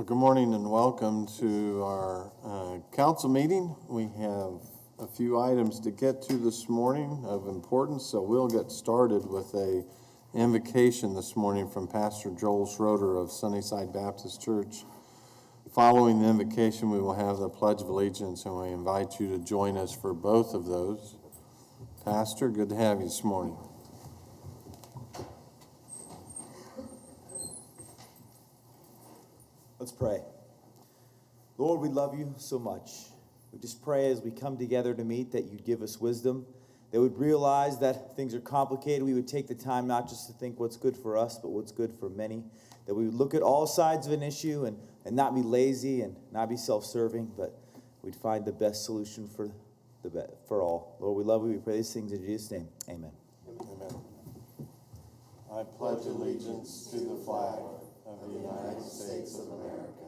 Well, good morning and welcome to our council meeting. We have a few items to get to this morning of importance, so we'll get started with a invocation this morning from Pastor Joel Schroeder of Sunnyside Baptist Church. Following the invocation, we will have the Pledge of Allegiance, and we invite you to join us for both of those. Pastor, good to have you this morning. Let's pray. Lord, we love you so much. We just pray as we come together to meet that you'd give us wisdom, that we'd realize that things are complicated. We would take the time not just to think what's good for us, but what's good for many. That we would look at all sides of an issue and not be lazy and not be self-serving, but we'd find the best solution for all. Lord, we love you. We pray these things in Jesus' name. Amen. Amen. I pledge allegiance to the flag of the United States of America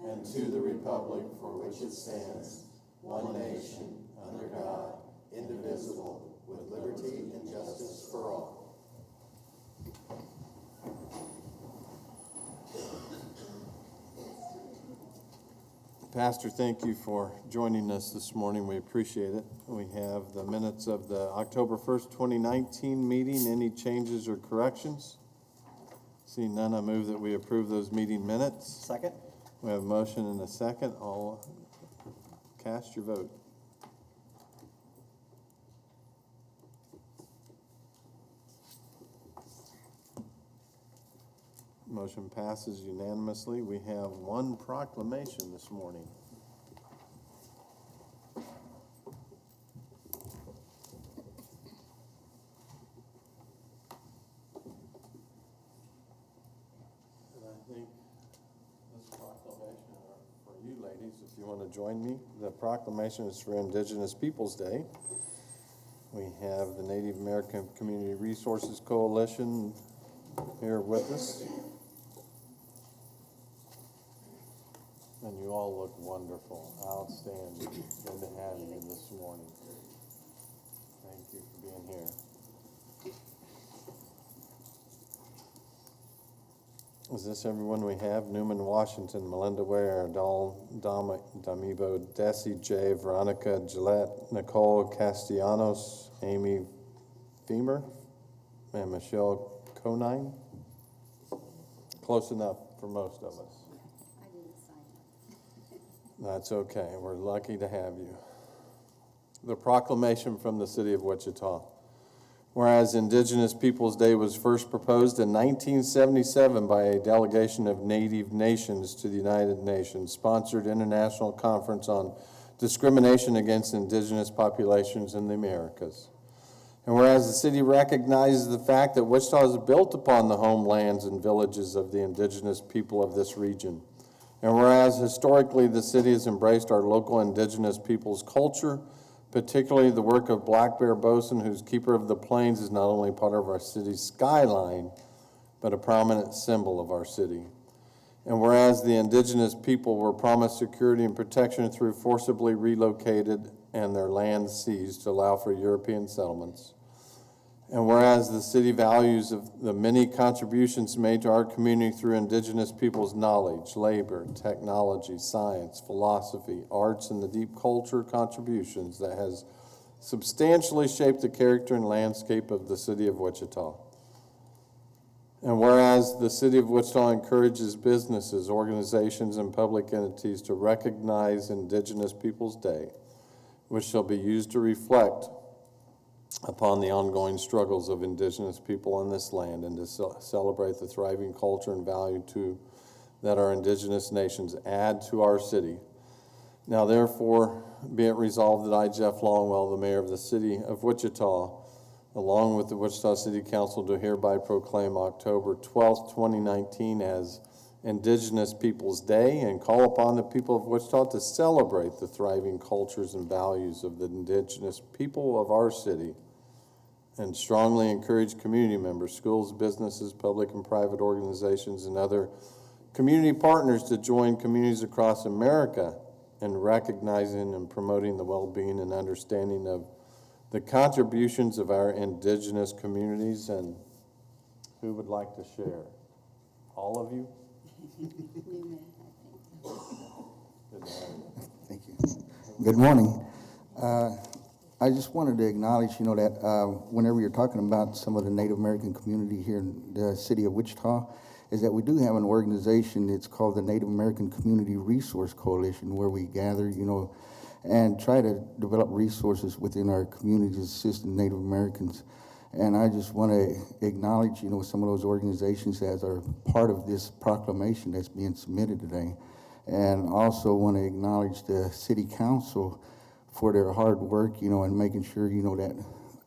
and to the republic for which it stands, one nation, under God, indivisible, with liberty and justice for all. Pastor, thank you for joining us this morning. We appreciate it. We have the minutes of the October 1st, 2019 meeting. Any changes or corrections? Seeing none, I move that we approve those meeting minutes. Second. We have a motion and a second. All cast your vote. Motion passes unanimously. We have one proclamation this morning. And I think this proclamation for you ladies, if you want to join me. The proclamation is for Indigenous Peoples Day. We have the Native American Community Resources Coalition here with us. And you all look wonderful, outstanding. Good to have you this morning. Thank you for being here. Is this everyone we have? Newman Washington, Melinda Ware, Damibo, Desi J, Veronica Gillette, Nicole Castellanos, Amy Femer, and Michelle Conine. Close enough for most of us. That's okay. We're lucky to have you. The proclamation from the city of Wichita. Whereas Indigenous Peoples Day was first proposed in 1977 by a delegation of Native nations to the United Nations sponsored International Conference on Discrimination Against Indigenous Populations in the Americas. And whereas the city recognizes the fact that Wichita is built upon the homelands and villages of the indigenous people of this region. And whereas historically the city has embraced our local indigenous people's culture, particularly the work of Black Bear Bosun, whose Keeper of the Plains is not only part of our city's skyline, but a prominent symbol of our city. And whereas the indigenous people were promised security and protection through forcibly relocated and their land seized to allow for European settlements. And whereas the city values of the many contributions made to our community through indigenous people's knowledge, labor, technology, science, philosophy, arts, and the deep culture contributions that has substantially shaped the character and landscape of the city of Wichita. And whereas the city of Wichita encourages businesses, organizations, and public entities to recognize Indigenous Peoples Day, which shall be used to reflect upon the ongoing struggles of indigenous people on this land and to celebrate the thriving culture and value that our indigenous nations add to our city. Now therefore, be it resolved that I, Jeff Longwell, the mayor of the city of Wichita, along with the Wichita City Council, do hereby proclaim October 12th, 2019 as Indigenous Peoples Day and call upon the people of Wichita to celebrate the thriving cultures and values of the indigenous people of our city and strongly encourage community members, schools, businesses, public and private organizations, and other community partners to join communities across America in recognizing and promoting the well-being and understanding of the contributions of our indigenous communities. And who would like to share? All of you? Newman, I think. Good to have you. Thank you. Good morning. I just wanted to acknowledge, that whenever you're talking about some of the Native American community here in the city of Wichita, is that we do have an organization. It's called the Native American Community Resource Coalition, where we gather, and try to develop resources within our communities assisting Native Americans. And I just want to acknowledge, some of those organizations as are part of this proclamation that's being submitted today. And also want to acknowledge the city council for their hard work, and making sure, that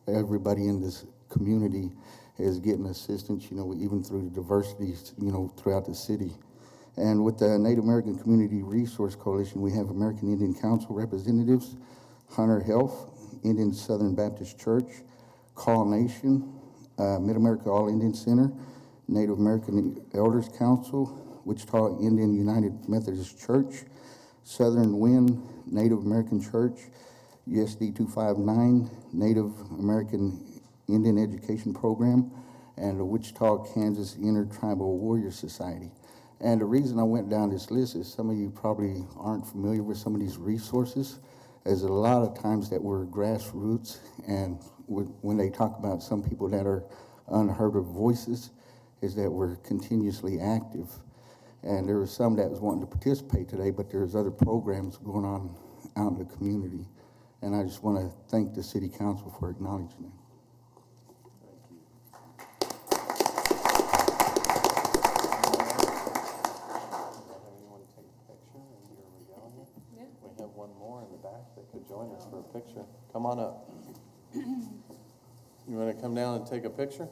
everybody in this community is getting assistance, even through the diversity, throughout the city. And with the Native American Community Resource Coalition, we have American Indian Council representatives, Hunter Health, Indian Southern Baptist Church, Call Nation, Mid-America All Indian Center, Native American Elders Council, Wichita Indian United Methodist Church, Southern Wind Native American Church, USD 259, Native American Indian Education Program, and the Wichita, Kansas Intertribal Warrior Society. And the reason I went down this list is some of you probably aren't familiar with some of these resources. There's a lot of times that we're grassroots, and when they talk about some people that are unheard of voices, is that we're continuously active. And there was some that was wanting to participate today, but there's other programs going on out in the community. And I just want to thank the city council for acknowledging it. We have one more in the back that could join us for a picture. Come on up. You want to come down and take a picture?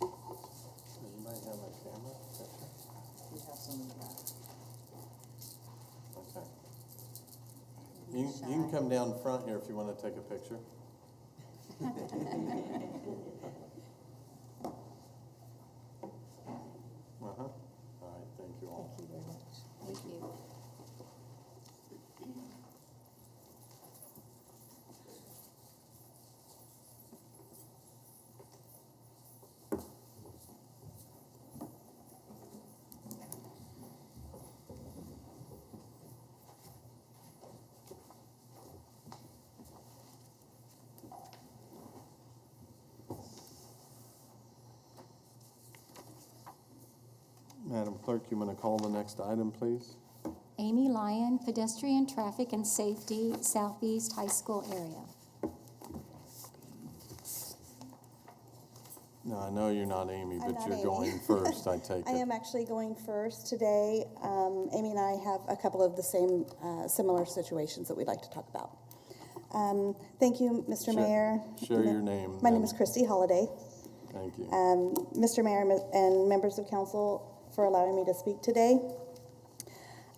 You might have a camera picture. We have some in the back. Okay. You can come down front here if you want to take a picture. Uh-huh. All right, thank you all. Thank you very much. Thank you. Madam Clerk, you want to call the next item, please? Amy Lyon, Pedestrian Traffic and Safety, Southeast High School Area. No, I know you're not Amy, I'm but not you're Amy. going first, I take I it. am actually going first today. Amy and I have a couple of the same similar situations that we'd like to talk about. Thank you, Mr. Sure. Mayor. Share your name. My name then. is Christy Holliday. Thank you. Mr. Mayor and members of council for allowing me to speak today.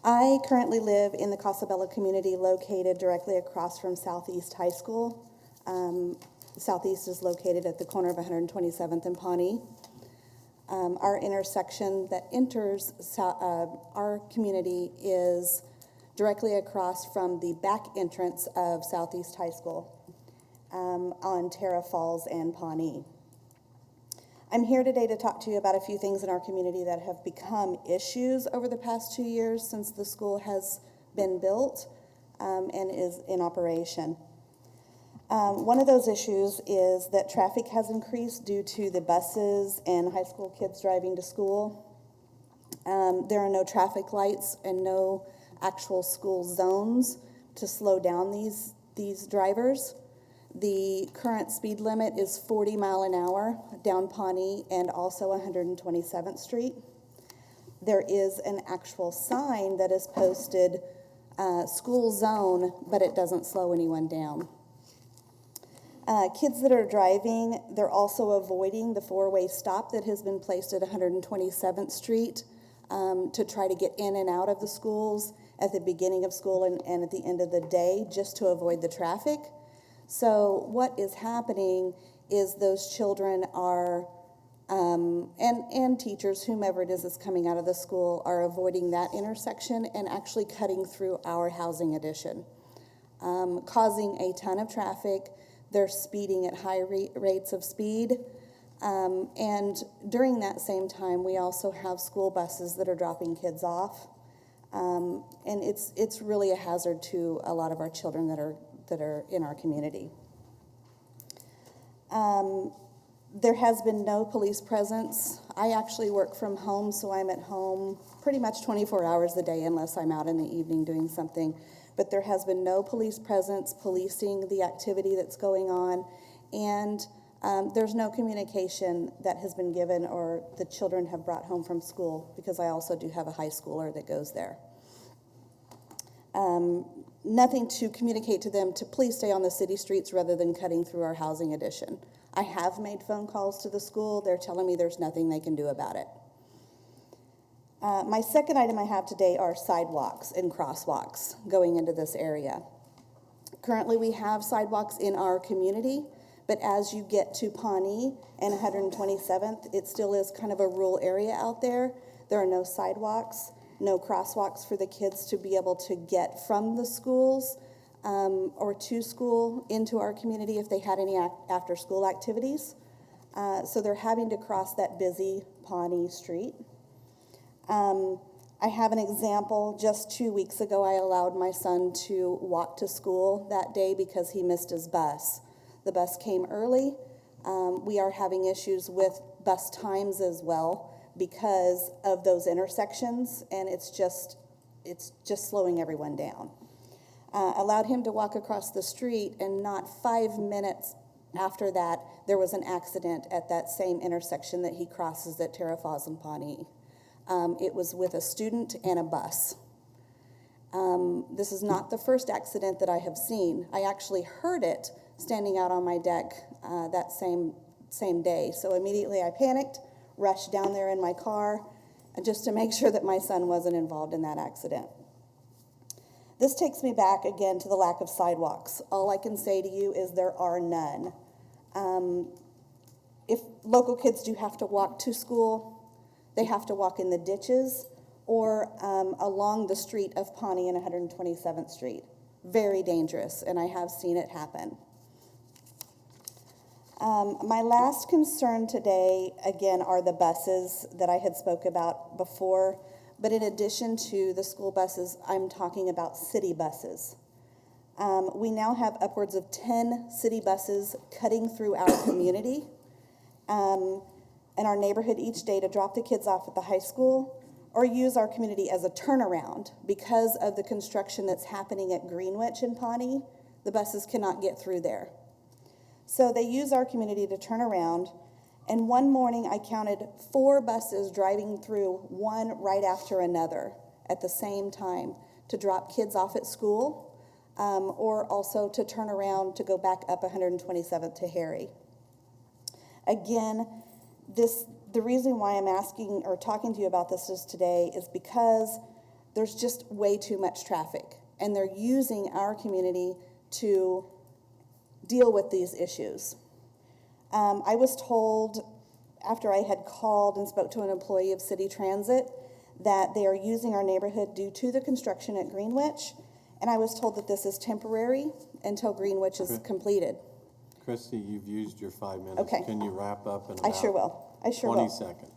I currently live in the Casabella community located directly across from Southeast High School. Southeast is located at the corner of 127th and Pawnee. Our intersection that enters our community is directly across from the back entrance of Southeast High School on Terra Falls and Pawnee. I'm here today to talk to you about a few things in our community that have become issues over the past 2 years since the school has been built and is in operation. One of those issues is that traffic has increased due to the buses and high school kids driving to school. There are no traffic lights and no actual school zones to slow down these drivers. The current speed limit is 40 miles an hour down Pawnee and also 127th Street. There is an actual sign that is posted, school zone, but it doesn't slow anyone down. Kids that are driving, they're also avoiding the four-way stop that has been placed at 127th Street to try to get in and out of the schools at the beginning of school and at the end of the day, just to avoid the traffic. So what is happening is those children are, and teachers, whomever it is that's coming out of the school, are avoiding that intersection and actually cutting through our housing addition, causing a ton of traffic. They're speeding at high rates of speed. And during that same time, we also have school buses that are dropping kids off. And it's really a hazard to a lot of our children that are in our community. There has been no police presence. I actually work from home, so I'm at home pretty much 24 hours a day unless I'm out in the evening doing something. But there has been no police presence policing the activity that's going on, and there's no communication that has been given or the children have brought home from school, because I also do have a high schooler that goes there. Nothing to communicate to them to please stay on the city streets rather than cutting through our housing addition. I have made phone calls to the school. They're telling me there's nothing they can do about it. My second item I have today are sidewalks and crosswalks going into this area. Currently, we have sidewalks in our community, but as you get to Pawnee and 127th, it still is kind of a rural area out there. There are no sidewalks, no crosswalks for the kids to be able to get from the schools or to school into our community if they had any after-school activities. So they're having to cross that busy Pawnee street. I have an example. Just 2 weeks ago, I allowed my son to walk to school that day because he missed his bus. The bus came early. We are having issues with bus times as well because of those intersections, and it's just slowing everyone down. Allowed him to walk across the street, and not 5 minutes after that, there was an accident at that same intersection that he crosses at Terra Falls and Pawnee. It was with a student and a bus. This is not the first accident that I have seen. I actually heard it standing out on my deck that same day. So immediately I panicked, rushed down there in my car, just to make sure that my son wasn't involved in that accident. This takes me back again to the lack of sidewalks. All I can say to you is there are none. If local kids do have to walk to school, they have to walk in the ditches or along the street of Pawnee and 127th Street. Very dangerous, and I have seen it happen. My last concern today, again, are the buses that I had spoke about before. But in addition to the school buses, I'm talking about city buses. We now have upwards of 10 city buses cutting through our community and our neighborhood each day to drop the kids off at the high school or use our community as a turnaround. Because of the construction that's happening at Greenwich in Pawnee, the buses cannot get through there. So they use our community to turn around. And one morning I counted 4 buses driving through, one right after another at the same time, to drop kids off at school or also to turn around to go back up 127th to Harry. Again, the reason why I'm asking or talking to you about this today is because there's just way too much traffic, and they're using our community to deal with these issues. I was told after I had called and spoke to an employee of City Transit that they are using our neighborhood due to the construction at Greenwich, and I was told that this is temporary until Greenwich is completed. Christy, you've used your 5 minutes. Okay. Can you wrap up in I about sure will. 20 seconds?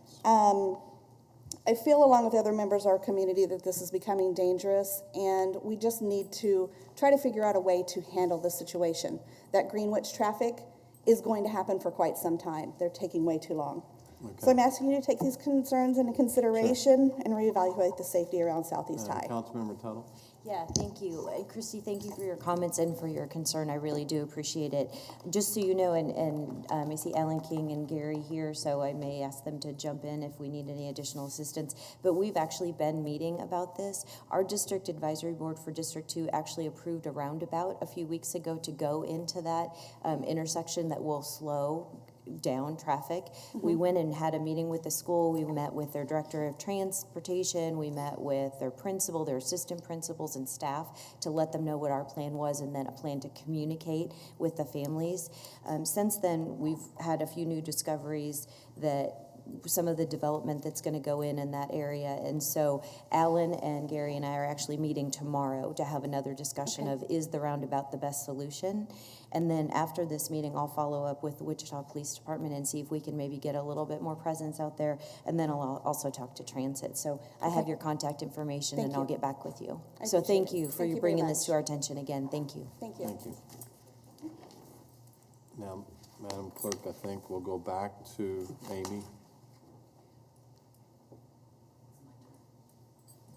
I feel, along with other members of our community, that this is becoming dangerous, and we just need to try to figure out a way to handle this situation. That Greenwich traffic is going to happen for quite some time. They're taking way too long. Okay. So I'm asking you to take these concerns into consideration and reevaluate the safety around Southeast High. Councilmember Tuttle? Yeah, thank you. And Christy, thank you for your comments and for your concern. I really do appreciate it. Just so you know, and I see Alan King and Gary here, so I may ask them to jump in if we need any additional assistance. But we've actually been meeting about this. Our district advisory board for District 2 actually approved a roundabout a few weeks ago to go into that intersection that will slow down traffic. We went and had a meeting with the school. We met with their director of transportation. We met with their principal, their assistant principals and staff to let them know what our plan was, and then a plan to communicate with the families. Since then, we've had a few new discoveries that some of the development that's going to go in that area. And so Alan and Gary and I are actually meeting tomorrow to have another discussion of, is the roundabout the best solution? And then after this meeting, I'll follow up with the Wichita Police Department and see if we can maybe get a little bit more presence out there. And then I'll also talk to Transit. So I have your contact information, Thank and I'll you. get back with you. I So appreciate thank it. you for Thank you you very bringing this much. to our attention again. Thank you. Thank you. Thank you. Now, Madam Clerk, I think we'll go back to Amy.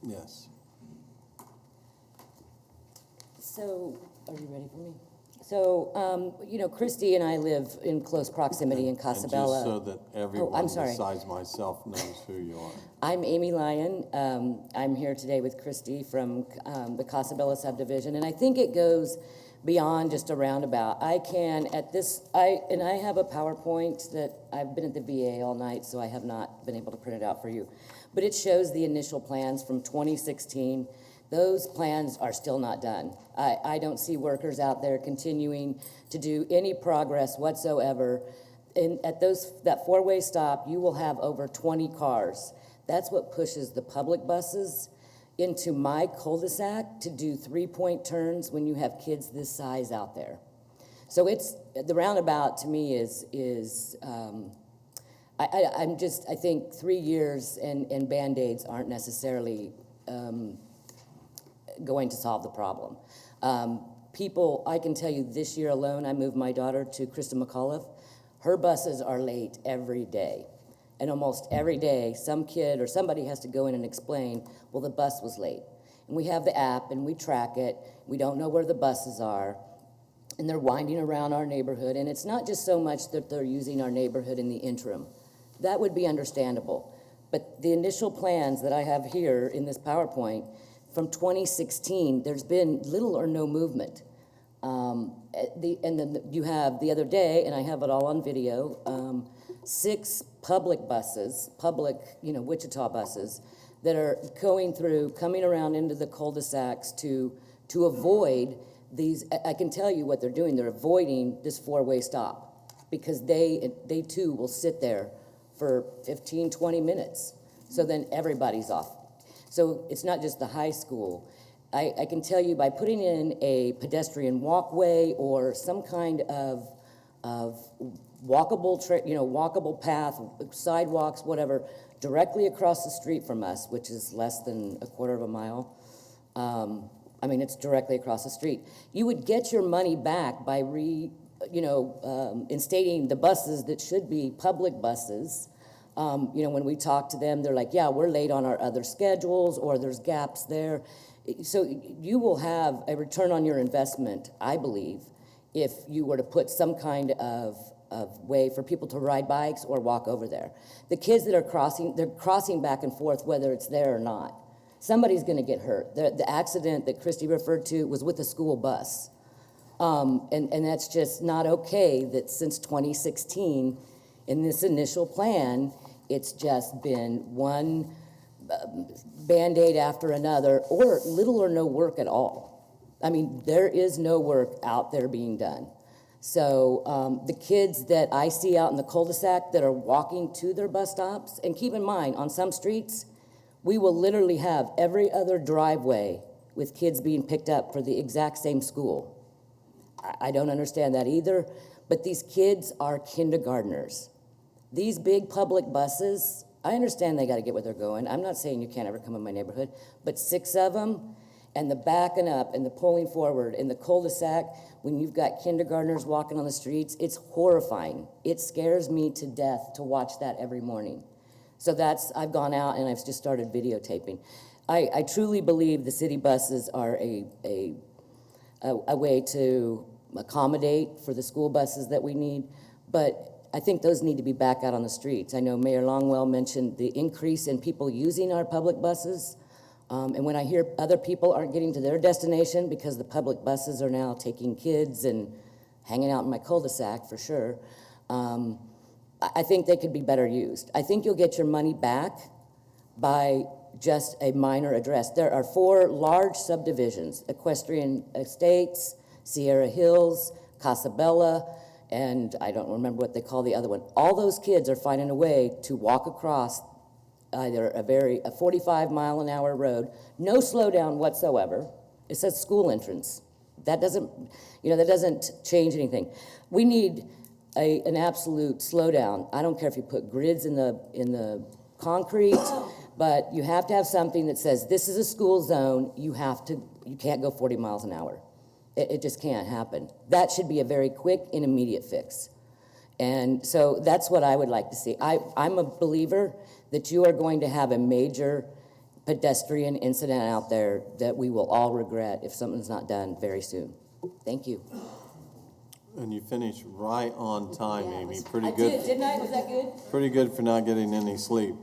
Yes. So, are you ready for me? So, Christy and I live in close proximity in And just Casabella. so that everyone I'm sorry. besides myself knows who you are. I'm Amy Lyon. I'm here today with Christy from the Casabella subdivision, and I think it goes beyond just a roundabout. I have a PowerPoint that I've been at the VA all night, so I have not been able to print it out for you. But it shows the initial plans from 2016. Those plans are still not done. I don't see workers out there continuing to do any progress whatsoever. And at that four-way stop, you will have over 20 cars. That's what pushes the public buses into my cul-de-sac to do three-point turns when you have kids this size out there. So the roundabout to me I think 3 years and Band-Aids aren't necessarily going to solve the problem. I can tell you this year alone, I moved my daughter to Krista McAuliffe. Her buses are late every day. And almost every day, some kid or somebody has to go in and explain, well, the bus was late. And we have the app and we track it. We don't know where the buses are. And they're winding around our neighborhood. And it's not just so much that they're using our neighborhood in the interim. That would be understandable. But the initial plans that I have here in this PowerPoint from 2016, there's been little or no movement. And then you have the other day, and I have it all on video, 6 public buses, Wichita buses, that are coming around into the cul-de-sacs to avoid these. I can tell you what they're doing. They're avoiding this four-way stop because they too will sit there for 15, 20 minutes. So then everybody's off. So it's not just the high school. I can tell you by putting in a pedestrian walkway or some kind of walkable path, sidewalks, whatever, directly across the street from us, which is less than a quarter of a mile. It's directly across the street. You would get your money back by instating the buses that should be public buses. When we talk to them, they're like, yeah, we're late on our other schedules, or there's gaps there. So you will have a return on your investment, I believe, if you were to put some kind of way for people to ride bikes or walk over there. The kids that are crossing, they're crossing back and forth whether it's there or not. Somebody's going to get hurt. The accident that Christy referred to was with a school bus. And that's just not okay that since 2016, in this initial plan, it's just been one Band-Aid after another, or little or no work at all. There is no work out there being done. So the kids that I see out in the cul-de-sac that are walking to their bus stops, and keep in mind, on some streets, we will literally have every other driveway with kids being picked up for the exact same school. I don't understand that either, but these kids are kindergartners. These big public buses, I understand they got to get where they're going. I'm not saying you can't ever come in my neighborhood, but 6 of them, and the backing up and the pulling forward in the cul-de-sac, when you've got kindergartners walking on the streets, it's horrifying. It scares me to death to watch that every morning. So I've gone out and I've just started videotaping. I truly believe the city buses are a way to accommodate for the school buses that we need, but I think those need to be back out on the streets. I know Mayor Longwell mentioned the increase in people using our public buses, and when I hear other people aren't getting to their destination because the public buses are now taking kids and hanging out in my cul-de-sac for sure, I think they could be better used. I think you'll get your money back by just a minor address. There are 4 large subdivisions: Equestrian Estates, Sierra Hills, Casabella. and I don't remember what they call the other one. All those kids are finding a way to walk across either a 45-mile-an-hour road, no slowdown whatsoever. It says school entrance. That doesn't change anything. We need an absolute slowdown. I don't care if you put grids in the concrete, but you have to have something that says this is a school zone. You can't go 40 miles an hour. It just can't happen. That should be a very quick and immediate fix. And so that's what I would like to see. I'm a believer that you are going to have a major pedestrian incident out there that we will all regret if something's not done very soon. Thank you. And you finished right on time, Yeah, Amy. I Pretty good. did, didn't I? Was that good? Pretty good for not getting any sleep.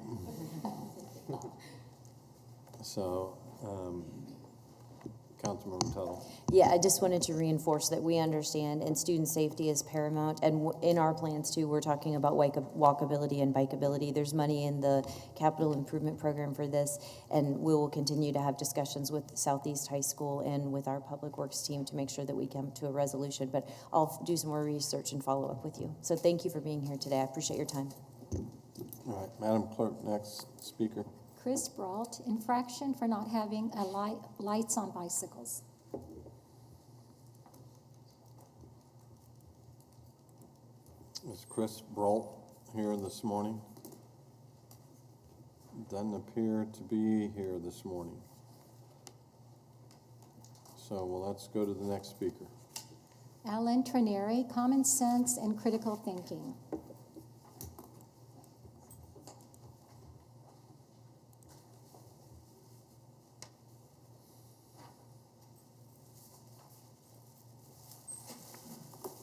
So, Councilmember Tuttle. Yeah, I just wanted to reinforce that we understand, and student safety is paramount, and in our plans too, we're talking about walkability and bikeability. There's money in the capital improvement program for this, and we will continue to have discussions with Southeast High School and with our public works team to make sure that we come to a resolution, but I'll do some more research and follow up with you. So thank you for being here today. I appreciate your time. All right, Madam Clerk, next speaker. Chris Brault, infraction for not having lights on bicycles. Is Chris Brault here this morning? Doesn't appear to be here this morning. So, well, let's go to the next speaker. Alan Trineri, common sense and critical thinking.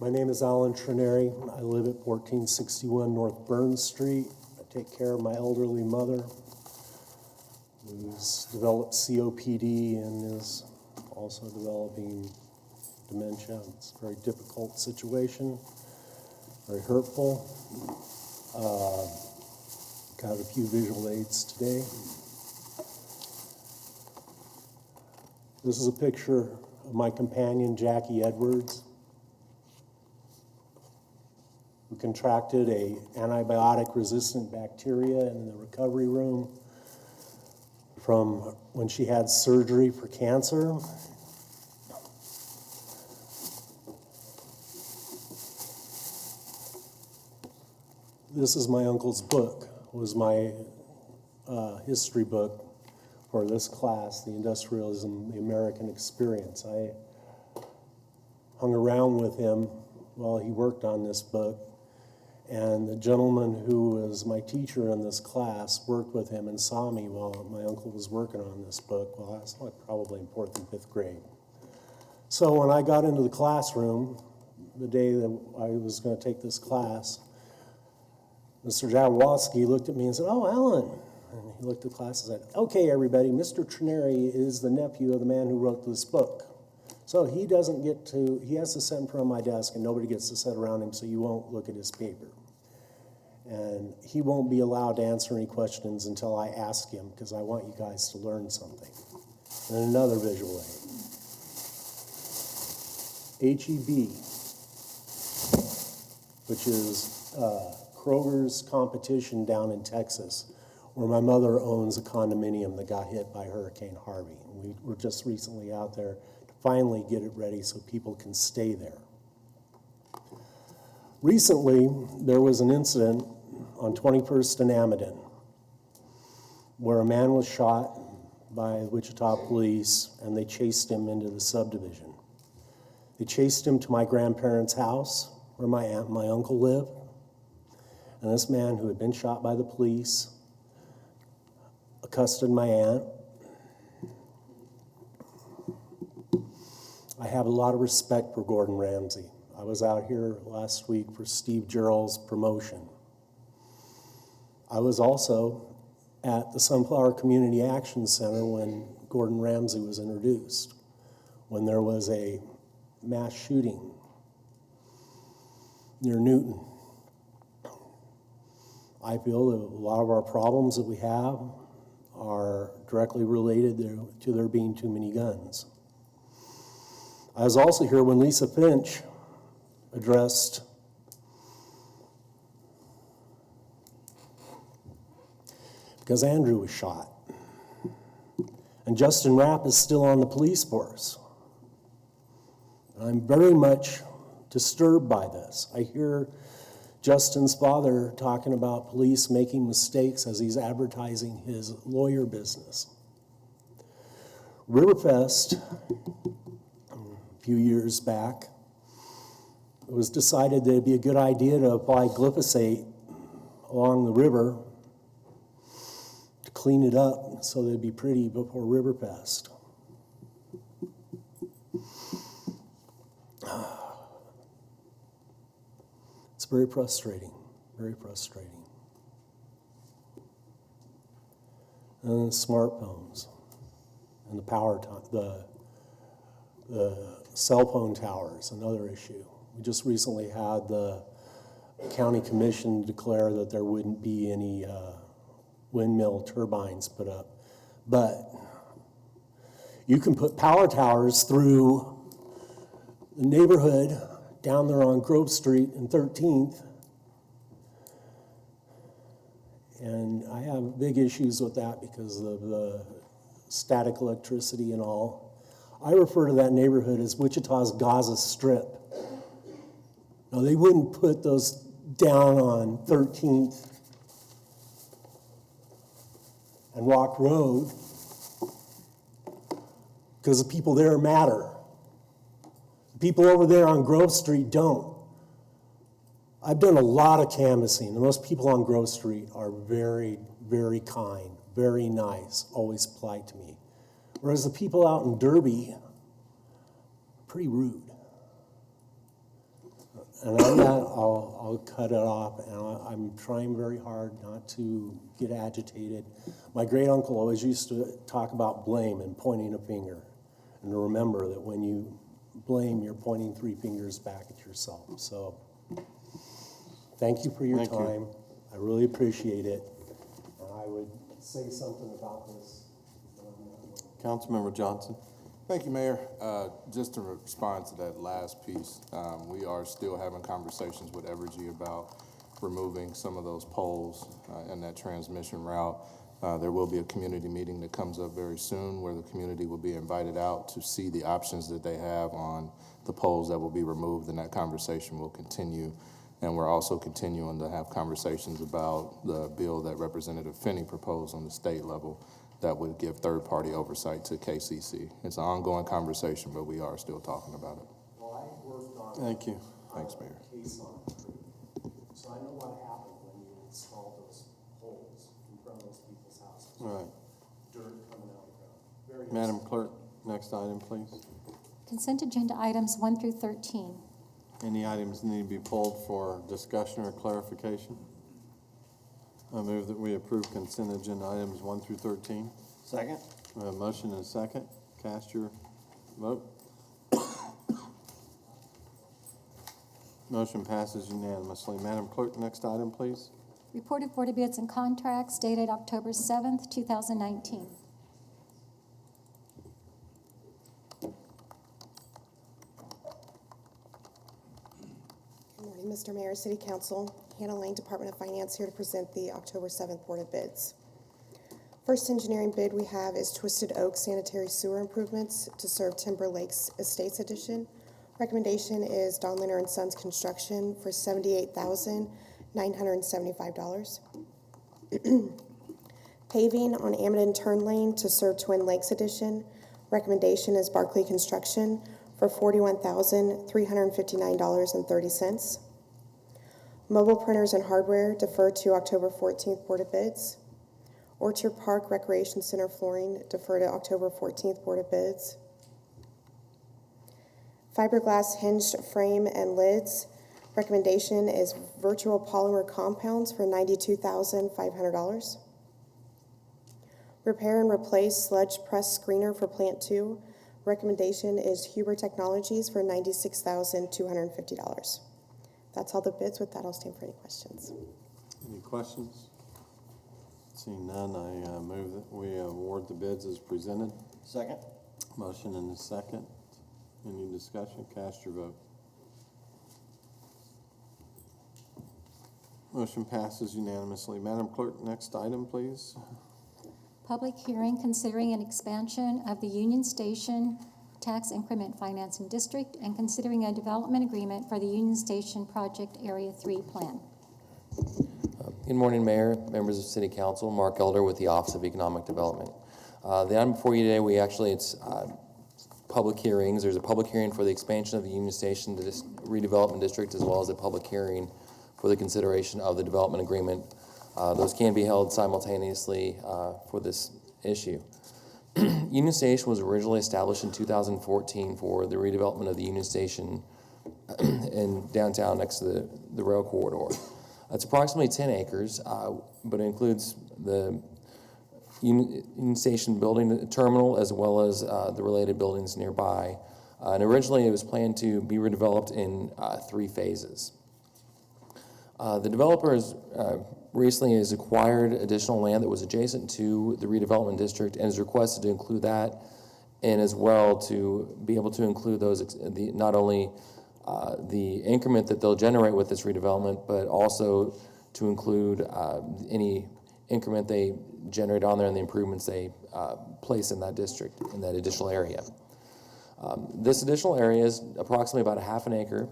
My name is Alan Trineri. I live at 1461 North Burns Street. I take care of my elderly mother who's developed COPD and is also developing dementia. It's a very difficult situation, very hurtful. Got a few visual aids today. This is a picture of my companion, Jackie Edwards, who contracted a antibiotic-resistant bacteria in the recovery room from when she had surgery for cancer. This is my uncle's book. It was my history book for this class, the Industrialism, the American Experience. I hung around with him while he worked on this book. And the gentleman who was my teacher in this class worked with him and saw me while my uncle was working on this book. Well, that's probably in 4th and 5th grade. So when I got into the classroom, the day that I was going to take this class, Mr. Jaworski looked at me and said, "Oh, Alan." And he looked at the class and said, "Okay, everybody, Mr. Trineri is the nephew of the man who wrote this book. So he has to sit in front of my desk and nobody gets to sit around him so you won't look at his paper. And he won't be allowed to answer any questions until I ask him because I want you guys to learn something." And another visual aid. HEB, which is Kroger's competition down in Texas, where my mother owns a condominium that got hit by Hurricane Harvey. We were just recently out there to finally get it ready so people can stay there. Recently, there was an incident on 21st and Amadon where a man was shot by Wichita police and they chased him into the subdivision. They chased him to my grandparents' house where my aunt and my uncle live. And this man who had been shot by the police accosted my aunt. I have a lot of respect for Gordon Ramsay. I was out here last week for Steve Gerald's promotion. I was also at the Sunflower Community Action Center when Gordon Ramsay was introduced, when there was a mass shooting near Newton. I feel that a lot of our problems that we have are directly related to there being too many guns. I was also here when Lisa Finch addressed because Andrew was shot. And Justin Rapp is still on the police force. I'm very much disturbed by this. I hear Justin's father talking about police making mistakes as he's advertising his lawyer business. Riverfest, a few years back, it was decided that it'd be a good idea to apply glyphosate along the river to clean it up so that it'd be pretty before Riverfest. It's very frustrating, very frustrating. And the smartphones and the cell phone towers, another issue. We just recently had the county commission declare that there wouldn't be any windmill turbines put up. But you can put power towers through the neighborhood down there on Grove Street and 13th. And I have big issues with that because of the static electricity and all. I refer to that neighborhood as Wichita's Gaza Strip. Now, they wouldn't put those down on 13th and Rock Road because the people there matter. The people over there on Grove Street don't. I've done a lot of canvassing, and most people on Grove Street are very, very kind, very nice, always polite to me. Whereas the people out in Derby, pretty rude. And on that, I'll cut it off, and I'm trying very hard not to get agitated. My great uncle always used to talk about blame and pointing a finger, and to remember that when you blame, you're pointing 3 fingers back at yourself. So, thank you for your time. I really appreciate it. And I would say something about this. Councilmember Johnson. Thank you, Mayor. Just to respond to that last piece, we are still having conversations with Evergy about removing some of those poles in that transmission route. There will be a community meeting that comes up very soon where the community will be invited out to see the options that they have on the poles that will be removed, and that conversation will continue. And we're also continuing to have conversations about the bill that Representative Finney proposed on the state level that would give third-party oversight to KCC. It's an ongoing conversation, but we are still talking about it. Well, I worked on Thank you. Thanks, Mayor. case on it, so I know what happened when you installed those poles in front of those people's houses. All right. Dirt coming out of the ground. Very Madam Clerk, next item, please. Consent agenda items 1 through 13. Any items need to be pulled for discussion or clarification? I move that we approve consent agenda items 1 through 13. Second? We have a motion and a second. Cast your vote. Motion passes unanimously. Madam Clerk, next item, please. Report of Board of Bids and Contracts dated October 7th, 2019. Good morning, Mr. Mayor, City Council. Hannah Lane, Department of Finance, here to present the October 7th Board of Bids. First engineering bid we have is Twisted Oak Sanitary Sewer Improvements to serve Timber Lakes Estates Edition. Recommendation is Don Liner and Sons Construction for $78,975. Paving on Amidon Turn Lane to serve Twin Lakes Edition. Recommendation is Barclay Construction for $41,359.30. Mobile printers and hardware deferred to October 14th Board of Bids. Orchard Park Recreation Center flooring deferred to October 14th Board of Bids. Fiberglass hinged frame and lids. Recommendation is virtual polymer compounds for $92,500. Repair and replace sludge press screener for Plant 2. Recommendation is Huber Technologies for $96,250. That's all the bids. With that, I'll stand for any questions. Any questions? Seeing none, I move that we award the bids as presented. Second? Motion and a second. Any discussion? Cast your vote. Motion passes unanimously. Madam Clerk, next item, please. Public hearing considering an expansion of the Union Station Tax Increment Financing District and considering a development agreement for the Union Station Project Area 3 plan. Good morning, Mayor, members of City Council. Mark Elder with the Office of Economic Development. The item before you today, it's public hearings. There's a public hearing for the expansion of the Union Station redevelopment district, as well as a public hearing for the consideration of the development agreement. Those can be held simultaneously for this issue. Union Station was originally established in 2014 for the redevelopment of the Union Station in downtown next to the rail corridor. It's approximately 10 acres, but it includes the Union Station building terminal as well as the related buildings nearby. And originally it was planned to be redeveloped in 3 phases. The developer recently has acquired additional land that was adjacent to the redevelopment district and has requested to include that, and as well to be able to include those, not only the increment that they'll generate with this redevelopment, but also to include any increment they generate on there and the improvements they place in that district, in that additional area. This additional area is approximately about 1/2 an acre,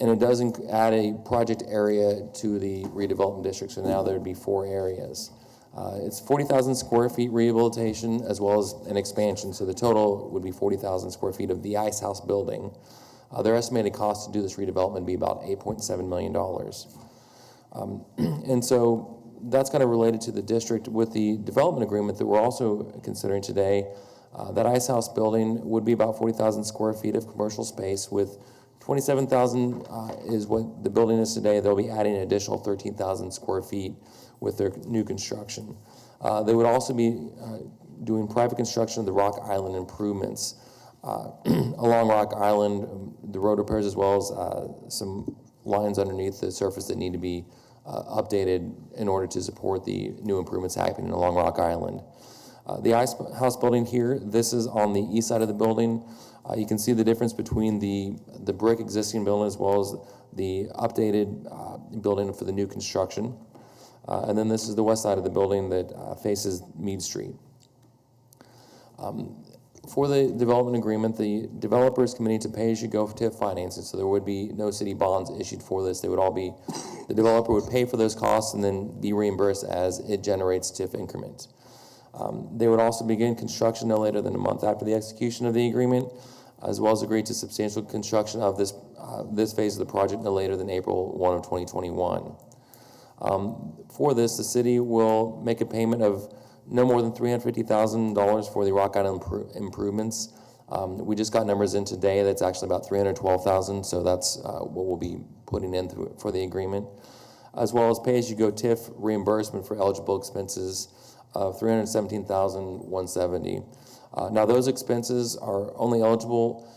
and it does add a project area to the redevelopment district, so now there'd be 4 areas. It's 40,000 square feet rehabilitation as well as an expansion, so the total would be 40,000 square feet of the Ice House building. Their estimated cost to do this redevelopment would be about $8.7 million. And so that's kind of related to the district. With the development agreement that we're also considering today, that Ice House building would be about 40,000 square feet of commercial space, with 27,000 is what the building is today. They'll be adding an additional 13,000 square feet with their new construction. They would also be doing private construction of the Rock Island improvements. Along Rock Island, the road repairs, as well as some lines underneath the surface that need to be updated in order to support the new improvements happening along Rock Island. The Ice House building here, this is on the east side of the building. You can see the difference between the brick existing building as well as the updated building for the new construction. And then this is the west side of the building that faces Meade Street. For the development agreement, the developer is committing to pay-as-you-go TIF financing, so there would be no city bonds issued for this. They would all be, the developer would pay for those costs and then be reimbursed as it generates TIF increments. They would also begin construction no later than a month after the execution of the agreement, as well as agree to substantial construction of this phase of the project no later than April 1 of 2021. For this, the city will make a payment of no more than $350,000 for the Rock Island improvements. We just got numbers in today. That's actually about $312,000, so that's what we'll be putting in for the agreement, as well as pay-as-you-go TIF reimbursement for eligible expenses of $317,170. Now, those expenses are only eligible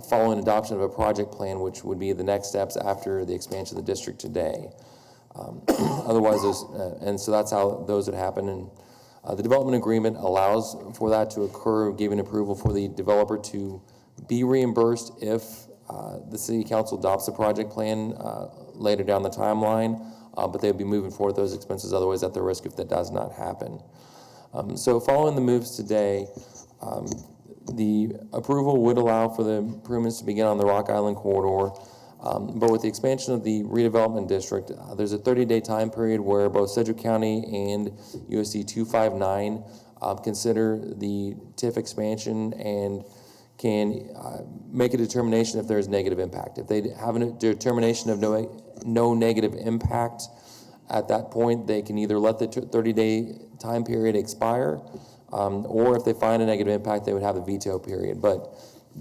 following adoption of a project plan, which would be the next steps after the expansion of the district today. Otherwise, and so that's how those would happen. And the development agreement allows for that to occur, giving approval for the developer to be reimbursed if the city council adopts the project plan later down the timeline, but they'd be moving forward those expenses, otherwise at the risk if that does not happen. So following the moves today, the approval would allow for the improvements to begin on the Rock Island corridor. But with the expansion of the redevelopment district, there's a 30-day time period where both Sedgwick County and USD 259 consider the TIF expansion and can make a determination if there's negative impact. If they have a determination of no negative impact at that point, they can either let the 30-day time period expire, or if they find a negative impact, they would have a veto period. But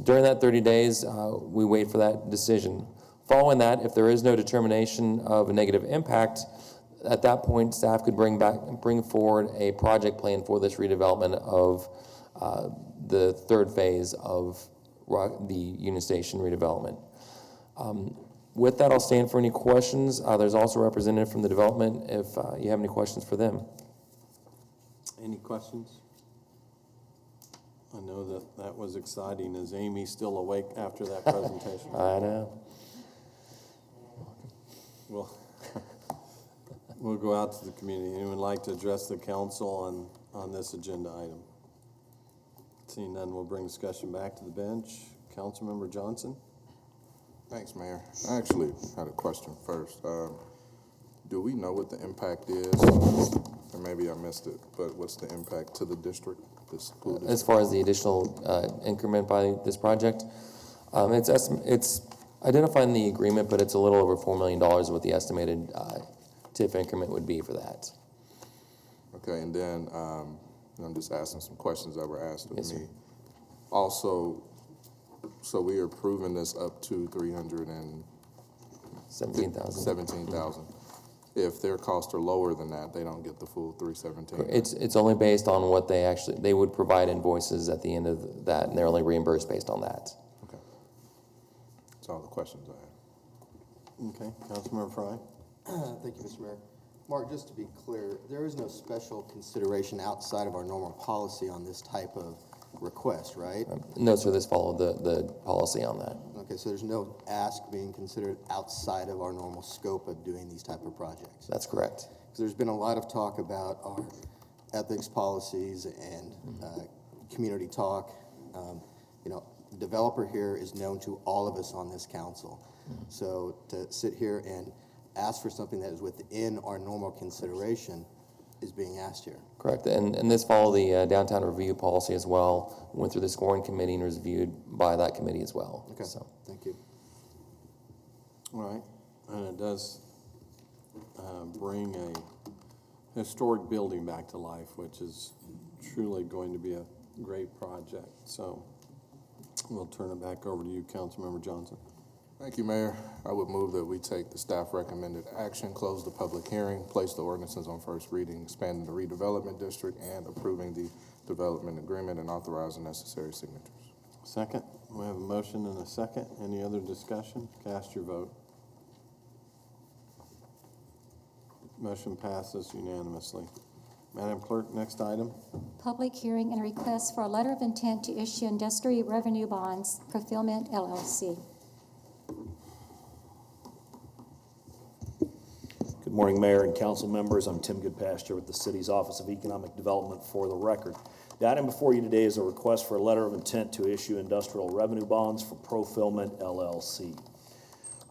during that 30 days, we wait for that decision. Following that, if there is no determination of a negative impact, at that point, staff could bring forward a project plan for this redevelopment of the 3rd phase of the Union Station redevelopment. With that, I'll stand for any questions. There's also a representative from the development if you have any questions for them. Any questions? I know that was exciting. Is Amy still awake after that presentation? I know. Well, We'll go out to the community. Anyone like to address the council on this agenda item? Seeing none, we'll bring discussion back to the bench. Councilmember Johnson? Thanks, Mayor. I actually had a question first. Do we know what the impact is? And maybe I missed it, but what's the impact to the district, the school district? As far as the additional increment by this project, it's identified in the agreement, but it's a little over $4 million what the estimated TIF increment would be for that. Okay, and then I'm just asking some questions that were asked of Yes, me. sir. Also, so we are approving this up to 17,000. 17,000. If their costs are lower than that, they don't get the full 317. It's only based on what they would provide invoices at the end of that, and they're only reimbursed based on that. Okay. That's all the questions I have. Okay, Councilmember Fry? Thank you, Mr. Mayor. Mark, just to be clear, there is no special consideration outside of our normal policy on this type of request, right? No, sir, this followed the policy on that. Okay, so there's no ask being considered outside of our normal scope of doing these type of projects. That's correct. Because there's been a lot of talk about our ethics policies and community talk. The developer here is known to all of us on this council. So to sit here and ask for something that is within our normal consideration is being asked here. Correct, and this followed the downtown review policy as well, went through the scoring committee and was reviewed by that committee as well. Okay, So, thank you. All right, and it does bring a historic building back to life, which is truly going to be a great project. So we'll turn it back over to you, Councilmember Johnson. Thank you, Mayor. I would move that we take the staff recommended action, close the public hearing, place the ordinances on first reading, expanding the redevelopment district, and approving the development agreement and authorizing necessary signatures. Second, we have a motion and a second. Any other discussion? Cast your vote. Motion passes unanimously. Madam Clerk, next item. Public hearing and request for a letter of intent to issue industrial revenue bonds, Fulfillment LLC. Good morning, Mayor and council members. I'm Tim Goodpasture with the city's Office of Economic Development. For the record, the item before you today is a request for a letter of intent to issue industrial revenue bonds for Profillment LLC.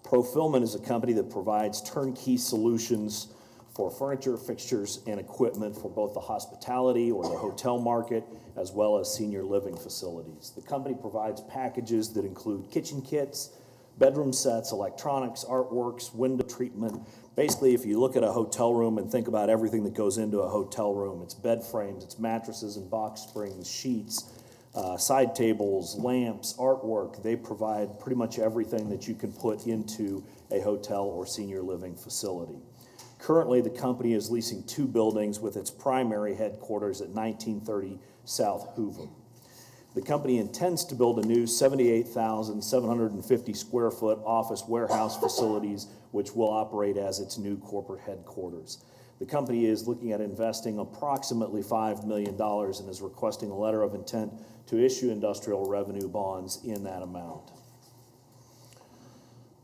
Profillment is a company that provides turnkey solutions for furniture, fixtures, and equipment for both the hospitality or the hotel market, as well as senior living facilities. The company provides packages that include kitchen kits, bedroom sets, electronics, artworks, window treatment. Basically, if you look at a hotel room and think about everything that goes into a hotel room, it's bed frames, it's mattresses and box springs, sheets, side tables, lamps, artwork. They provide pretty much everything that you can put into a hotel or senior living facility. Currently, the company is leasing 2 buildings with its primary headquarters at 1930 South Hoover. The company intends to build a new 78,750 square foot office warehouse facilities, which will operate as its new corporate headquarters. The company is looking at investing approximately $5 million and is requesting a letter of intent to issue industrial revenue bonds in that amount.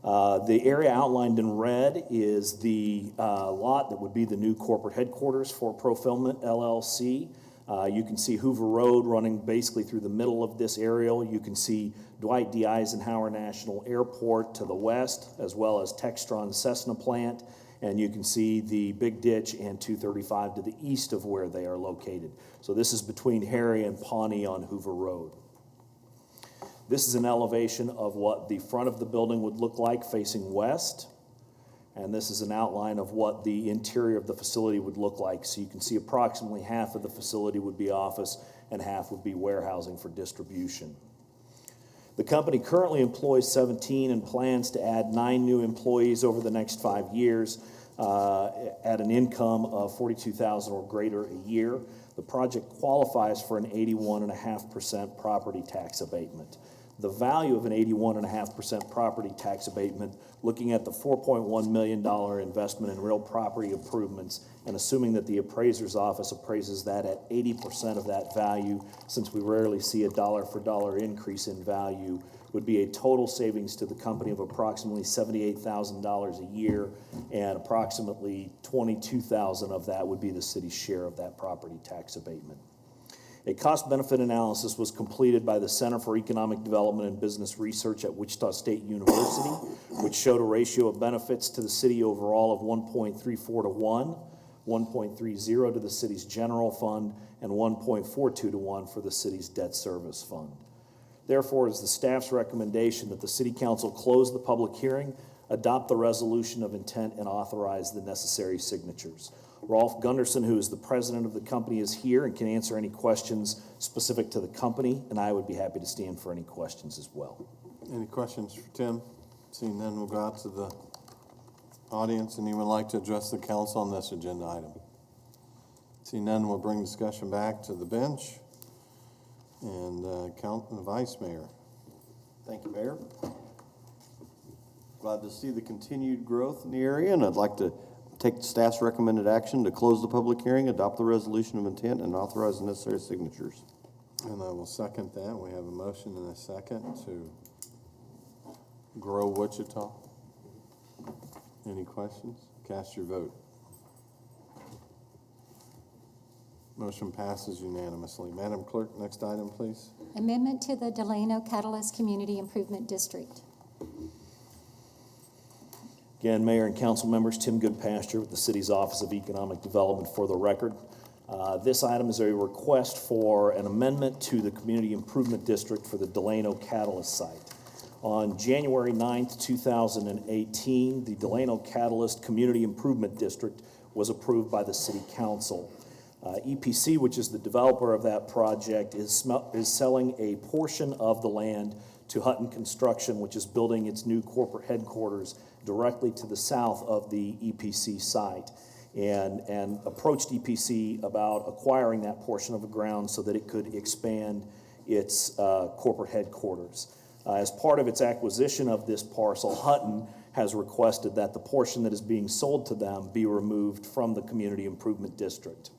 The area outlined in red is the lot that would be the new corporate headquarters for Profillment LLC. You can see Hoover Road running basically through the middle of this area. You can see Dwight D. Eisenhower National Airport to the west, as well as Textron Cessna plant. And you can see the Big Ditch and 235 to the east of where they are located. So this is between Harry and Pawnee on Hoover Road. This is an elevation of what the front of the building would look like facing west. And this is an outline of what the interior of the facility would look like. So you can see approximately half of the facility would be office and half would be warehousing for distribution. The company currently employs 17 and plans to add 9 new employees over the next 5 years at an income of $42,000 or greater a year. The project qualifies for an 81.5% property tax abatement. the value of an 81.5% property tax abatement, looking at the $4.1 million investment in real property improvements, and assuming that the appraiser's office appraises that at 80% of that value, since we rarely see a dollar-for-dollar increase in value, would be a total savings to the company of approximately $78,000 a year, and approximately $22,000 of that would be the city's share of that property tax abatement. A cost-benefit analysis was completed by the Center for Economic Development and Business Research at Wichita State University, which showed a ratio of benefits to the city overall of 1.34 to 1, 1.30 to the city's general fund, and 1.42 to 1 for the city's debt service fund. Therefore, it is the staff's recommendation that the City Council close the public hearing, adopt the resolution of intent, and authorize the necessary signatures. Rolf Gunderson, who is the president of the company, is here and can answer any questions specific to the company, and I would be happy to stand for any questions as well. Any questions for Tim? Seeing none, we'll go out to the audience. Anyone like to address the council on this agenda item? Seeing none, we'll bring discussion back to the bench. And the Vice Mayor. Thank you, Mayor. Glad to see the continued growth in the area, and I'd like to take the staff's recommended action to close the public hearing, adopt the resolution of intent, and authorize the necessary signatures. And I will second that. We have a motion and a second to grow Wichita. Any questions? Cast your vote. Motion passes unanimously. Madam Clerk, next item, please. Amendment to the Delano Catalyst Community Improvement District. Again, Mayor and council members, Tim Goodpasture with the city's Office of Economic Development for the record. This item is a request for an amendment to the Community Improvement District for the Delano Catalyst site. On January 9th, 2018, the Delano Catalyst Community Improvement District was approved by the City Council. EPC, which is the developer of that project, is selling a portion of the land to Hutton Construction, which is building its new corporate headquarters directly to the south of the EPC site, and approached EPC about acquiring that portion of the ground so that it could expand its corporate headquarters. As part of its acquisition of this parcel, Hutton has requested that the portion that is being sold to them be removed from the Community Improvement District.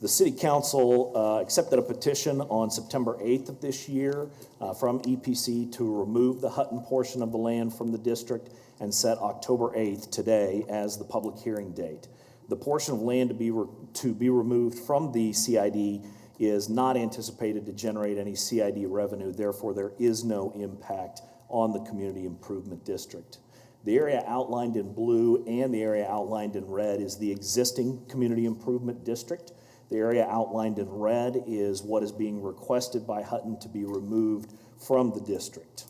The City Council accepted a petition on September 8th of this year from EPC to remove the Hutton portion of the land from the district and set October 8th, today, as the public hearing date. The portion of land to be removed from the CID is not anticipated to generate any CID revenue, therefore there is no impact on the Community Improvement District. The area outlined in blue and the area outlined in red is the existing Community Improvement District. The area outlined in red is what is being requested by Hutton to be removed from the district.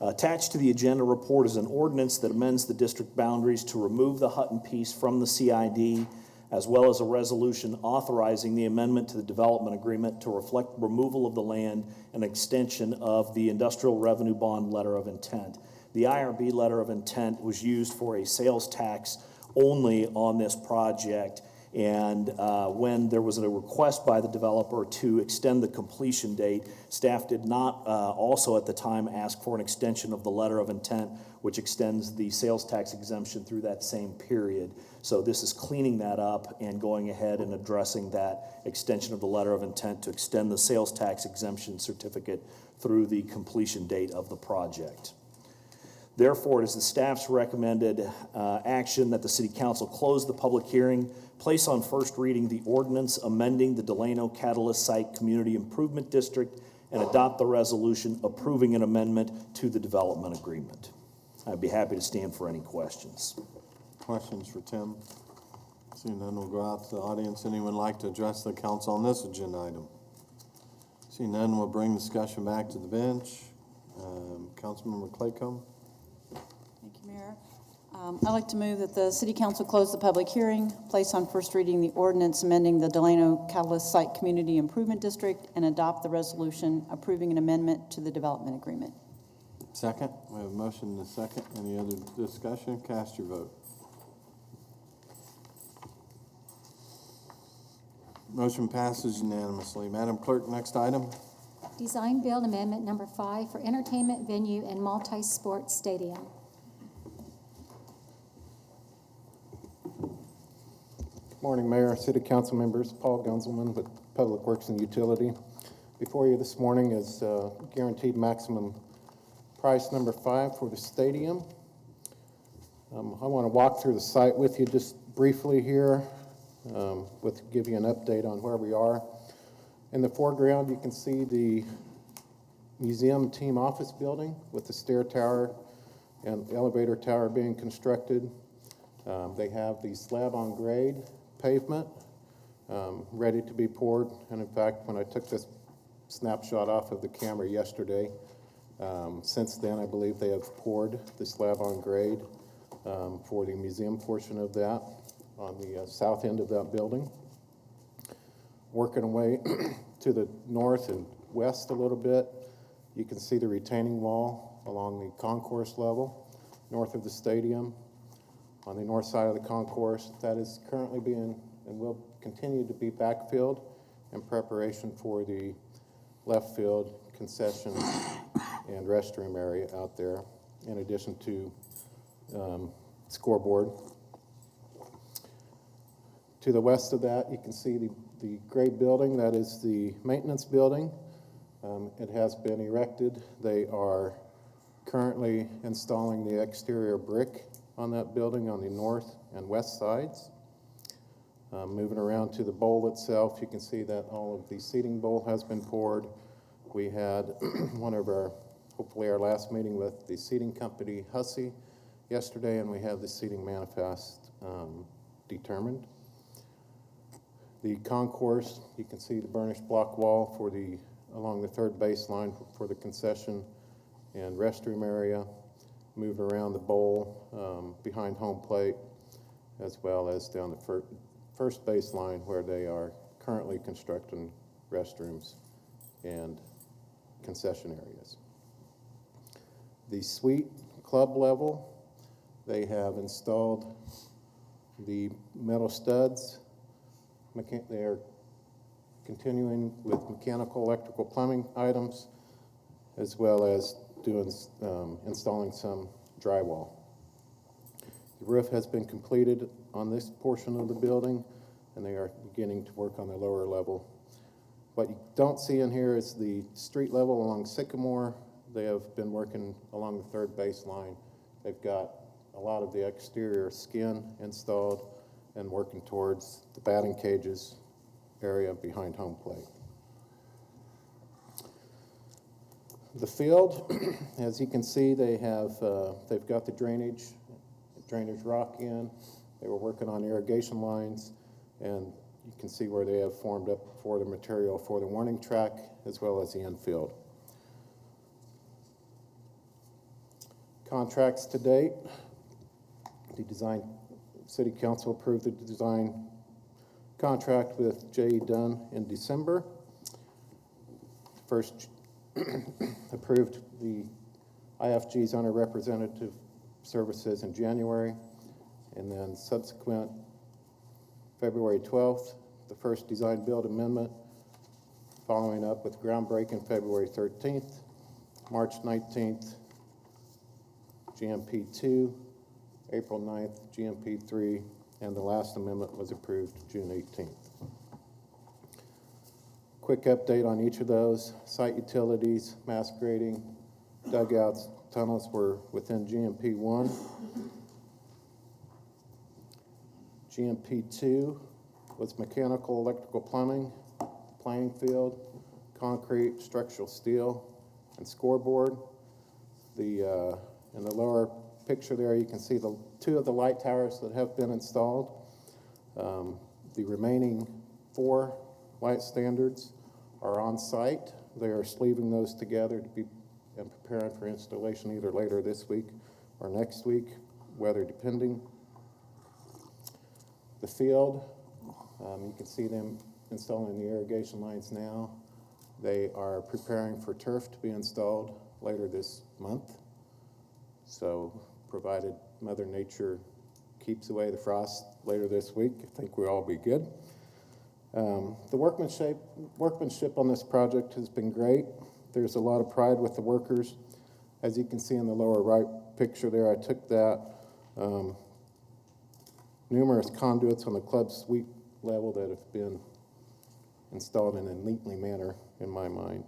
Attached to the agenda report is an ordinance that amends the district boundaries to remove the Hutton piece from the CID, as well as a resolution authorizing the amendment to the development agreement to reflect removal of the land and extension of the industrial revenue bond letter of intent. The IRB letter of intent was used for a sales tax only on this project. And when there was a request by the developer to extend the completion date, staff did not also at the time ask for an extension of the letter of intent, which extends the sales tax exemption through that same period. So this is cleaning that up and going ahead and addressing that extension of the letter of intent to extend the sales tax exemption certificate through the completion date of the project. Therefore, it is the staff's recommended action that the City Council close the public hearing, place on first reading the ordinance amending the Delano Catalyst Site Community Improvement District, and adopt the resolution approving an amendment to the development agreement. I'd be happy to stand for any questions. Questions for Tim? Seeing none, we'll go out to the audience. Anyone like to address the council on this agenda item? Seeing none, we'll bring discussion back to the bench. Councilmember Claycomb. Thank you, Mayor. I'd like to move that the City Council close the public hearing, place on first reading the ordinance amending the Delano Catalyst Site Community Improvement District, and adopt the resolution approving an amendment to the development agreement. Second. We have a motion and a second. Any other discussion? Cast your vote. Motion passes unanimously. Madam Clerk, next item. Design Build Amendment Number 5 for entertainment venue and multi-sport stadium. Morning, Mayor, City Council members, Paul Gunzelman with Public Works and Utility. Before you this morning is guaranteed maximum price number 5 for the stadium. I want to walk through the site with you just briefly here, give you an update on where we are. In the foreground, you can see the museum team office building with the stair tower and elevator tower being constructed. They have the slab on grade pavement ready to be poured. And in fact, when I took this snapshot off of the camera yesterday, since then I believe they have poured the slab on grade for the museum portion of that on the south end of that building. Working away to the north and west a little bit, you can see the retaining wall along the concourse level north of the stadium. On the north side of the concourse, that is currently being and will continue to be backfilled in preparation for the left field concession and restroom area out there, in addition to scoreboard. To the west of that, you can see the gray building. That is the maintenance building. It has been erected. They are currently installing the exterior brick on that building on the north and west sides. Moving around to the bowl itself, you can see that all of the seating bowl has been poured. We had hopefully our last meeting with the seating company, Hussey, yesterday, and we have the seating manifest determined. The concourse, you can see the burnished block wall along the third baseline for the concession and restroom area. Moving around the bowl behind home plate, as well as down the first baseline where they are currently constructing restrooms and concession areas. The suite club level, they have installed the metal studs. They are continuing with mechanical, electrical, plumbing items, as well as installing some drywall. The roof has been completed on this portion of the building, and they are beginning to work on the lower level. What you don't see in here is the street level along Sycamore. They have been working along the third baseline. They've got a lot of the exterior skin installed and working towards the batting cages area behind home plate. The field, as you can see, they've got the drainage rock in. They were working on irrigation lines, and you can see where they have formed up for the material for the warning track as well as the infield. Contracts to date, the City Council approved the design contract with J.E. Dunn in December. First approved the IFG's underrepresented services in January, and then subsequent February 12th, the first design build amendment, following up with groundbreaking February 13th, March 19th, GMP 2, April 9th, GMP 3, and the last amendment was approved June 18th. Quick update on each of those. Site utilities, mass grading, dugouts, tunnels were within GMP 1. GMP 2 was mechanical, electrical, plumbing, playing field, concrete, structural steel, and scoreboard. In the lower picture there, you can see the 2 of the light towers that have been installed. The remaining 4 light standards are on site. They are sleeving those together to be and preparing for installation either later this week or next week, weather depending. The field, you can see them installing the irrigation lines now. They are preparing for turf to be installed later this month. So provided Mother Nature keeps away the frost later this week, I think we'll all be good. The workmanship on this project has been great. There's a lot of pride with the workers. As you can see in the lower right picture there, I took that. Numerous conduits on the club suite level that have been installed in a neatly manner in my mind.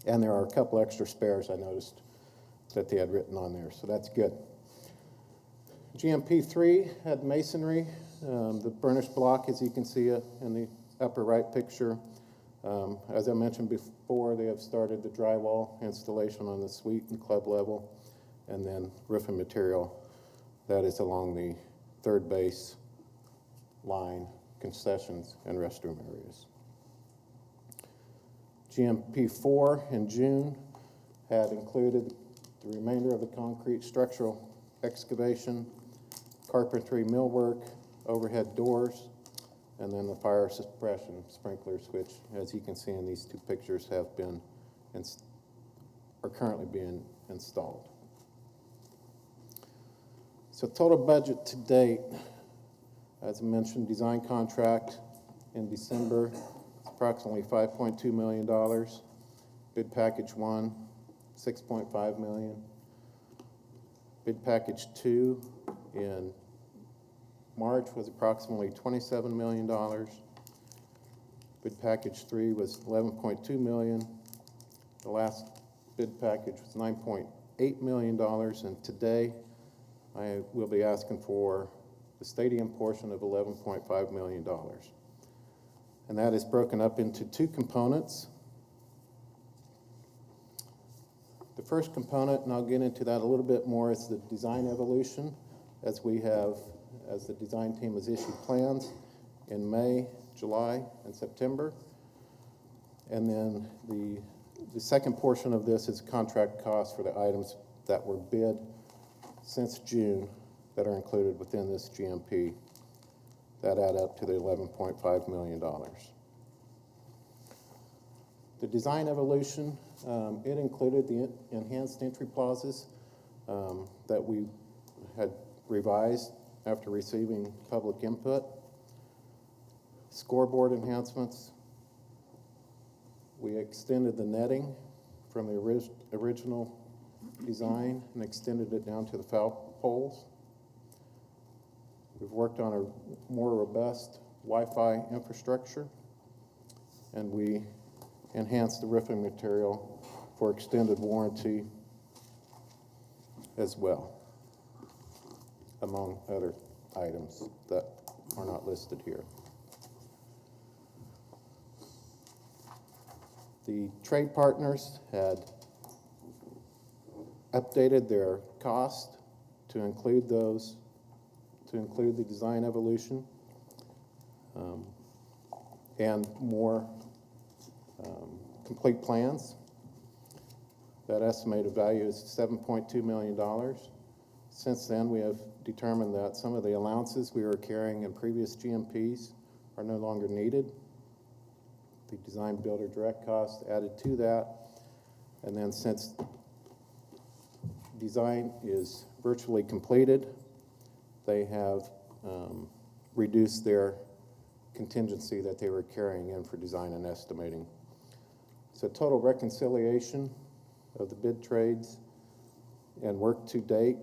And there are a couple extra spares I noticed that they had written on there, so that's good. GMP3 had masonry, the burnished block, as you can see it in the upper right picture. As I mentioned before, they have started the drywall installation on the suite and club level, and then roofing material that is along the third base line, concessions, and restroom areas. GMP4 in June had included the remainder of the concrete structural excavation, carpentry millwork, overhead doors, and then the fire suppression sprinklers, which, as you can see in these two pictures, have been are currently being installed. So total budget to date, as I mentioned, design contract in December, approximately $5.2 million. Bid package 1, $6.5 million. Bid package 2 in March was approximately $27 million. Bid package 3 was $11.2 million. The last bid package was $9.8 million, and today I will be asking for the stadium portion of $11.5 million. And that is broken up into two components. The first component, and I'll get into that a little bit more, is the design evolution, as the design team has issued plans in May, July, and September. And then the second portion of this is contract costs for the items that were bid since June that are included within this GMP that add up to the $11.5 million. The design evolution, it included the enhanced entry plazas that we had revised after receiving public input, scoreboard enhancements. We extended the netting from the original design and extended it down to the foul poles. We've worked on a more robust Wi-Fi infrastructure, and we enhanced the roofing material for extended warranty as well, among other items that are not listed here. The trade partners had updated their cost to include those, to include the design evolution, and more complete plans. That estimated value is $7.2 million. Since then, we have determined that some of the allowances we were carrying in previous GMPs are no longer needed. The design builder direct cost added to that. And then since design is virtually completed, they have reduced their contingency that they were carrying in for design and estimating. So total reconciliation of the bid trades and work to date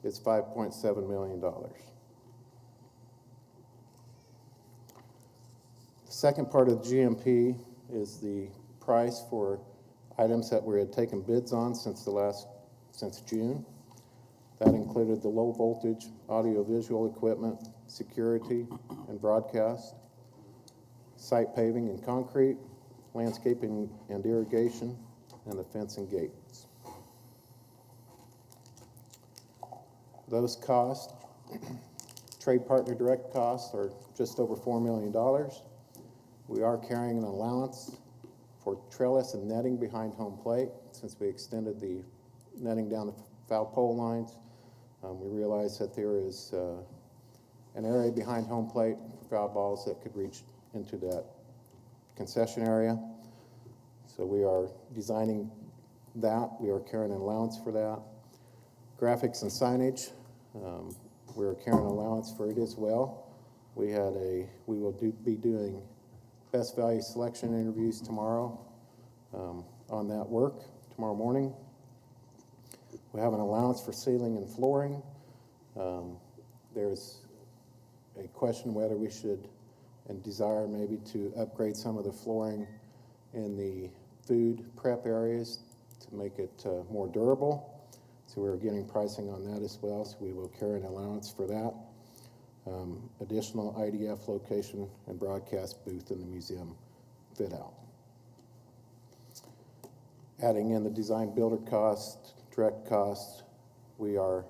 is $5.7 million. The second part of the GMP is the price for items that we had taken bids on since June. That included the low voltage audio-visual equipment, security and broadcast, site paving and concrete, landscaping and irrigation, and the fence and gates. Those costs, trade partner direct costs, are just over $4 million. We are carrying an allowance for trellis and netting behind home plate since we extended the netting down the foul pole lines. We realized that there is an area behind home plate for foul balls that could reach into that concession area. So we are designing that. We are carrying an allowance for that. Graphics and signage, we are carrying an allowance for it as well. We will be doing best value selection interviews tomorrow on that work, tomorrow morning. We have an allowance for ceiling and flooring. There's a question whether we should and desire maybe to upgrade some of the flooring in the food prep areas to make it more durable. So we're getting pricing on that as well, so we will carry an allowance for that. Additional IDF location and broadcast booth in the museum fit out. Adding in the design builder cost, direct cost, we are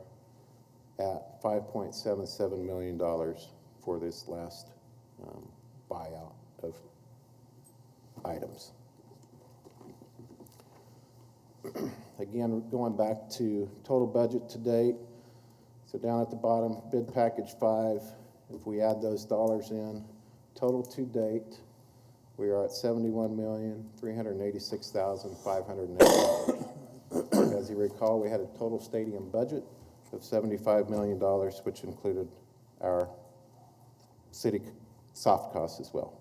at $5.77 million for this last buyout of items. Again, going back to total budget to date, so down at the bottom, bid package 5, if we add those dollars in, total to date, we are at $71,386,580. As you recall, we had a total stadium budget of $75 million, which included our city soft costs as well.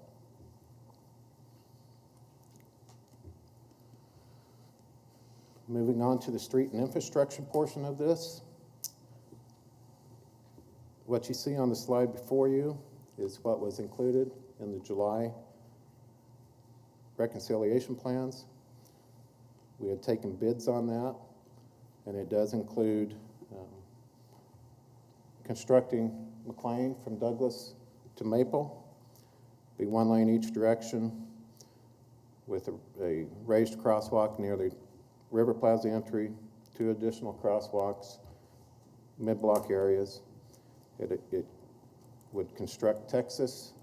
Moving on to the street and infrastructure portion of this. What you see on the slide before you is what was included in the July reconciliation plans. We had taken bids on that, and it does include constructing McLean from Douglas to Maple, be 1 lane each direction with a raised crosswalk near the River Plaza entry, 2 additional crosswalks, mid-block areas. It would construct Texas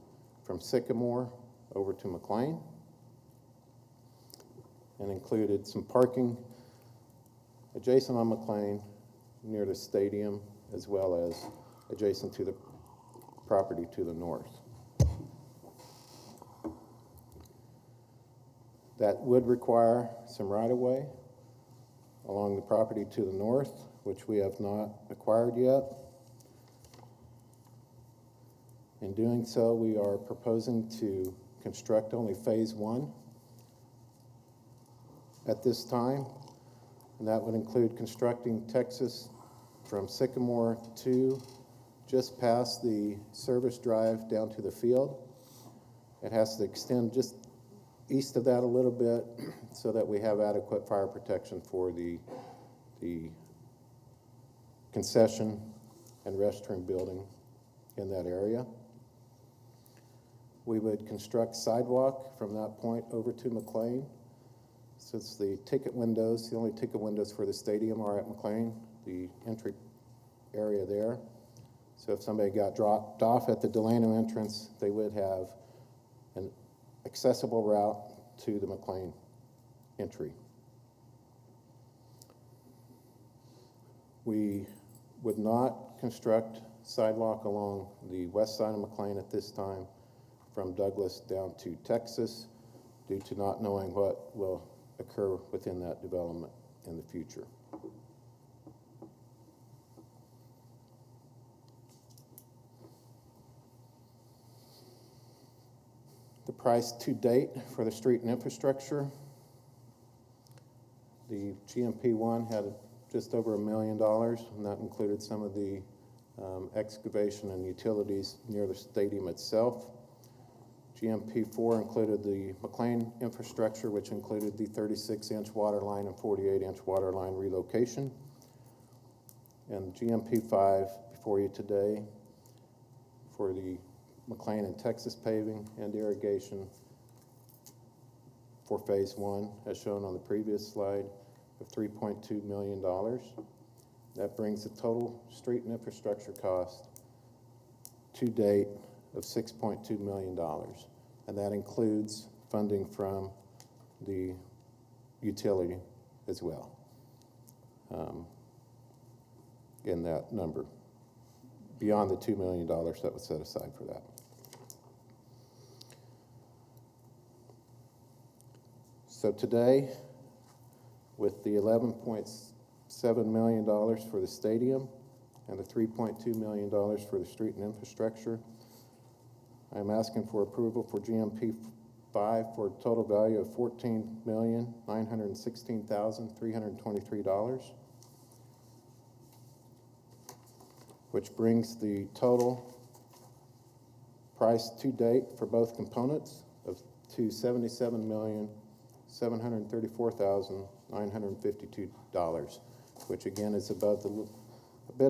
from Sycamore over to McLean, and included some parking adjacent on McLean near the stadium, as well as adjacent to the property to the north. That would require some right-of-way along the property to the north, which we have not acquired yet. In doing so, we are proposing to construct only phase 1 at this time, and that would include constructing Texas from Sycamore to just past the service drive down to the field. It has to extend just east of that a little bit so that we have adequate fire protection for the concession and restroom building in that area. We would construct sidewalk from that point over to McLean. Since the ticket windows, the only ticket windows for the stadium are at McLean, the entry area there. So if somebody got dropped off at the Delano entrance, they would have an accessible route to the McLean entry. We would not construct sidewalk along the west side of McLean at this time from Douglas down to Texas due to not knowing what will occur within that development in the future. The price to date for the street and infrastructure, the GMP one had just over $1 million, and that included some of the excavation and utilities near the stadium itself. GMP4 included the McLean infrastructure, which included the 36-inch water line and 48-inch water line relocation. And GMP5 before you today for the McLean and Texas paving and irrigation for phase 1, as shown on the previous slide, of $3.2 million. That brings the total street and infrastructure cost to date of $6.2 million. And that includes funding from the utility as well in that number, beyond the $2 million that was set aside for that. So today, with the $11.7 million for the stadium and the $3.2 million for the street and infrastructure, I'm asking for approval for GMP 5 for a total value of $14,916,323, which brings the total price to date for both components to $77,734,952, which again is a bit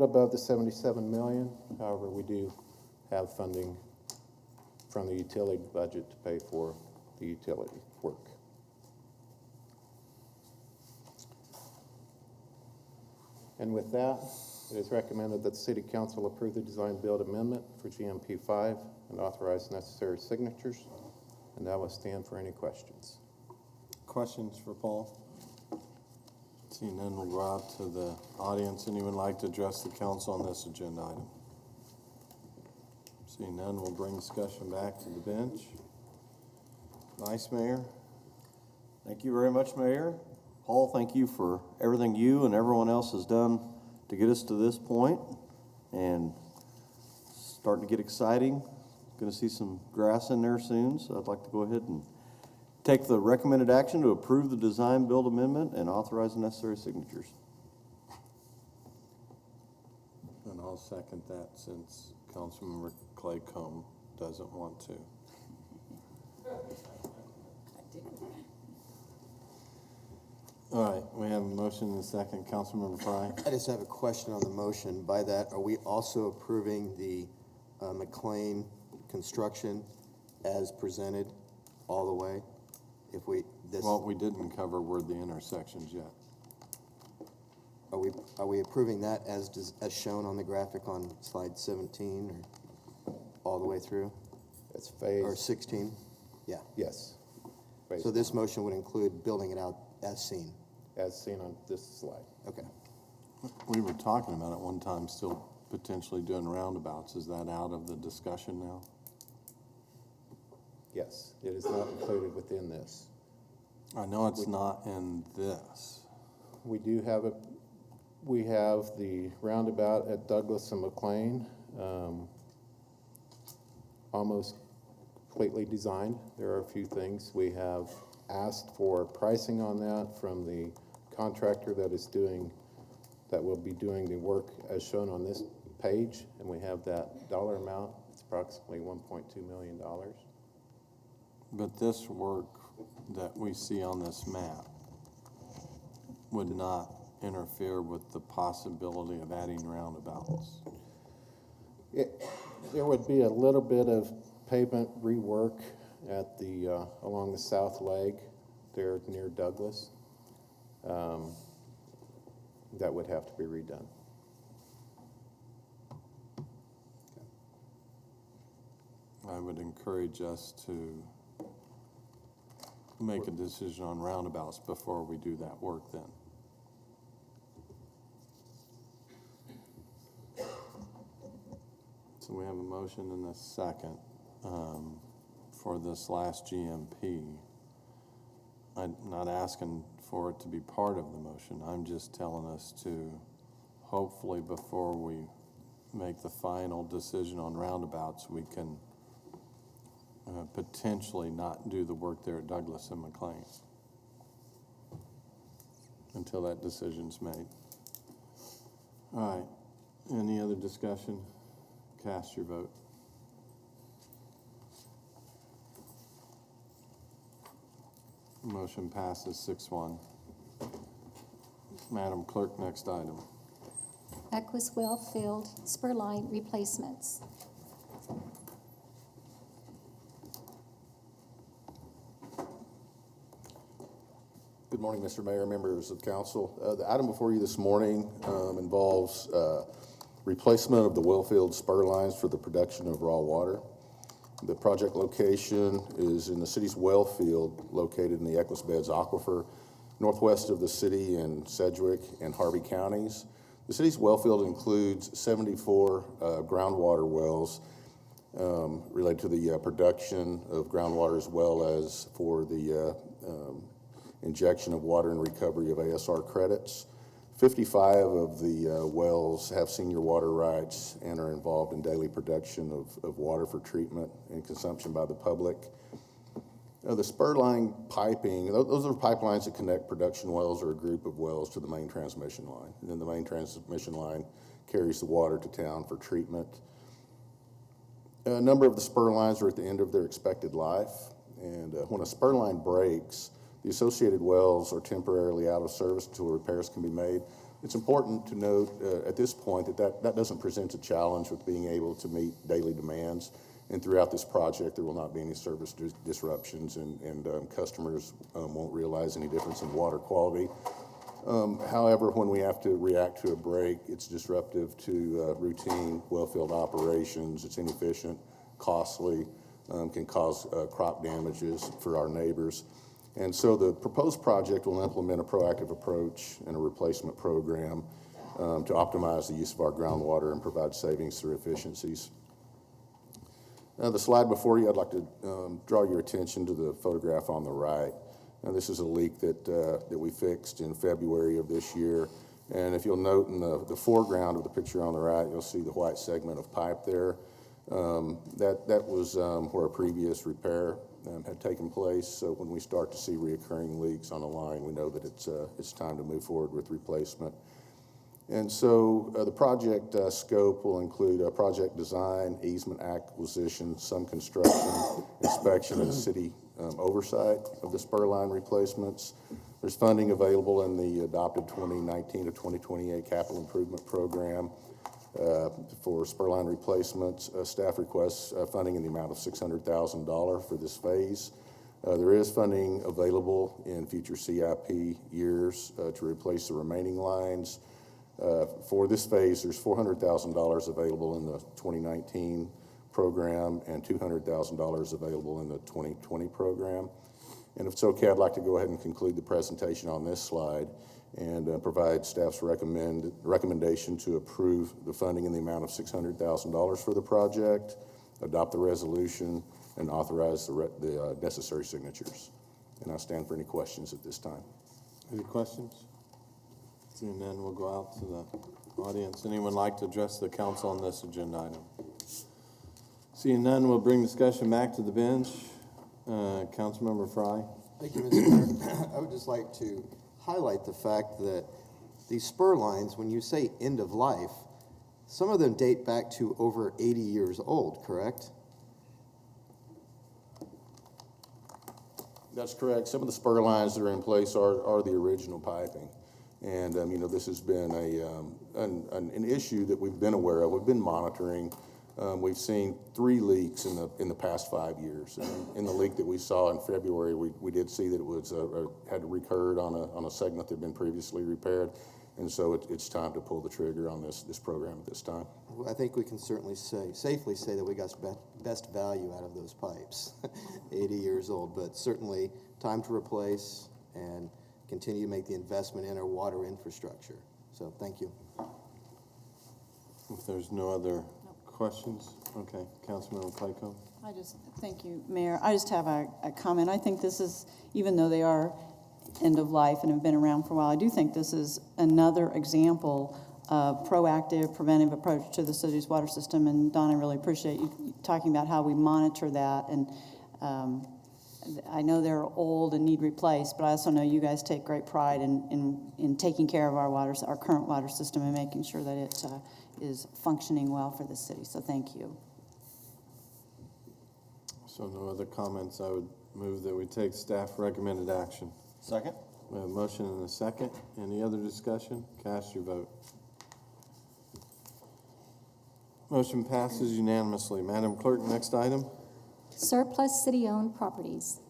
above the $77 million. However, we do have funding from the utility budget to pay for the utility work. And with that, it is recommended that the City Council approve the design build amendment for GMP 5 and authorize necessary signatures. And that will stand for any questions. Questions for Paul? Seeing none, we'll go out to the audience. Anyone like to address the council on this agenda item? Seeing none, we'll bring discussion back to the bench. Vice Mayor? Thank you very much, Mayor. Paul, thank you for everything you and everyone else has done to get us to this point. And starting to get exciting. Going to see some grass in there soon, so I'd like to go ahead and take the recommended action to approve the design build amendment and authorize the necessary signatures. And I'll second that since Councilmember Claycomb doesn't want to. All right, we have a motion and a second. Councilmember Fry? I just have a question on the motion. By that, are we also approving the McLean construction as presented all the way? If we, What we didn't cover were the intersections yet. are we approving that as shown on the graphic on slide 17 or all the way through? It's phase. Or 16? Yeah. Yes. Phase So this motion would include building it out as seen? as seen on this slide. Okay. We were talking about at one time still potentially doing roundabouts. Is that out of the discussion now? Yes, it is not included within this. I know it's not in this. We do have we have the roundabout at Douglas and McLean, almost completely designed. There are a few things. We have asked for pricing on that from the contractor that will be doing the work as shown on this page, and we have that dollar amount. It's approximately $1.2 million. But this work that we see on this map would not interfere with the possibility of adding roundabouts. There would be a little bit of pavement rework at the along the south leg there near Douglas. That would have to be redone. I would encourage us to make a decision on roundabouts before we do that work then. So we have a motion and a second for this last GMP. I'm not asking for it to be part of the motion. I'm just telling us to hopefully before we make the final decision on roundabouts, we can potentially not do the work there at Douglas and McLean until that decision's made. All right, any other discussion? Cast your vote. Motion passes 6-1. Madam Clerk, next item. Aquas Wellfield spur line replacements. Good morning, Mr. Mayor, members of council. The item before you this morning involves replacement of the wellfield spur lines for the production of raw water. The project location is in the city's well field located in the Equus Beds Aquifer, northwest of the city in Sedgwick and Harvey counties. The city's well field includes 74 groundwater wells related to the production of groundwater as well as for the injection of water and recovery of ASR credits. 55 of the wells have senior water rights and are involved in daily production of water for treatment and consumption by the public. The spur line piping, those are pipelines that connect production wells or a group of wells to the main transmission line. And then the main transmission line carries the water to town for treatment. A number of the spur lines are at the end of their expected life. And when a spur line breaks, the associated wells are temporarily out of service until repairs can be made. It's important to note at this point that doesn't present a challenge with being able to meet daily demands. And throughout this project, there will not be any service disruptions, and customers won't realize any difference in water quality. However, when we have to react to a break, it's disruptive to routine wellfield operations. It's inefficient, costly, can cause crop damages for our neighbors. And so the proposed project will implement a proactive approach and a replacement program to optimize the use of our groundwater and provide savings through efficiencies. The slide before you, I'd like to draw your attention to the photograph on the right. Now, this is a leak that we fixed in February of this year. And if you'll note in the foreground of the picture on the right, you'll see the white segment of pipe there. That was where a previous repair had taken place. So when we start to see reoccurring leaks on the line, we know that it's time to move forward with replacement. And so the project scope will include project design, easement acquisition, some construction, inspection, and city oversight of the spur line replacements. There's funding available in the adopted 2019 to 2028 capital improvement program for spur line replacements. Staff requests funding in the amount of $600,000 for this phase. There is funding available in future CIP years to replace the remaining lines. For this phase, there's $400,000 available in the 2019 program and $200,000 available in the 2020 program. And if it's okay, I'd like to go ahead and conclude the presentation on this slide and provide staff's recommendation to approve the funding in the amount of $600,000 for the project, adopt the resolution, and authorize the necessary signatures. And I stand for any questions at this time. Any questions? Seeing none, we'll go out to the audience. Anyone like to address the council on this agenda item? Seeing none, we'll bring discussion back to the bench. Councilmember Fry. Thank you, Mr. Mayor. I would just like to highlight the fact that these spur lines, when you say end of life, some of them date back to over 80 years old, correct? That's correct. Some of the spur lines that are in place are the original piping. And, you know, this has been an issue that we've been aware of. We've been monitoring. We've seen 3 leaks in the past 5 years. And in the leak that we saw in February, we did see that it was had recurred on a segment that had been previously repaired. And so it's time to pull the trigger on this program at this time. Well, I think we can certainly safely say that we got best value out of those pipes, 80 years old, but certainly time to replace and continue to make the investment in our water infrastructure. So thank you. If there's no other questions, okay, Councilmember Clayco. Thank you, Mayor. I just have a comment. I think this is, even though they are end of life and have been around for a while, I do think this is another example of proactive, preventive approach to the city's water system. And Don, I really appreciate you talking about how we monitor that. And I know they're old and need replaced, but I also know you guys take great pride in taking care of our current water system and making sure that it is functioning well for the city. So thank you. So no other comments. I would move that we take staff recommended action. Second. We have a motion and a second. Any other discussion? Cast your vote. Motion passes unanimously. Madam Clerk, next item. Surplus city-owned properties.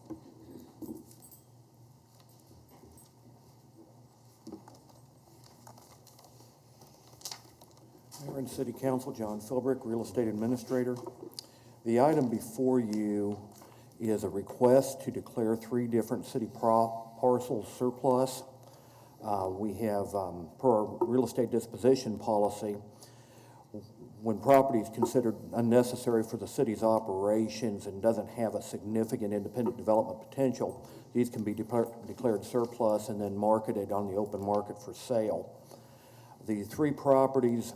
Mayor and City Council, John Philbrick, Real Estate Administrator. The item before you is a request to declare 3 different city parcels surplus. We have, per our real estate disposition policy, when property is considered unnecessary for the city's operations and doesn't have a significant independent development potential, these can be declared surplus and then marketed on the open market for sale. The three properties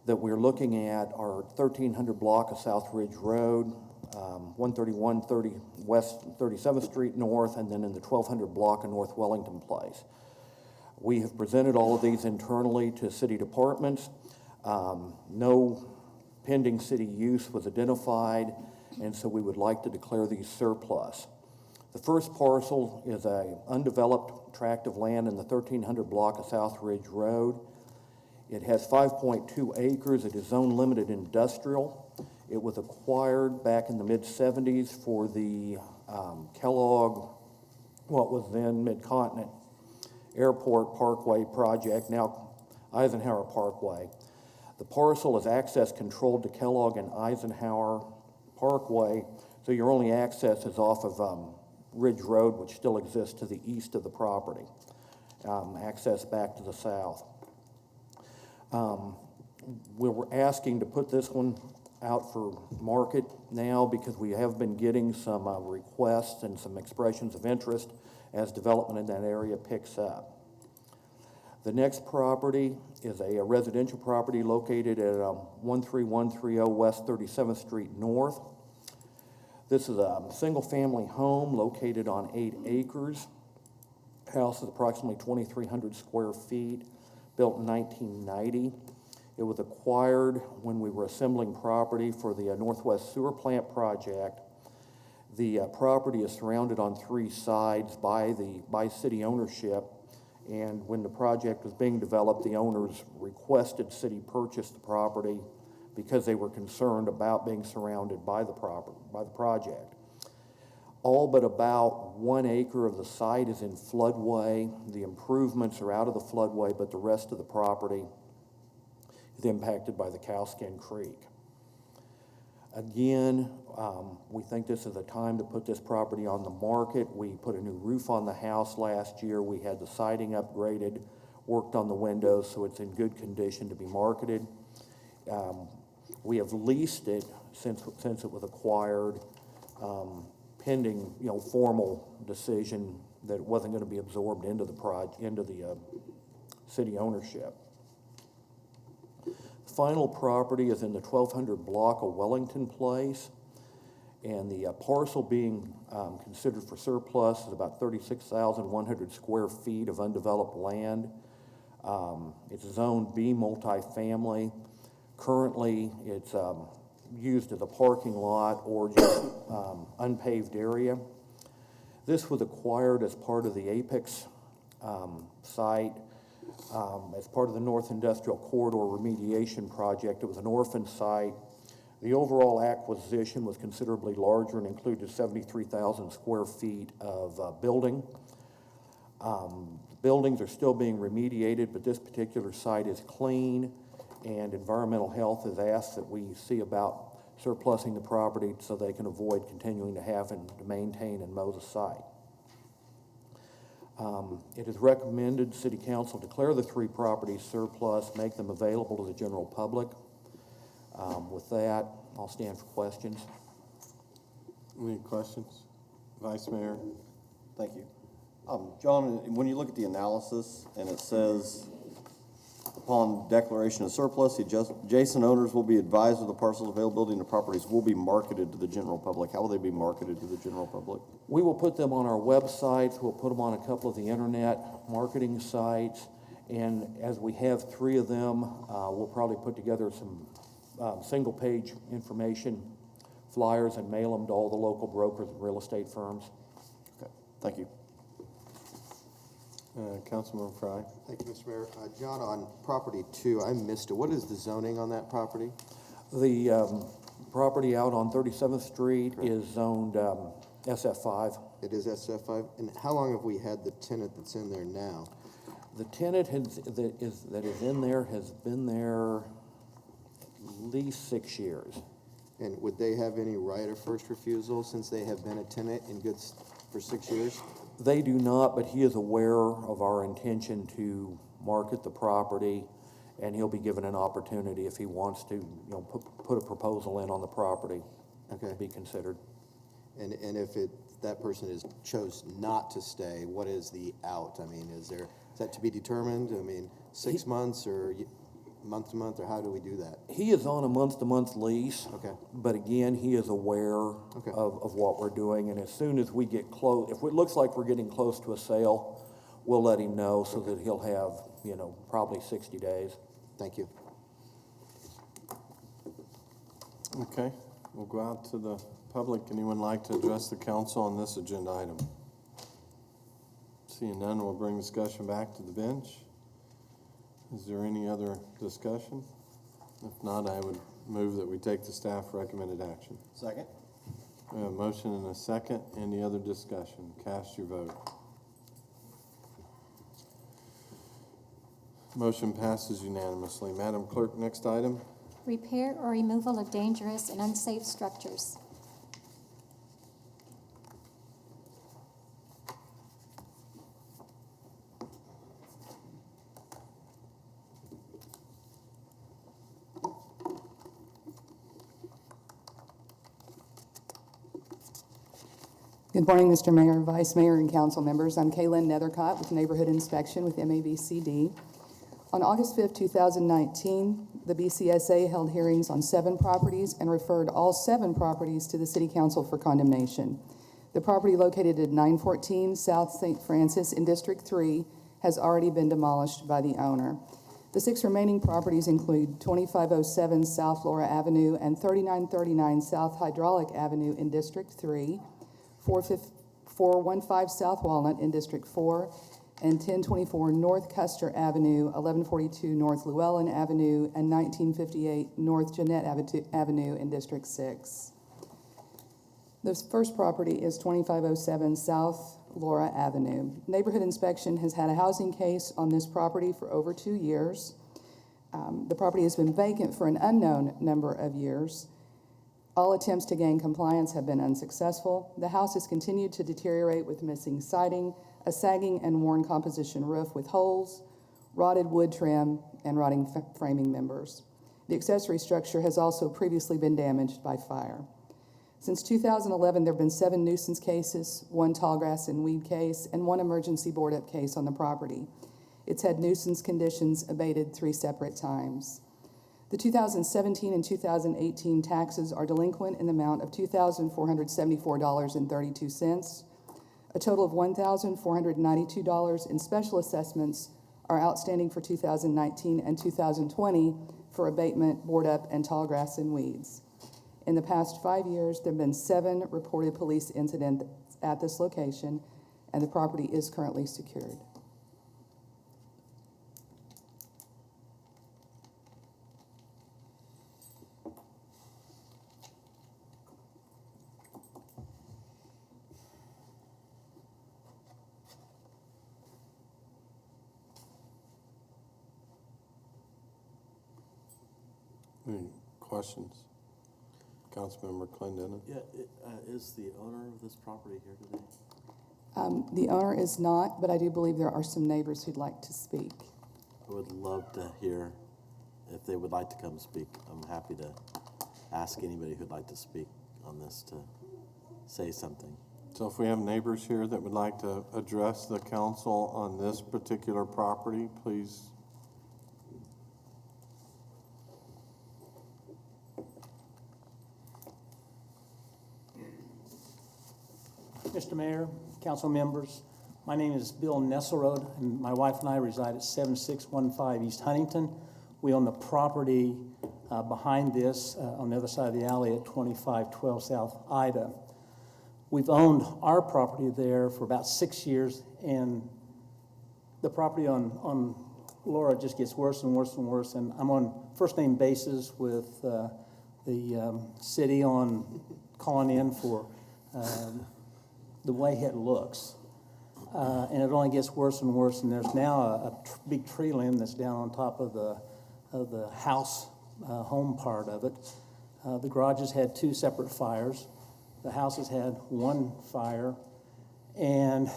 that we're looking at are 1300 block of South Ridge Road, 13130 West 37th Street North, and then in the 1200 block of North Wellington Place. We have presented all of these internally to city departments. No pending city use was identified, and so we would like to declare these surplus. The first parcel is a undeveloped tract of land in the 1300 block of South Ridge Road. It has 5.2 acres. It is zone limited industrial. It was acquired back in the mid-70s for the Kellogg, what was then Mid-Continent Airport Parkway project, now Eisenhower Parkway. The parcel is access controlled to Kellogg and Eisenhower Parkway, so your only access is off of Ridge Road, which still exists to the east of the property, access back to the south. We're asking to put this one out for market now because we have been getting some requests and some expressions of interest as development in that area picks up. The next property is a residential property located at 13130 West 37th Street North. This is a single-family home located on 8 acres. House is approximately 2,300 square feet, built in 1990. It was acquired when we were assembling property for the Northwest Sewer Plant project. The property is surrounded on 3 sides by city ownership, and when the project was being developed, the owners requested city purchase the property because they were concerned about being surrounded by the project. All but about 1 acre of the site is in floodway. The improvements are out of the floodway, but the rest of the property is impacted by the Cowskin Creek. Again, we think this is a time to put this property on the market. We put a new roof on the house last year. We had the siding upgraded, worked on the windows, so it's in good condition to be marketed. We have leased it since it was acquired, pending formal decision that it wasn't going to be absorbed into the city ownership. The final property is in the 1200 block of Wellington Place, and the parcel being considered for surplus is about 36,100 square feet of undeveloped land. It's Zone B multifamily. Currently, it's used as a parking lot or just unpaved area. This was acquired as part of the Apex site, as part of the North Industrial Corridor remediation project. It was an orphan site. The overall acquisition was considerably larger and included 73,000 square feet of building. Buildings are still being remediated, but this particular site is clean, and environmental health has asked that we see about surplusing the property so they can avoid continuing to have and to maintain and mow the site. It is recommended City Council declare the 3 properties surplus, make them available to the general public. With that, I'll stand for questions. Any questions? Vice Mayor? Thank you. John, when you look at the analysis and it says, upon declaration of surplus, the adjacent owners will be advised of the parcel availability and the properties will be marketed to the general public. How will they be marketed to the general public? We will put them on our websites. We'll put them on a couple of the internet marketing sites. And as we have 3 of them, we'll probably put together some single-page information flyers and mail them to all the local brokers and real estate firms. Okay, thank you. Councilman Fry. Thank you, Mr. Mayor. John, on property 2, I missed it. What is the zoning on that property? The property out on 37th Street is zoned SF5. It is SF5. And how long have we had the tenant that's in there now? The tenant that is in there has been there at least 6 years. And would they have any right of first refusal since they have been a tenant in goods for 6 years? They do not, but he is aware of our intention to market the property, and he'll be given an opportunity if he wants to, put a proposal in on the property to be considered. And if it that person chose not to stay, what is the out? I mean, is that to be determined? I mean, 6 months or month to month, or how do we do that? He is on a month-to-month lease. Okay. But again, he is aware of what we're doing, and as soon as we get close, if it looks like we're getting close to a sale, we'll let him know so that he'll have, probably 60 days. Thank you. Okay, we'll go out to the public. Anyone like to address the council on this agenda item? Seeing none, we'll bring discussion back to the bench. Is there any other discussion? If not, I would move that we take the staff recommended action. Second. We have a motion and a second. Any other discussion? Cast your vote. Motion passes unanimously. Madam Clerk, next item. Repair or removal of dangerous and unsafe structures. Good morning, Mr. Mayor, Vice Mayor, and council members. I'm Kaylin Nethercott with Neighborhood Inspection with MABCD. On August 5, 2019, the BCSA held hearings on 7 properties and referred all 7 properties to the City Council for condemnation. The property located at 914 South St. Francis in District 3 has already been demolished by the owner. The 6 remaining properties include 2507 South Laura Avenue and 3939 South Hydraulic Avenue in District 3, 415 South Walnut in District 4, and 1024 North Custer Avenue, 1142 North Llewellyn Avenue, and 1958 North Jeanette Avenue in District 6. The first property is 2507 South Laura Avenue. Neighborhood Inspection has had a housing case on this property for over 2 years. The property has been vacant for an unknown number of years. All attempts to gain compliance have been unsuccessful. The house has continued to deteriorate with missing siding, a sagging and worn composition roof with holes, rotted wood trim, and rotting framing members. The accessory structure has also previously been damaged by fire. Since 2011, there have been 7 nuisance cases, 1 tall grass and weed case, and 1 emergency board-up case on the property. It's had nuisance conditions abated 3 separate times. The 2017 and 2018 taxes are delinquent in the amount of $2,474.32. A total of $1,492 in special assessments are outstanding for 2019 and 2020 for abatement, board up, and tall grass and weeds. In the past 5 years, there have been 7 reported police incidents at this location, and the property is currently secured. Any questions? Councilmember Clendenin? Yeah, is the owner of this property here today? The owner is not, but I do believe there are some neighbors who'd like to speak. I would love to hear if they would like to come speak. I'm happy to ask anybody who'd like to speak on this to say something. So if we have neighbors here that would like to address the council on this particular property, please. Mr. Mayor, council members, my name is Bill Nesselrode, and my wife and I reside at 7615 East Huntington. We own the property behind this on the other side of the alley at 2512 South Ida. We've owned our property there for about 6 years, and the property on Laura just gets worse and worse and worse, and I'm on first-name basis with the city on calling in for the way it looks. And it only gets worse and worse, and there's now a big tree limb that's down on top of the house home part of it. The garage has had 2 separate fires. The house has had 1 fire, and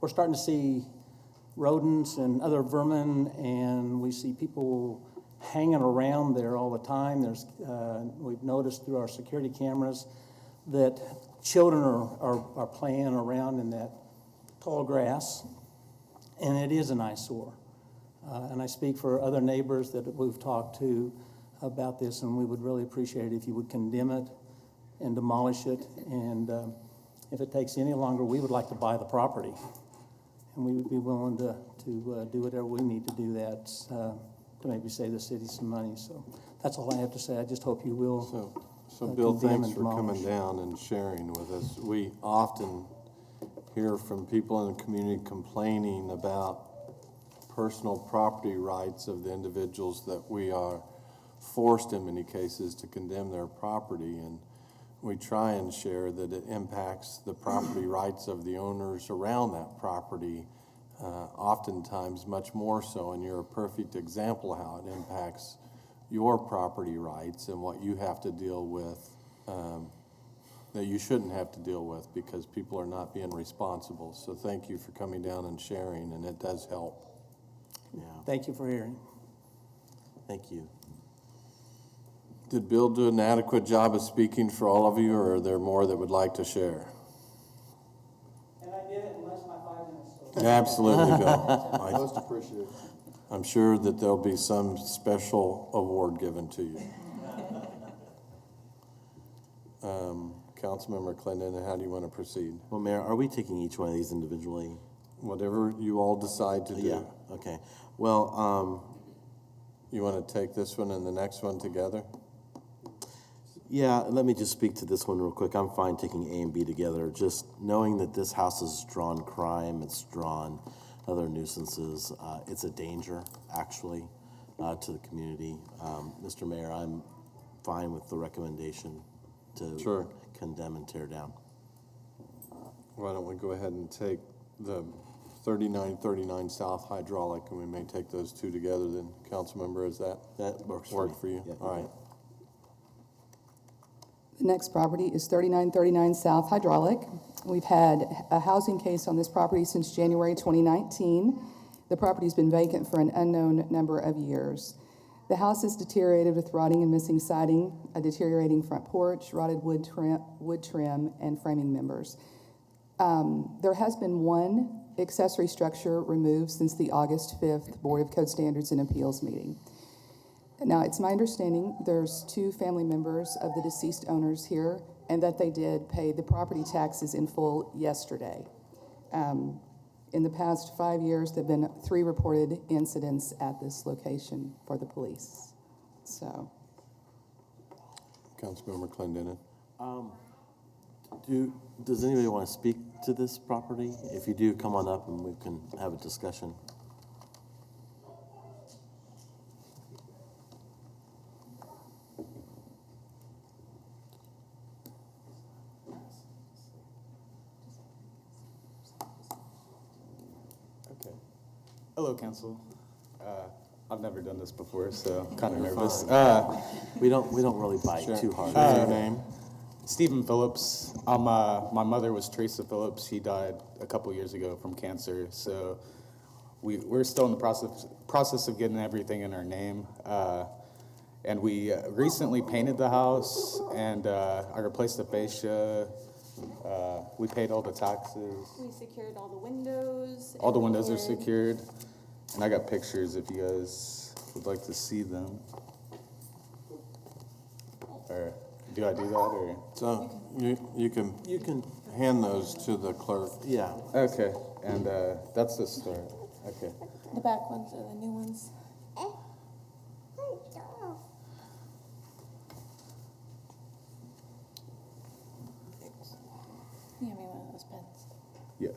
we're starting to see rodents and other vermin, and we see people hanging around there all the time. We've noticed through our security cameras that children are playing around in that tall grass, and it is an eyesore. And I speak for other neighbors that we've talked to about this, and we would really appreciate it if you would condemn it and demolish it. And if it takes any longer, we would like to buy the property. And we would be willing to do whatever we need to do that to maybe save the city some money. So that's all I have to say. I just hope you will. So Bill, condemn thanks and for coming demolish. down and sharing with us. We often hear from people in the community complaining about personal property rights of the individuals that we are forced in many cases to condemn their property, and we try and share that it impacts the property rights of the owners around that property, oftentimes much more so, and you're a perfect example how it impacts your property rights and what you have to deal with that you shouldn't have to deal with because people are not being responsible. So thank you for coming down and sharing, and it does help. Yeah, Thank you for hearing. thank you. Did Bill do an adequate job of speaking for all of you, or are there more that would like to share? And I did it in less than my 5 minutes. Absolutely, Bill. Most appreciated. I'm sure that there'll be some special award given to you. Councilmember Clinton, how do you want to proceed? Well, Mayor, are we taking each one of these individually? Whatever you all decide to do. Yeah, okay. Well, You want to take this one and the next one together? yeah, let me just speak to this one real quick. I'm fine taking A and B together. Just knowing that this house has drawn crime, it's drawn other nuisances. It's a danger, actually, to the community. Mr. Mayor, I'm fine with the recommendation to Sure. condemn and tear down. Why don't we go ahead and take the 3939 South Hydraulic, and we may take those two together then. Councilmember, is that works for you? Yeah, All right. The next property is 3939 South Hydraulic. We've had a housing case on this property since January 2019. The property's been vacant for an unknown number of years. The house is deteriorated with rotting and missing siding, a deteriorating front porch, rotted wood trim, and framing members. There has been one accessory structure removed since the August 5th Board of Code Standards and Appeals meeting. Now, it's my understanding there's 2 family members of the deceased owners here, and that they did pay the property taxes in full yesterday. In the past 5 years, there have been 3 reported incidents at this location for the police. So, Councilmember Clendenin. Does anybody want to speak to this property? If you do, come on up and we can have a discussion. Okay. Hello, Council. I've never done this before, so I'm kind of nervous. We don't really bite Sure. too hard. What's your name? Stephen Phillips. My mother was Teresa Phillips. She died a couple years ago from cancer, so we're still in the process of getting everything in our name. And we recently painted the house, and I replaced the fascia. We paid all the taxes. We secured all the windows. All the windows are and- secured, and I got pictures if you guys would like to see them. Or do I do that, or? So you can hand those to the clerk. Yeah. Okay, and that's the start. Okay. The back ones are the new ones. You have me one of those pens. Yeah.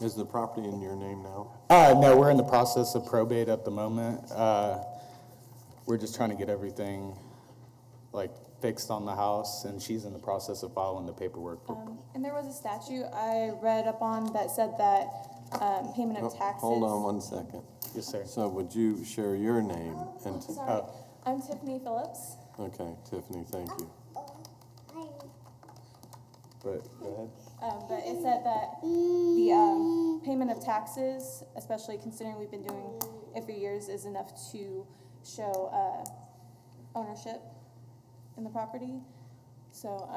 Is the property in your name now? No, we're in the process of probate at the moment. We're just trying to get everything like fixed on the house, and she's in the process of filing the paperwork. And there was a statute I read up on that said that payment of taxes. Hold on one second. Yes, sir. So would you share your name and? Sorry, I'm Tiffany Phillips. Okay, Tiffany, thank you. But go ahead. But it said that the payment of taxes, especially considering we've been doing it for years, is enough to show ownership in the property. So,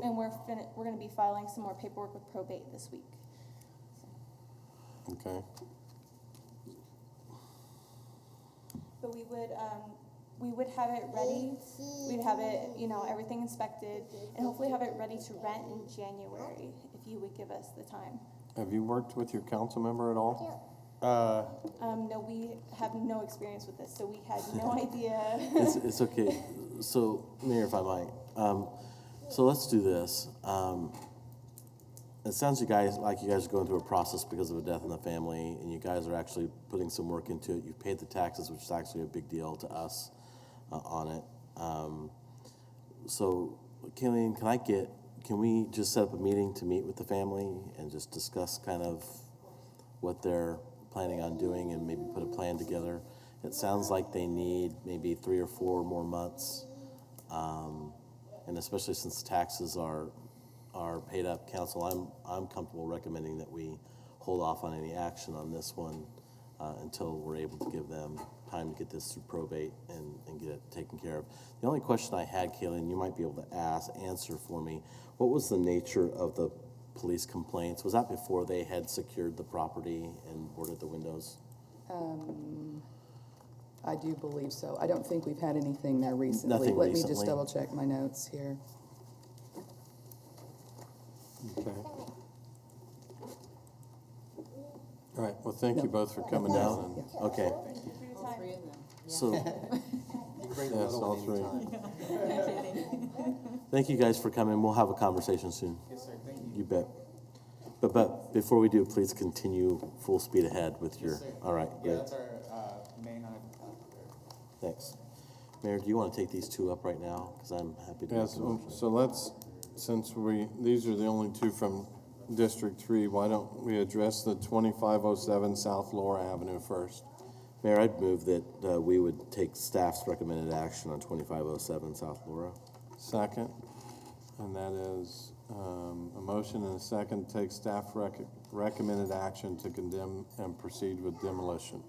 and we're gonna be filing some more paperwork with probate this week. Okay. But we would have it ready. We'd have it, everything inspected, and hopefully have it ready to rent in January if you would give us the time. Have you worked with your council member at all? No, we have no experience with this, so we had no idea. It's okay. So, Mayor, if I might, so let's do this. It sounds like you guys are going through a process because of a death in the family, and you guys are actually putting some work into it. You've paid the taxes, which is actually a big deal to us on it. So, Kayleen, can we just set up a meeting to meet with the family and just discuss kind of what they're planning on doing and maybe put a plan together? It sounds like they need maybe 3 or 4 more months, and especially since taxes are paid up, council, I'm comfortable recommending that we hold off on any action on this one until we're able to give them time to get this through probate and get it taken care of. The only question I had, Kayleen, you might be able to answer for me, what was the nature of the police complaints? Was that before they had secured the property and boarded the windows? I do believe so. I don't think we've had anything there recently. Nothing Let me recently? just double check my notes here. Okay. All right, well, thank you both for coming down. And, Okay. All three of them. So, yes, all three. thank you guys for coming. We'll have a conversation soon. Yes, sir, thank you. You bet. But before we do, please continue full speed ahead with your, Yes, sir. all right, Yeah, great. that's our main item. Thanks. Mayor, do you want to take these 2 up right now? Because I'm happy to. Yeah, make a motion. so let's, since these are the only 2 from District 3, why don't we address the 2507 South Laura Avenue first? Mayor, I'd move that we would take staff's recommended action on 2507 South Laura. Second, and that is a motion and a second to take staff recommended action to condemn and proceed with demolition.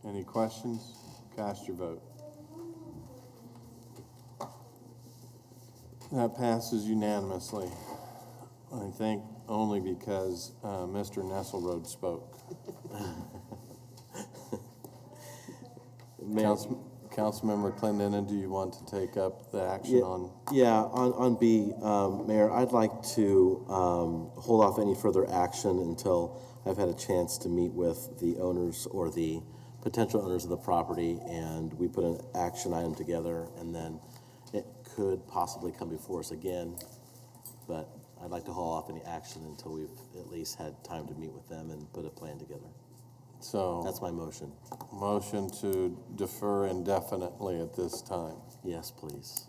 Any questions? Cast your vote. That passes unanimously. I think only because Mr. Nesselrode spoke. Councilmember Clendenin, do you want to take up the action on? Yeah, on B, Mayor, I'd like to hold off any further action until I've had a chance to meet with the owners or the potential owners of the property, and we put an action item together, and then it could possibly come before us again, but I'd like to hold off any action until we've at least had time to meet with them and put a plan together. So. That's my motion. Motion to defer indefinitely at this time. Yes, please.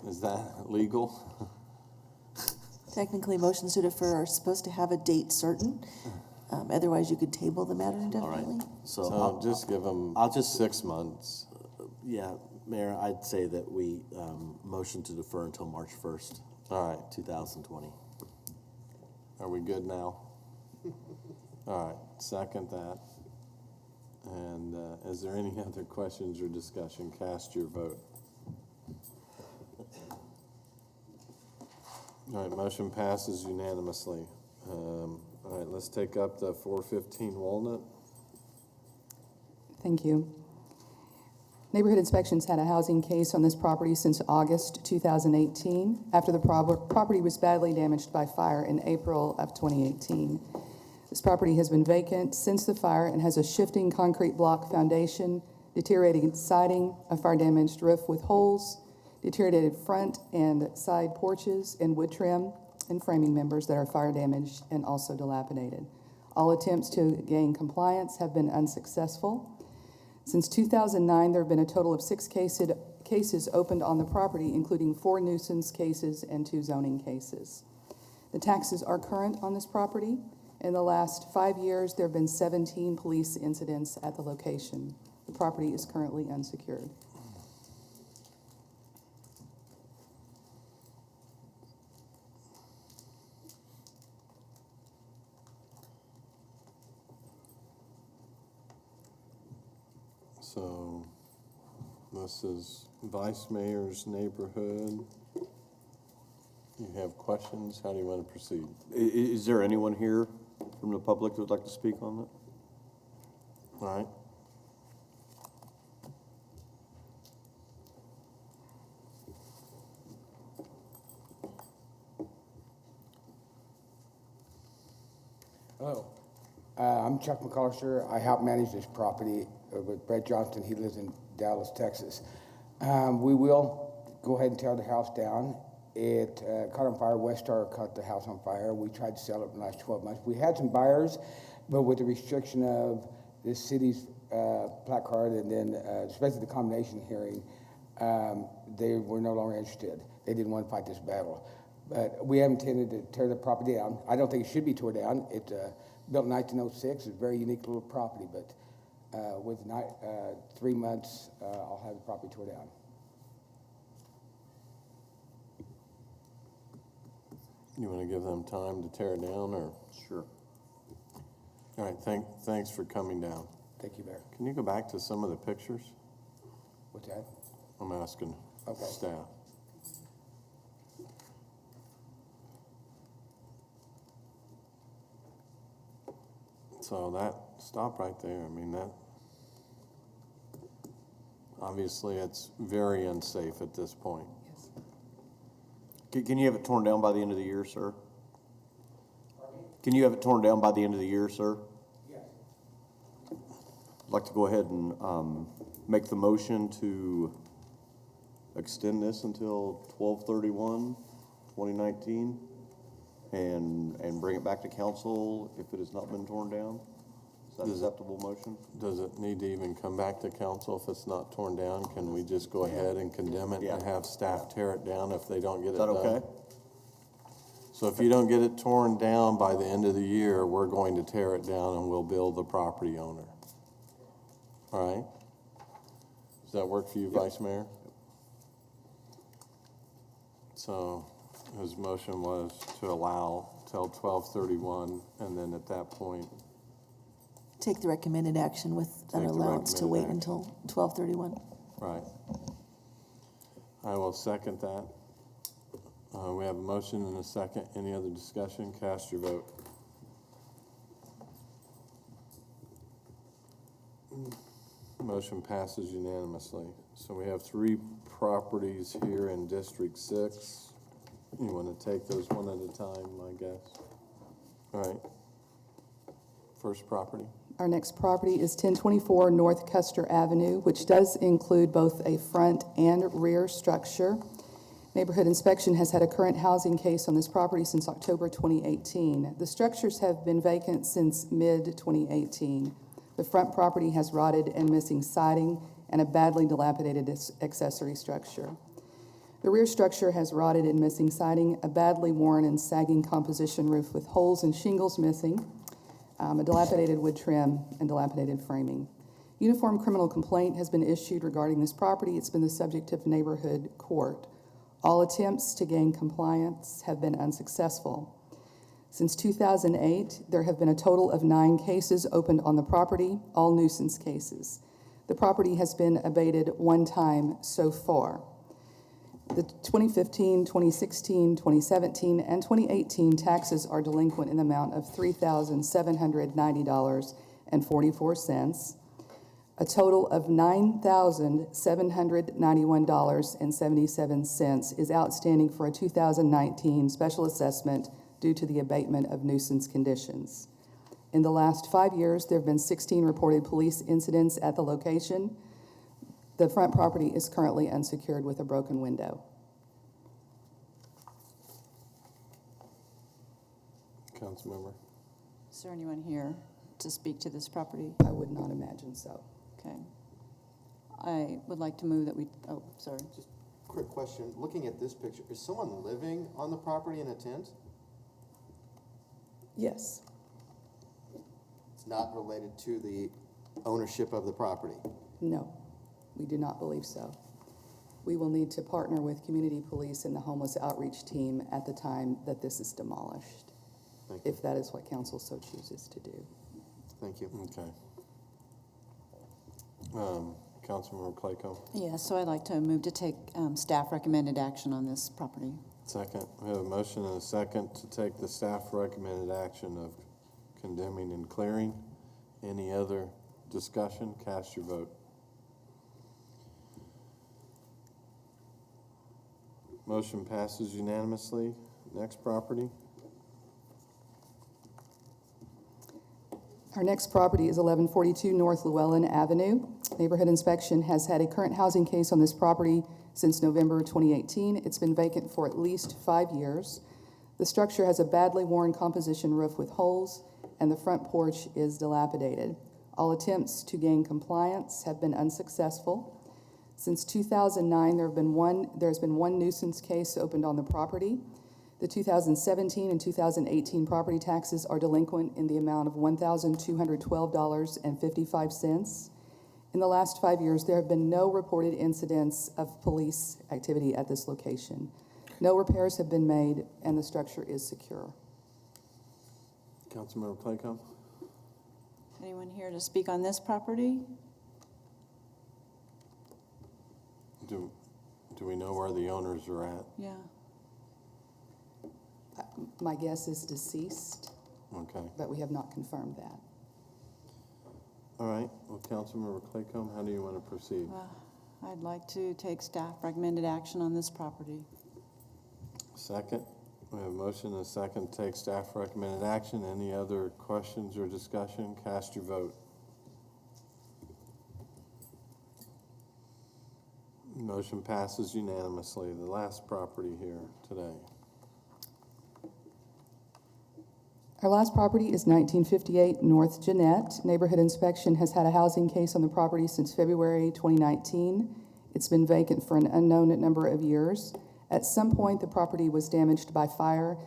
Is that legal? Technically, motions to defer are supposed to have a date certain. Otherwise, you could table the matter indefinitely. So I'll just give them 6 months. Yeah, Mayor, I'd say that we motion to defer until March 1st. All right. 2020. Are we good now? All right, second that. And is there any other questions or discussion? Cast your vote. All right, motion passes unanimously. All right, let's take up the 415 Walnut. Thank you. Neighborhood Inspections had a housing case on this property since August 2018, after the property was badly damaged by fire in April of 2018. This property has been vacant since the fire and has a shifting concrete block foundation, deteriorating siding, a fire-damaged roof with holes, deteriorated front and side porches, and wood trim and framing members that are fire damaged and also dilapidated. All attempts to gain compliance have been unsuccessful. Since 2009, there have been a total of 6 cases opened on the property, including 4 nuisance cases and 2 zoning cases. The taxes are current on this property. In the last 5 years, there have been 17 police incidents at the location. The property is currently unsecured. So This is Vice Mayor's neighborhood. You have questions? How do you want to proceed? Is there anyone here from the public that would like to speak on that? All right. Hello, I'm Chuck McCullough. I help manage this property with Brett Johnston. He lives in Dallas, Texas. We will go ahead and tear the house down. It caught on fire. Westar caught the house on fire. We tried to sell it in the last 12 months. We had some buyers, but with the restriction of the city's placard and then especially the condemnation hearing, they were no longer interested. They didn't want to fight this battle. But we have intended to tear the property down. I don't think it should be torn down. It built in 1906. It's a very unique little property, but with 3 months, I'll have the property torn down. You want to give them time to tear it down, or? Sure. All right, thanks for coming down. Thank you, Mayor. Can you go back to some of the pictures? What's that? I'm asking staff. So stop right there. I mean, that, obviously it's very unsafe at this point. Yes. Can you have it torn down by the end of the year, sir? Can you have it torn down by the end of the year, sir? Yes. I'd like to go ahead and make the motion to extend this until 12/31/2019 and bring it back to council if it has not been torn down. Is that an acceptable motion? Does it need to even come back to council if it's not torn down? Can we just go ahead and condemn it and have staff tear it down if they don't get it done? Is that okay? So if you don't get it torn down by the end of the year, we're going to tear it down and we'll bill the property owner. All right? Does that work for you, Vice Mayor? So his motion was to allow till 12/31, and then at that point, Take the recommended action with an Take the allowance to wait recommended until 12/31. right. I will second that. We have a motion and a second. Any other discussion? Cast your vote. Motion passes unanimously. So we have 3 properties here in District 6. You want to take those one at a time, I guess? All right. First property. Our next property is 1024 North Custer Avenue, which does include both a front and rear structure. Neighborhood inspection has had a current housing case on this property since October 2018. The structures have been vacant since mid-2018. The front property has rotted and missing siding and a badly dilapidated accessory structure. The rear structure has rotted and missing siding, a badly worn and sagging composition roof with holes and shingles missing, a dilapidated wood trim, and dilapidated framing. Uniform criminal complaint has been issued regarding this property. It's been the subject of neighborhood court. All attempts to gain compliance have been unsuccessful. Since 2008, there have been a total of 9 cases opened on the property, all nuisance cases. The property has been abated 1 time so far. The 2015, 2016, 2017, and 2018 taxes are delinquent in the amount of $3,790.44. A total of $9,791.77 is outstanding for a 2019 special assessment due to the abatement of nuisance conditions. In the last 5 years, there have been 16 reported police incidents at the location. The front property is currently unsecured with a broken window. Councilmember. Is there anyone here to speak to this property? I would not imagine so. Okay. I would like to move that we, oh, sorry. Just quick question. Looking at this picture, is someone living on the property in a tent? Yes. It's not related to the ownership of the property? No, we do not believe so. We will need to partner with community police and the homeless outreach team at the time that this is demolished, if that is what council so chooses to do. Thank you. Okay. Councilmember Claycomb. Yeah, so I'd like to move to take staff recommended action on this property. Second, we have a motion and a second to take the staff recommended action of condemning and clearing. Any other discussion? Cast your vote. Motion passes unanimously. Next property. Our next property is 1142 North Llewellyn Avenue. Neighborhood inspection has had a current housing case on this property since November 2018. It's been vacant for at least 5 years. The structure has a badly worn composition roof with holes, and the front porch is dilapidated. All attempts to gain compliance have been unsuccessful. Since 2009, there's been one nuisance case opened on the property. The 2017 and 2018 property taxes are delinquent in the amount of $1,212.55. In the last 5 years, there have been no reported incidents of police activity at this location. No repairs have been made, and the structure is secure. Councilmember Claycomb. Anyone here to speak on this property? Do we know where the owners are at? Yeah. My guess is deceased, Okay. but we have not confirmed that. All right. Well, Councilmember Claycomb, how do you want to proceed? I'd like to take staff recommended action on this property. Second. We have a motion and a second to take staff recommended action. Any other questions or discussion? Cast your vote. Motion passes unanimously. The last property here today. Our last property is 1958 North Jeanette. Neighborhood inspection has had a housing case on the property since February 2019. It's been vacant for an unknown number of years. At some point, the property was damaged by fire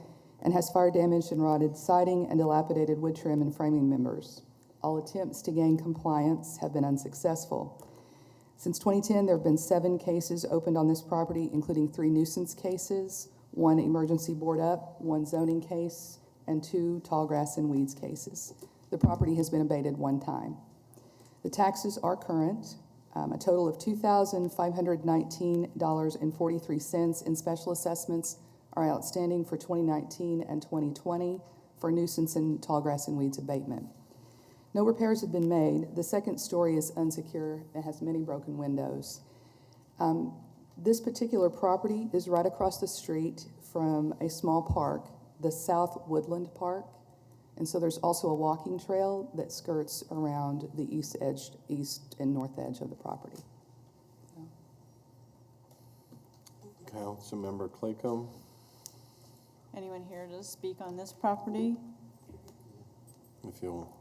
and has fire damaged and rotted siding and dilapidated wood trim and framing members. All attempts to gain compliance have been unsuccessful. Since 2010, there have been 7 cases opened on this property, including 3 nuisance cases, 1 emergency board up, 1 zoning case, and 2 tall grass and weeds cases. The property has been abated 1 time. The taxes are current. A total of $2,519.43 in special assessments are outstanding for 2019 and 2020 for nuisance and tall grass and weeds abatement. No repairs have been made. The second story is unsecure and has many broken windows. This particular property is right across the street from a small park, the South Woodland Park. And so there's also a walking trail that skirts around the east and north edge of the property. Councilmember Claycomb. Anyone here to speak on this property? If you'll.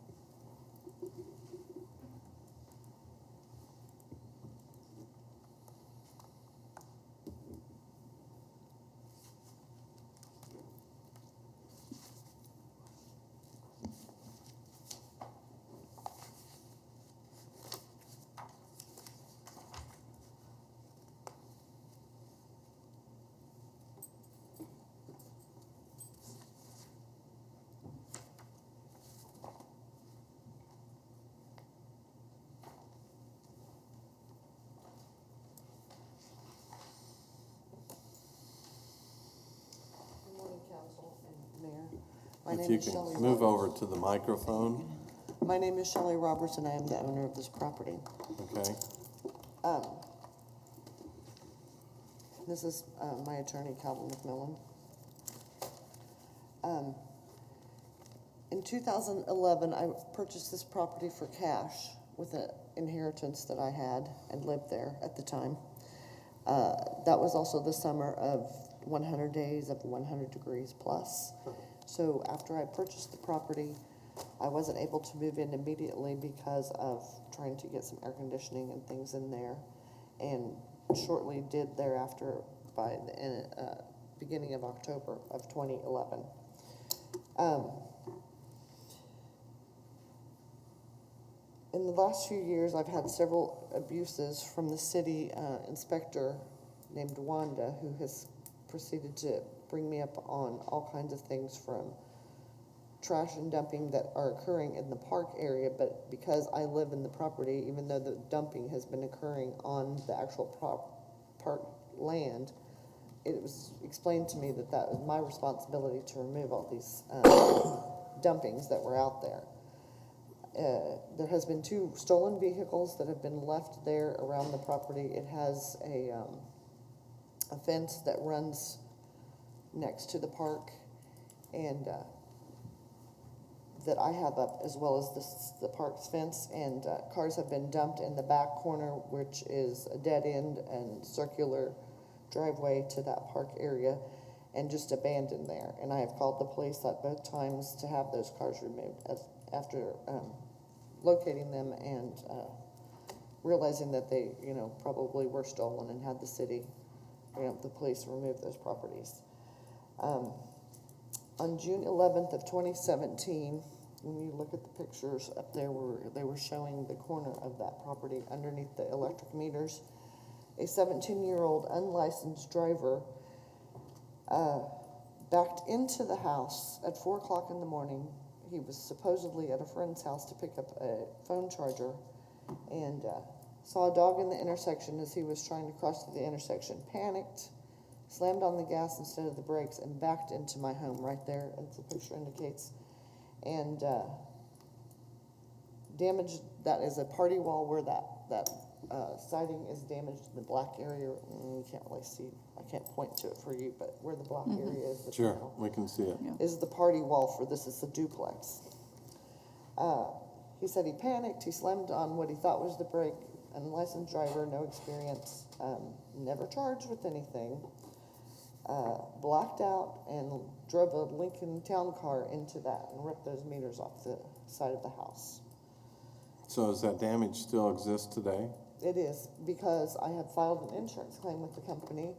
My If name you is can Shelley move Roberts. over to the microphone. My name is Shelley Roberts, and I am the owner of this property. Okay. This is my attorney, Calvin McMillan. In 2011, I purchased this property for cash with an inheritance that I had and lived there at the time. That was also the summer of 100 days of 100 degrees plus. So after I purchased the property, I wasn't able to move in immediately because of trying to get some air conditioning and things in there, and shortly did thereafter by the beginning of October of 2011. In the last few years, I've had several abuses from the city inspector named Wanda, who has proceeded to bring me up on all kinds of things, from trash and dumping that are occurring in the park area, but because I live in the property, even though the dumping has been occurring on the actual park land, it was explained to me that that was my responsibility to remove all these dumpings that were out there. There has been 2 stolen vehicles that have been left there around the property. It has a fence that runs next to the park, and that I have up, as well as the park's fence, and cars have been dumped in the back corner, which is a dead end and circular driveway to that park area, and just abandoned there. And I have called the police at both times to have those cars removed after locating them and realizing that they, probably were stolen, and had the city, the police remove those properties. On June 11th of 2017, when you look at the pictures up there where they were showing the corner of that property underneath the electric meters, a 17-year-old unlicensed driver backed into the house at 4 o'clock in the morning. He was supposedly at a friend's house to pick up a phone charger, and saw a dog in the intersection as he was trying to cross the intersection, panicked, slammed on the gas instead of the brakes, and backed into my home right there, as the picture indicates. And damaged, that is a party wall where that siding is damaged in the black area. You can't really see, I can't point to it for you, but where the black area is. Sure, we can see it. Is the party wall for this, is the duplex. He said he panicked, he slammed on what he thought was the brake, unlicensed driver, no experience, never charged with anything. Blacked out and drove a Lincoln Town car into that and ripped those meters off the side of the house. So does that damage still exist today? It is, because I have filed an insurance claim with the company,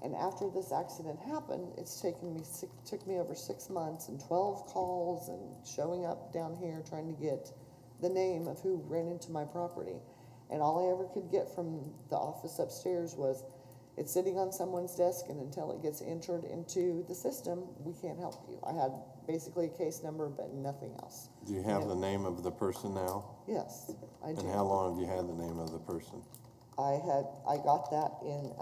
and after this accident happened, it's took me over 6 months and 12 calls and showing up down here trying to get the name of who ran into my property. And all I ever could get from the office upstairs was, it's sitting on someone's desk, and until it gets entered into the system, we can't help you. I had basically a case number, but nothing else. Do you have the name of the person now? Yes, I do. And how long have you had the name of the person? I got that in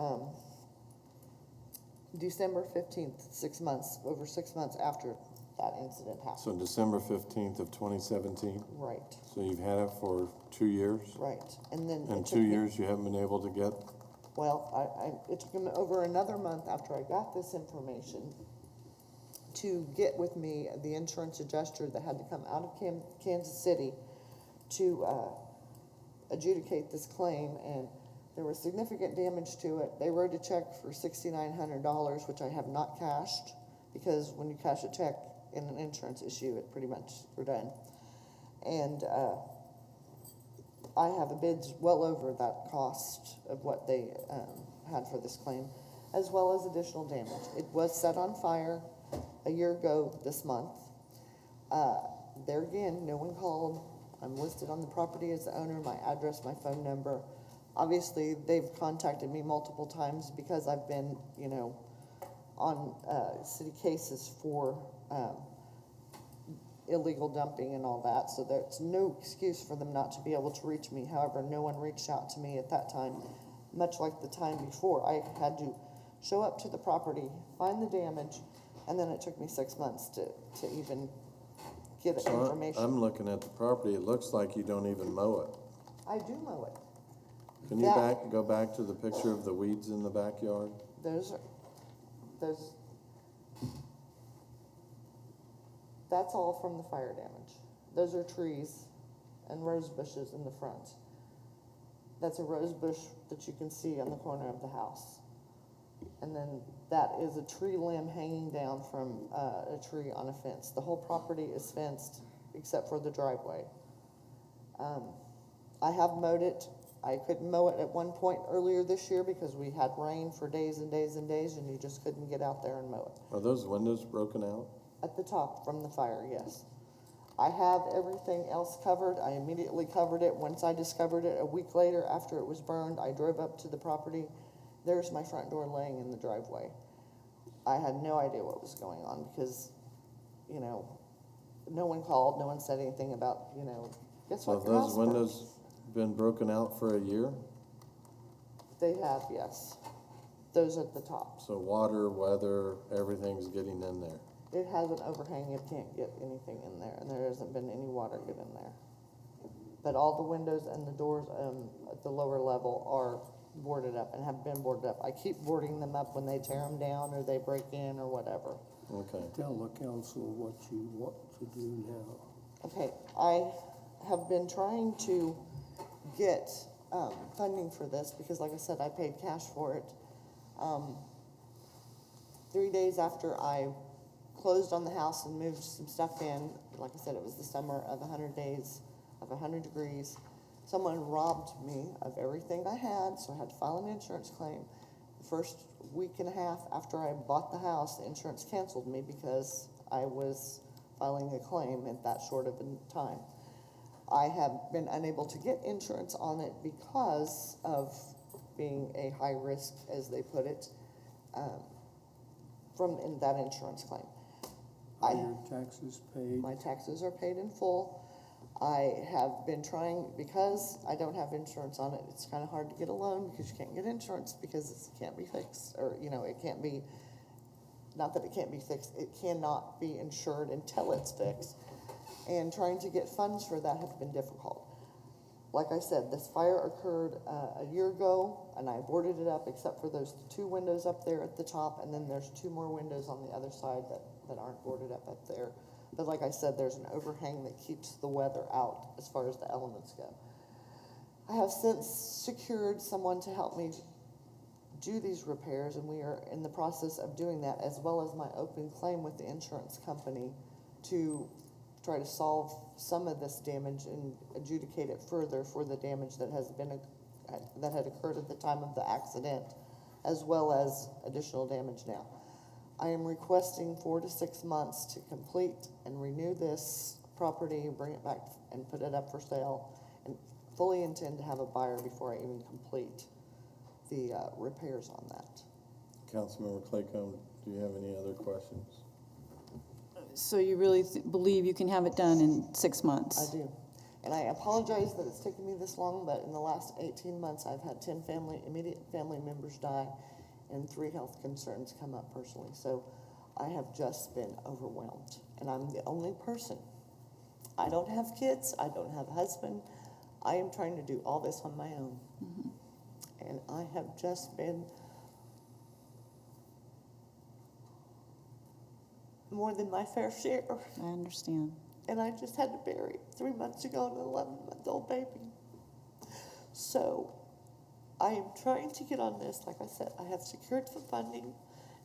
December 15th, 6 months, over 6 months after that incident happened. So December 15th of 2017? Right. So you've had it for 2 years? Right, and then. In 2 years, you haven't been able to get? Well, it took him over another month after I got this information to get with me the insurance adjuster that had to come out of Kansas City to adjudicate this claim, and there was significant damage to it. They wrote a check for $6,900, which I have not cashed, because when you cash a check in an insurance issue, it pretty much we're done. And I have a bid well over that cost of what they had for this claim, as well as additional damage. It was set on fire a year ago this month. There again, no one called. I'm listed on the property as the owner, my address, my phone number. Obviously, they've contacted me multiple times because I've been, on city cases for illegal dumping and all that, so there's no excuse for them not to be able to reach me. However, no one reached out to me at that time, much like the time before. I had to show up to the property, find the damage, and then it took me 6 months to even get information. I'm looking at the property, it looks like you don't even mow it. I do mow it. Can you go back to the picture of the weeds in the backyard? That's all from the fire damage. Those are trees and rose bushes in the front. That's a rose bush that you can see on the corner of the house. And then that is a tree limb hanging down from a tree on a fence. The whole property is fenced except for the driveway. I have mowed it. I couldn't mow it at one point earlier this year because we had rain for days and days and days, and you just couldn't get out there and mow it. Are those windows broken out? At the top from the fire, yes. I have everything else covered. I immediately covered it. Once I discovered it, a week later after it was burned, I drove up to the property. There's my front door laying in the driveway. I had no idea what was going on because, no one called, no one said anything about, guess So what, have your house those burnt. windows been broken out for a year? They have, yes. Those at the top. So water, weather, everything's getting in there. It has an overhang, it can't get anything in there, and there hasn't been any water get in there. But all the windows and the doors, at the lower level are boarded up and have been boarded up. I keep boarding them up when they tear them down or they break in or whatever. Okay. Tell the council what you want to do now. Okay, I have been trying to get, funding for this because like I said, I paid cash for it. 3 days after I closed on the house and moved some stuff in, like I said, it was the summer of 100 days of 100 degrees. Someone robbed me of everything I had, so I had to file an insurance claim. The first week and a half after I bought the house, the insurance canceled me because I was filing a claim at that short of a time. I have been unable to get insurance on it because of being a high risk, as they put it, from in that insurance claim. Are your taxes paid? My taxes are paid in full. I have been trying, because I don't have insurance on it, it's kind of hard to get a loan because you can't get insurance because it can't be fixed, or, it can't be, not that it can't be fixed, it cannot be insured until it's fixed. And trying to get funds for that has been difficult. Like I said, this fire occurred a year ago, and I boarded it up except for those 2 windows up there at the top, and then there's 2 more windows on the other side that aren't boarded up there. But like I said, there's an overhang that keeps the weather out as far as the elements go. I have since secured someone to help me do these repairs, and we are in the process of doing that, as well as my open claim with the insurance company to try to solve some of this damage and adjudicate it further for the damage that had occurred at the time of the accident, as well as additional damage now. I am requesting 4 to 6 months to complete and renew this property, bring it back and put it up for sale, and fully intend to have a buyer before I even complete the repairs on that. Councilmember Claycomb, do you have any other questions? So you really believe you can have it done in 6 months? I do. And I apologize that it's taken me this long, but in the last 18 months, I've had 10 immediate family members die and 3 health concerns come up personally. So I have just been overwhelmed, and I'm the only person. I don't have kids. I don't have a husband. I am trying to do all this on my own. Mm-hmm. And I have just been more than my fair share. I understand. And I just had to bury 3 months ago an 11-month-old baby. So I am trying to get on this. Like I said, I have secured some funding,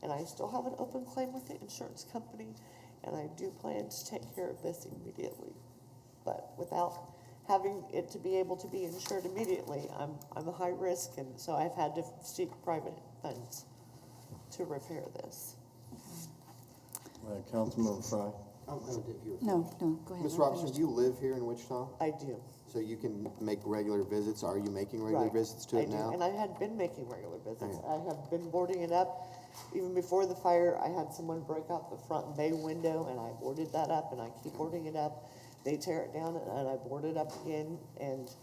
and I still have an open claim with the insurance company, and I do plan to take care of this immediately. But without having it to be able to be insured immediately, I'm a high risk, and so I've had to seek private funds to repair this. Councilmember Fry? No, go ahead. Ms. Robinson, do you live here in Wichita? I do. So you can make regular visits? Are you making regular Right. visits to I it do, now? and I had been making regular visits. Right. I have been boarding it up. Even before the fire, I had someone break out the front bay window, and I boarded that up, and I keep boarding it up. They tear it down, and I board it up again, and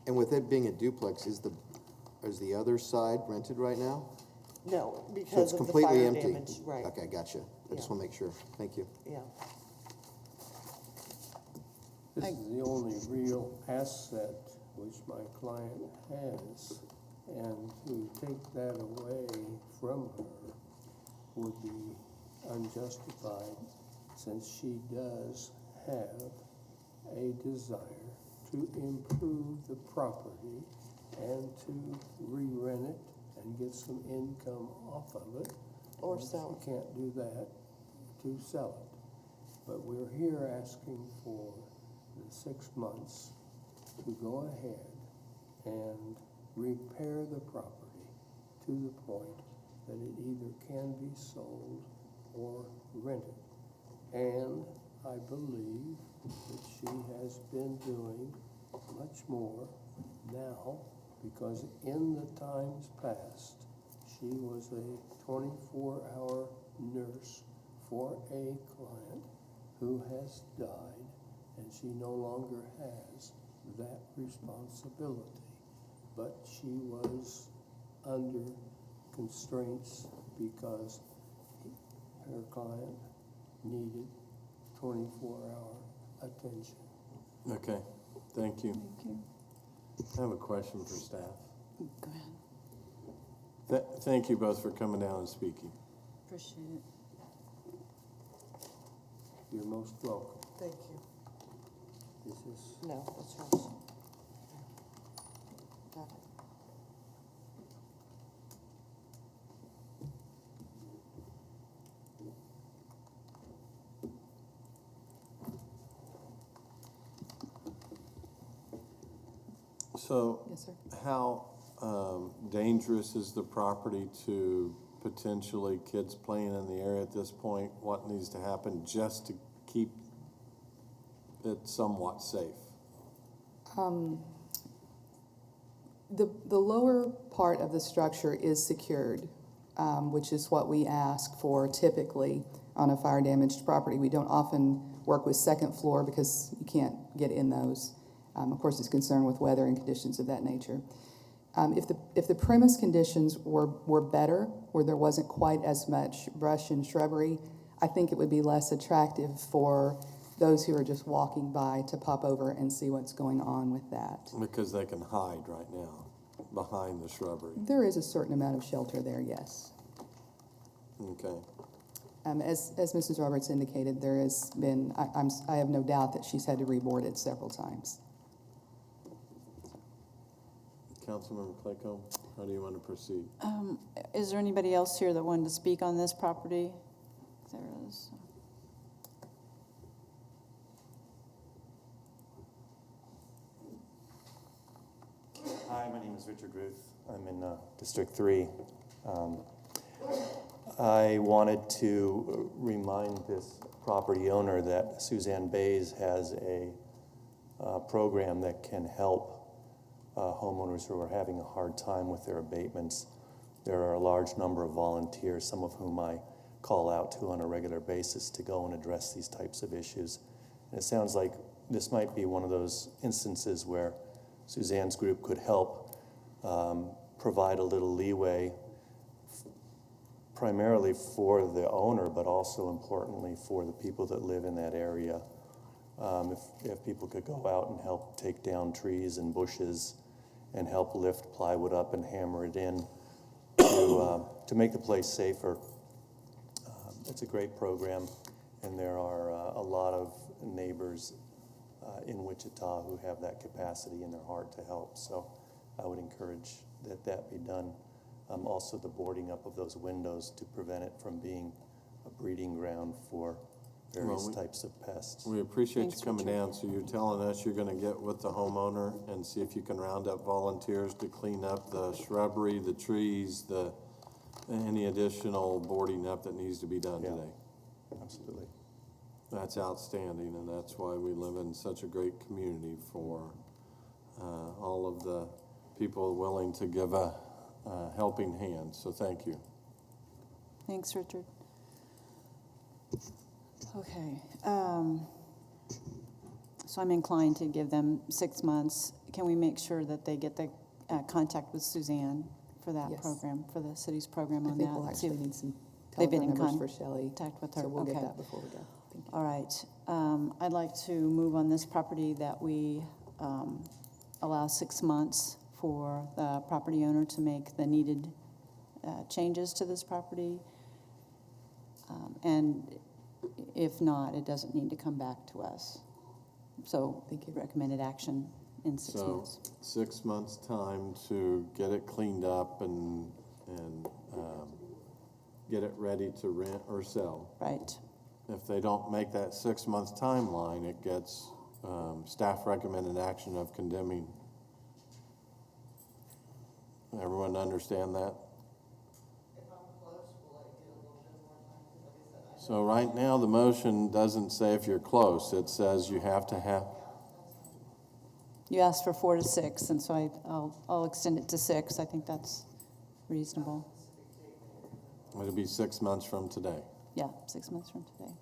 And with it being a duplex, is the other side rented right now? no, So because it's of the completely fire empty? damage, right, Okay, gotcha. I just Yeah. want to make sure. Thank you. yeah. This is the only real asset which my client has, and to take that away from her would be unjustified, since she does have a desire to improve the property and to re-rent it and get some income off of it. Or And sell it. She can't do that, to sell it. But we're here asking for the 6 months to go ahead and repair the property to the point that it either can be sold or rented. And I believe that she has been doing much more now, because in the times past, she was a 24-hour nurse for a client who has died, and she no longer has that responsibility. But she was under constraints because her client needed 24-hour attention. Okay, thank you. Thank you. I have a question for staff. Go ahead. Thank you both for coming down and speaking. Appreciate it. You're most welcome. Thank you. This is No, that's yours. Got it. So, Yes, sir. how dangerous is the property to potentially kids playing in the area at this point? What needs to happen just to keep it somewhat safe? The lower part of the structure is secured, which is what we ask for typically on a fire-damaged property. We don't often work with second floor because you can't get in those. Of course, it's concerned with weather and conditions of that nature. If the premise conditions were better, where there wasn't quite as much brush and shrubbery, I think it would be less attractive for those who are just walking by to pop over and see what's going on with that. Because they can hide right now behind the shrubbery. There is a certain amount of shelter there, yes. Okay. As Mrs. Roberts indicated, there has been, I have no doubt that she's had to reboard it several times. Councilmember Claycomb, how do you want to proceed? Is there anybody else here that wanted to speak on this property? There is. Hi, my name is Richard Ruth. I'm in District 3. I wanted to remind this property owner that Suzanne Bays has a program that can help homeowners who are having a hard time with their abatements. There are a large number of volunteers, some of whom I call out to on a regular basis to go and address these types of issues. And it sounds like this might be one of those instances where Suzanne's group could help provide a little leeway, primarily for the owner, but also importantly for the people that live in that area. If people could go out and help take down trees and bushes and help lift plywood up and hammer it in to make the place safer. It's a great program, and there are a lot of neighbors in Wichita who have that capacity in their heart to help. So I would encourage that be done. Also the boarding up of those windows to prevent it from being a breeding ground for various types of pests. We appreciate you coming down. So you're telling us you're going to get with the homeowner and see if you can round up volunteers to clean up the shrubbery, the trees, any additional boarding up that needs to be done today. Absolutely. That's outstanding, and that's why we live in such a great community for all of the people willing to give a helping hand. So thank you. Thanks, Richard. Okay. So I'm inclined to give them 6 months. Can we make sure that they get the contact with Suzanne for that Yes. program, for the city's program on I think that? we'll See actually if need some they've been telephone in numbers for Shelley, contact with her. so we'll Okay. get that before we go. Thank you. All right. I'd like to move on this property that we allow 6 months for the property owner to make the needed changes to this property. And if not, it doesn't need to come back to us. So recommended action in 6 months. 6 months' time to get it cleaned up and get it ready to rent or sell. Right. If they don't make that 6 month timeline, it gets staff recommended action of condemning. Everyone understand that? So right now, the motion doesn't say if you're close. It says you have to have. You asked for 4 to 6, and so I'll extend it to 6. I think that's reasonable. It'll be 6 months from today. Yeah, 6 months from today.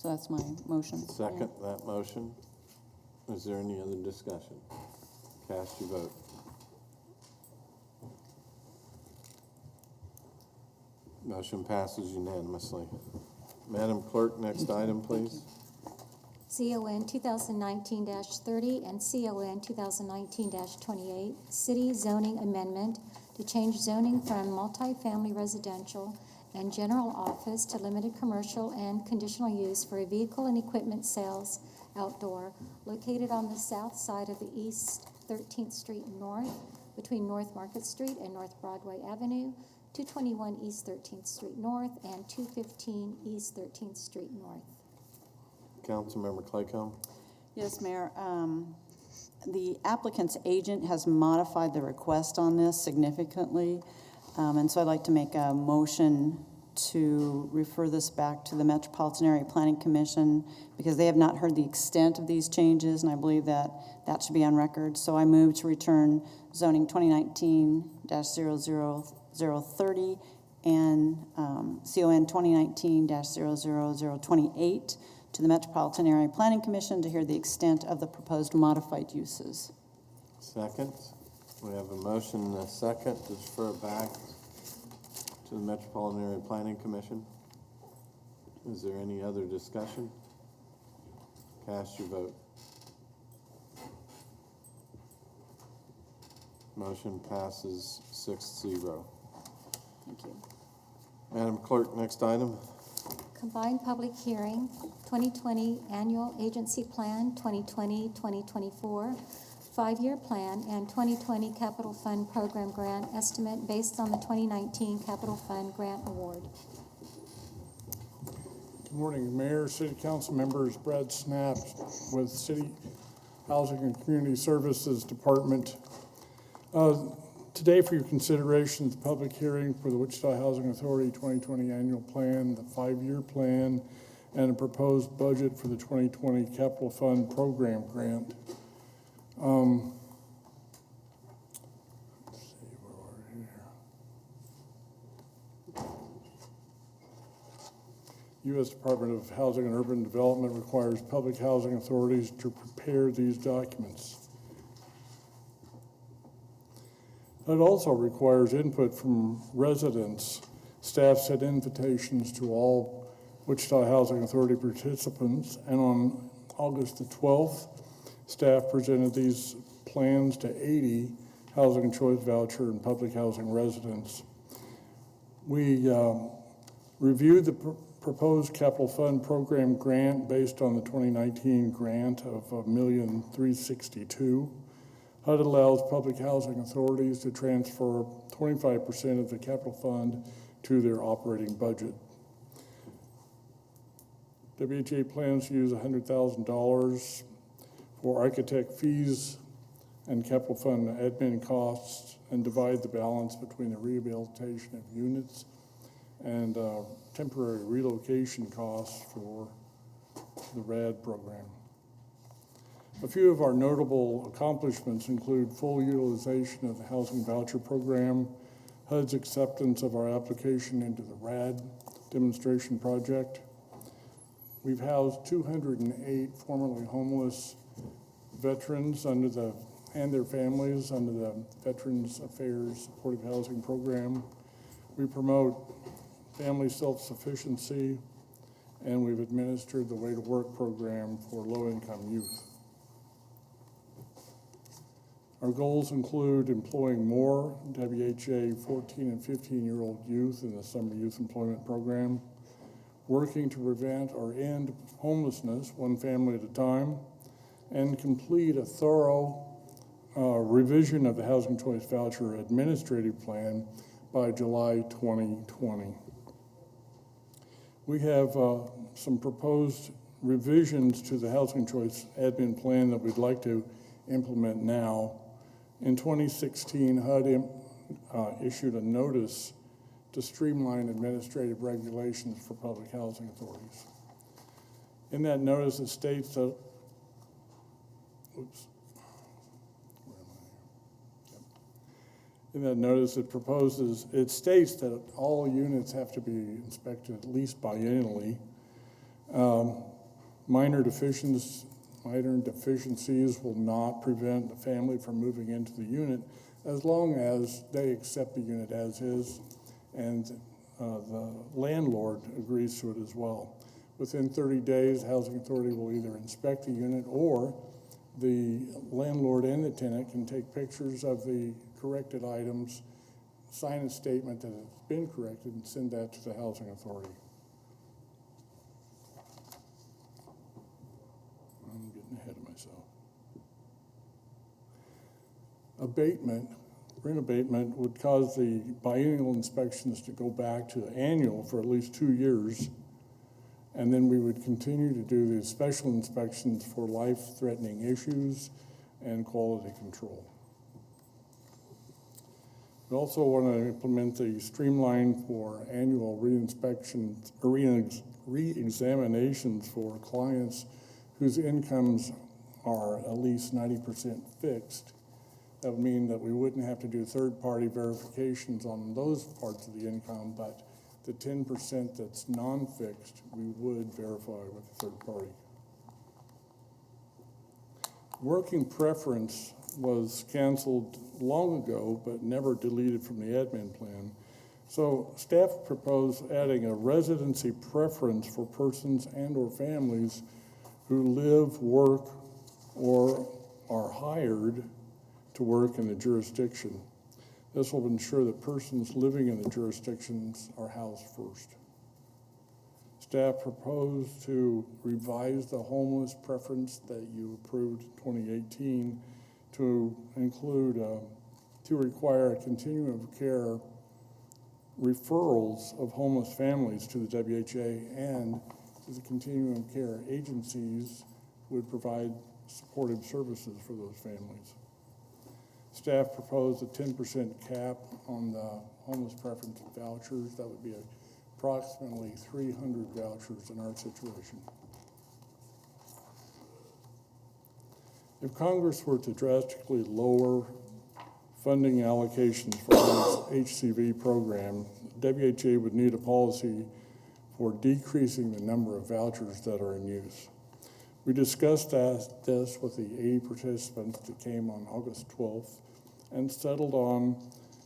So that's my motion. Second that motion. Is there any other discussion? Cast your vote. Motion passes unanimously. Madam Clerk, next item, please. CON 2019-30 and CON 2019-28, City Zoning Amendment to change zoning from multifamily residential and general office to limited commercial and conditional use for a vehicle and equipment sales outdoor located on the south side of the East 13th Street North between North Market Street and North Broadway Avenue, 221 East 13th Street North and 215 East 13th Street North. Councilmember Claycomb. Yes, Mayor. The applicant's agent has modified the request on this significantly, and so I'd like to make a motion to refer this back to the Metropolitan Area Planning Commission because they have not heard the extent of these changes, and I believe that that should be on record. So I move to return zoning 2019-00030 and CON 2019-00028 to the Metropolitan Area Planning Commission to hear the extent of the proposed modified uses. Second. We have a motion and a second to refer it back to the Metropolitan Area Planning Commission. Is there any other discussion? Cast your vote. Motion passes 6-0. Thank you. Madam Clerk, next item. Combined public hearing, 2020 Annual Agency Plan, 2020-2024, 5-year plan, and 2020 Capital Fund Program Grant Estimate based on the 2019 Capital Fund Grant Award. Good morning, Mayor, City Council members. Brad Snapp with City Housing and Community Services Department. Today for your consideration, the public hearing for the Wichita Housing Authority 2020 Annual Plan, the 5-year plan, and a proposed budget for the 2020 Capital Fund Program Grant. Let's see where we're here. U.S. Department of Housing and Urban Development requires public housing authorities to prepare these documents. It also requires input from residents. Staff sent invitations to all Wichita Housing Authority participants, and on August the 12th, staff presented these plans to 80 housing choice voucher and public housing residents. We reviewed the proposed capital fund program grant based on the 2019 grant of $1,362,000. HUD allows public housing authorities to transfer 25% of the capital fund to their operating budget. WHA plans to use $100,000 for architect fees and capital fund admin costs and divide the balance between the rehabilitation of units and temporary relocation costs for the RAD program. A few of our notable accomplishments include full utilization of the housing voucher program, HUD's acceptance of our application into the RAD demonstration project. We've housed 208 formerly homeless veterans and their families under the Veterans Affairs Supportive Housing Program. We promote family self-sufficiency, and we've administered the Way to Work program for low-income youth. Our goals include employing more WHA 14 and 15-year-old youth in the Summer Youth Employment Program, working to prevent or end homelessness one family at a time, and complete a thorough revision of the Housing Choice Voucher Administrative Plan by July 2020. We have some proposed revisions to the Housing Choice Admin Plan that we'd like to implement now. In 2016, HUD issued a notice to streamline administrative regulations for public housing authorities. In that notice, it states that, In that notice, it states that all units have to be inspected at least biennially. Minor deficiencies will not prevent the family from moving into the unit as long as they accept the unit as is and the landlord agrees to it as well. Within 30 days, the Housing Authority will either inspect the unit or the landlord and the tenant can take pictures of the corrected items, sign a statement that it's been corrected, and send that to the Housing Authority. I'm getting ahead of myself. Rent abatement would cause the biennial inspections to go back to annual for at least 2 years, and then we would continue to do the special inspections for life-threatening issues and quality control. We also want to implement the streamline for annual re-inspections or re-examinations for clients whose incomes are at least 90% fixed. That would mean that we wouldn't have to do third-party verifications on those parts of the income, but the 10% that's non-fixed, we would verify with a third party. Working preference was canceled long ago, but never deleted from the admin plan. So staff proposed adding a residency preference for persons and/or families who live, work, or are hired to work in the jurisdiction. This will ensure that persons living in the jurisdictions are housed first. Staff proposed to revise the homeless preference that you approved in 2018 to include, to require a continuum of care referrals of homeless families to the WHA, and the continuum of care agencies would provide supportive services for those families. Staff proposed a 10% cap on the homeless preference vouchers. That would be approximately 300 vouchers in our situation. If Congress were to drastically lower funding allocations for the HCV program, WHA would need a policy for decreasing the number of vouchers that are in use. We discussed this with the 80 participants that came on August 12th and settled on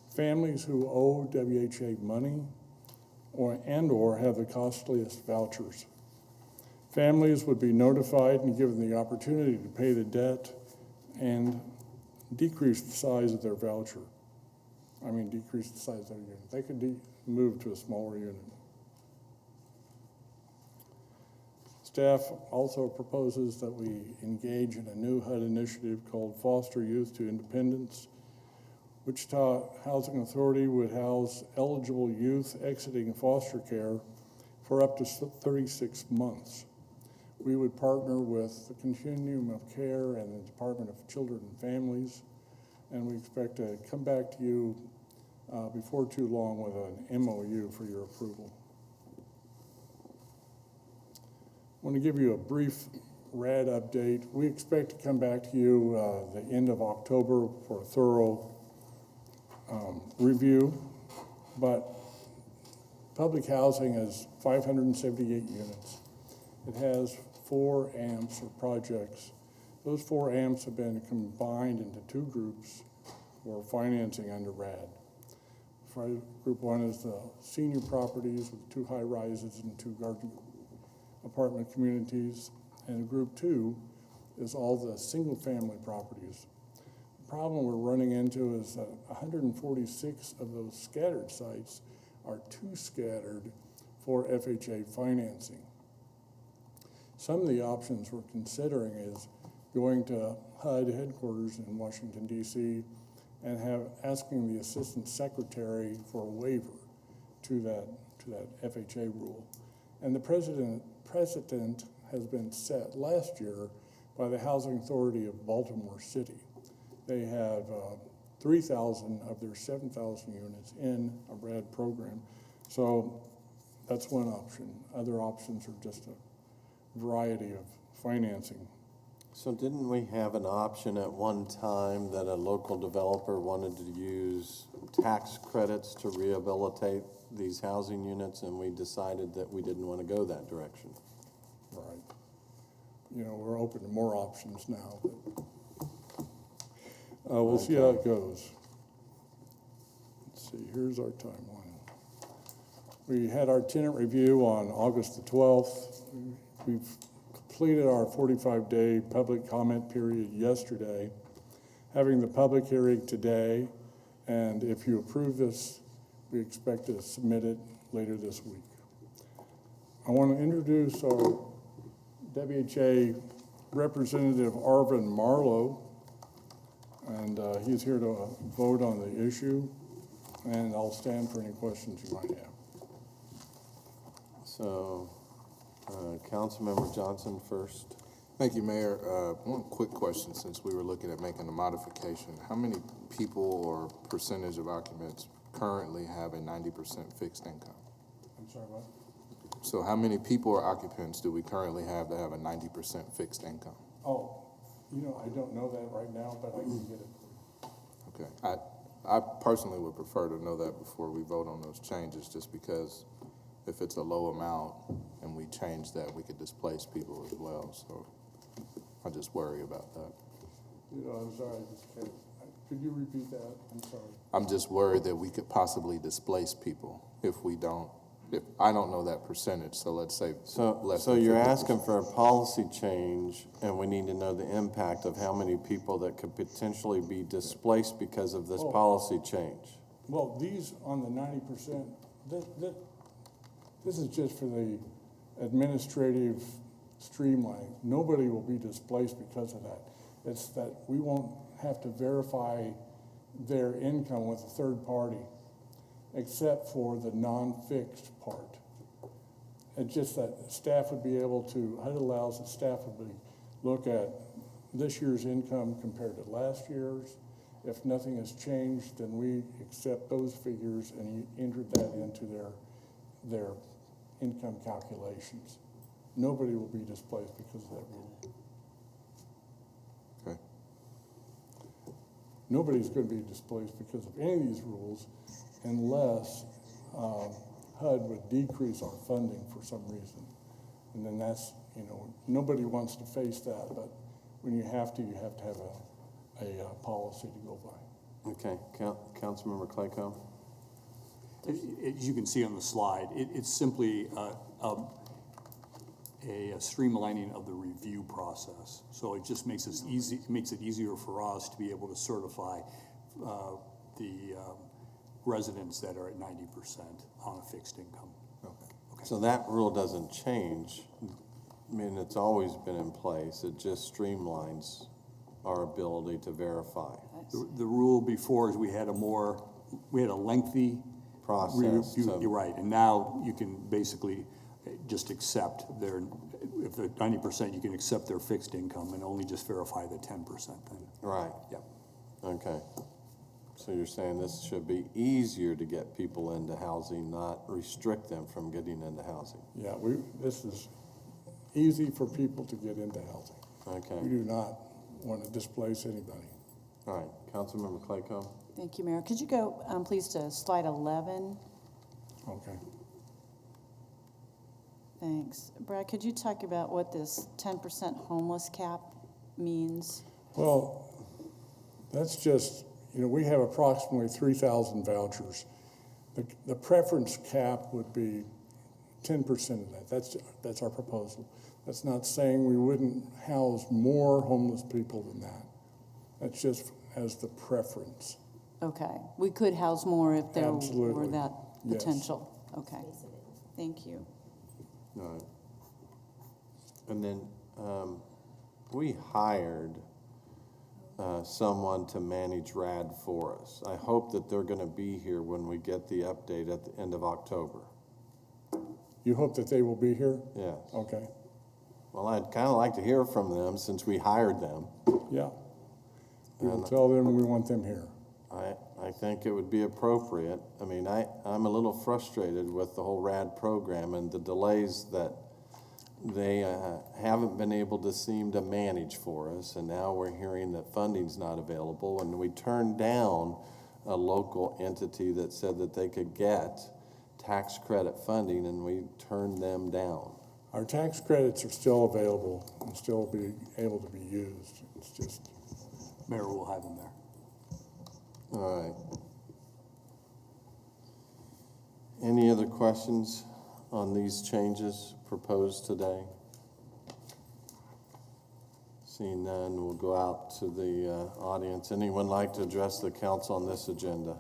families who owe WHA money or have the costliest vouchers. Families would be notified and given the opportunity to pay the debt and decrease the size of their voucher. Decrease the size of their unit. They could move to a smaller unit. Staff also proposes that we engage in a new HUD initiative called Foster Youth to Independence. Wichita Housing Authority would house eligible youth exiting foster care for up to 36 months. We would partner with the Continuum of Care and the Department of Children and Families, and we expect to come back to you before too long with an MOU for your approval. I want to give you a brief RAD update. We expect to come back to you the end of October for a thorough review, but public housing is 578 units. It has 4 AMPs or projects. Those 4 AMPs have been combined into 2 groups for financing under RAD. Group 1 is the senior properties with 2 high rises and 2 garden apartment communities, and Group 2 is all the single family properties. The problem we're running into is that 146 of those scattered sites are too scattered for FHA financing. Some of the options we're considering is going to HUD headquarters in Washington, D.C. and asking the Assistant Secretary for a waiver to that FHA rule. And the precedent has been set last year by the Housing Authority of Baltimore City. They have 3,000 of their 7,000 units in a RAD program. So that's one option. Other options are just a variety of financing. So didn't we have an option at one time that a local developer wanted to use tax credits to rehabilitate these housing units, and we decided that we didn't want to go that direction? Right. you know, we're open to more options now. But, we'll see how it goes. Let's see, here's our timeline. We had our tenant review on August the 12th. We've completed our 45-day public comment period yesterday, having the public hearing today, and if you approve this, we expect to submit it later this week. I want to introduce our WHA representative, Arvin Marlowe, and he's here to vote on the issue, and I'll stand for any questions you might have. So, Councilmember Johnson first. Thank you, Mayor. One quick question, since we were looking at making a modification. How many people or percentage of occupants currently have a 90% fixed income? I'm sorry, what? So how many people or occupants do we currently have that have a 90% fixed income? Oh, you know, I don't know that right now, but I can get it. Okay. I personally would prefer to know that before we vote on those changes, just because if it's a low amount and we change that, we could displace people as well. So I just worry about that. You know, I'm sorry, I just can't. Could you repeat that? I'm sorry. I'm just worried that we could possibly displace people if we don't. If I don't know that percentage, so let's say less. So than you're 50%. asking for a policy change, and we need to know the impact of how many people that could potentially be displaced because of this policy change. Well, these on the 90%, this is just for the administrative streamlining. Nobody will be displaced because of that. It's that we won't have to verify their income with a third party, except for the non-fixed part. It's just that staff would be able to, HUD allows the staff to look at this year's income compared to last year's. If nothing has changed, then we accept those figures and enter that into their income calculations. Nobody will be displaced because of that rule. Okay. Nobody's going to be displaced because of any of these rules unless HUD would decrease our funding for some reason. And then that's, you know, nobody wants to face that, but when you have to have a policy to go by. Okay, Councilmember Claycomb? As you can see on the slide, it's simply a streamlining of the review process. So it just makes it easier for us to be able to certify the residents that are at 90% on a fixed income. Okay. So that rule doesn't change. I mean, it's always been in place. It just streamlines our ability to verify. The rule before is we had a lengthy process. You're right, and now you can basically just accept if they're 90%, you can accept their fixed income and only just verify the 10% then. Right. Yep. Okay. So you're saying this should be easier to get people into housing, not restrict them from getting into housing? Yeah, this is easy for people to get into housing. Okay. We do not want to displace anybody. All right, Councilmember Claycomb? Thank you, Mayor. Could you go, please, to slide 11? Okay. Thanks. Brad, could you talk about what this 10% homeless cap means? Well, that's just, you know, we have approximately 3,000 vouchers. The preference cap would be 10% of that. That's our proposal. That's not saying we wouldn't house more homeless people than that. That's just as the preference. Okay. We could house more if there Absolutely. were that Yes. potential. Okay. Thank you. All right. And then we hired someone to manage RAD for us. I hope that they're going to be here when we get the update at the end of October. You hope that they will be here? Yes. Okay. Well, I'd kind of like to hear from them since we hired them. Yeah. We will tell them we want them here. I think it would be appropriate. I mean, I'm a little frustrated with the whole RAD program and the delays that they haven't been able to seem to manage for us. And now we're hearing that funding's not available. And we turned down a local entity that said that they could get tax credit funding, and we turned them down. Our tax credits are still available and still be able to be used. It's just, Mayor will have them there. All right. Any other questions on these changes proposed today? Seeing none, we'll go out to the audience. Anyone like to address the council on this agenda?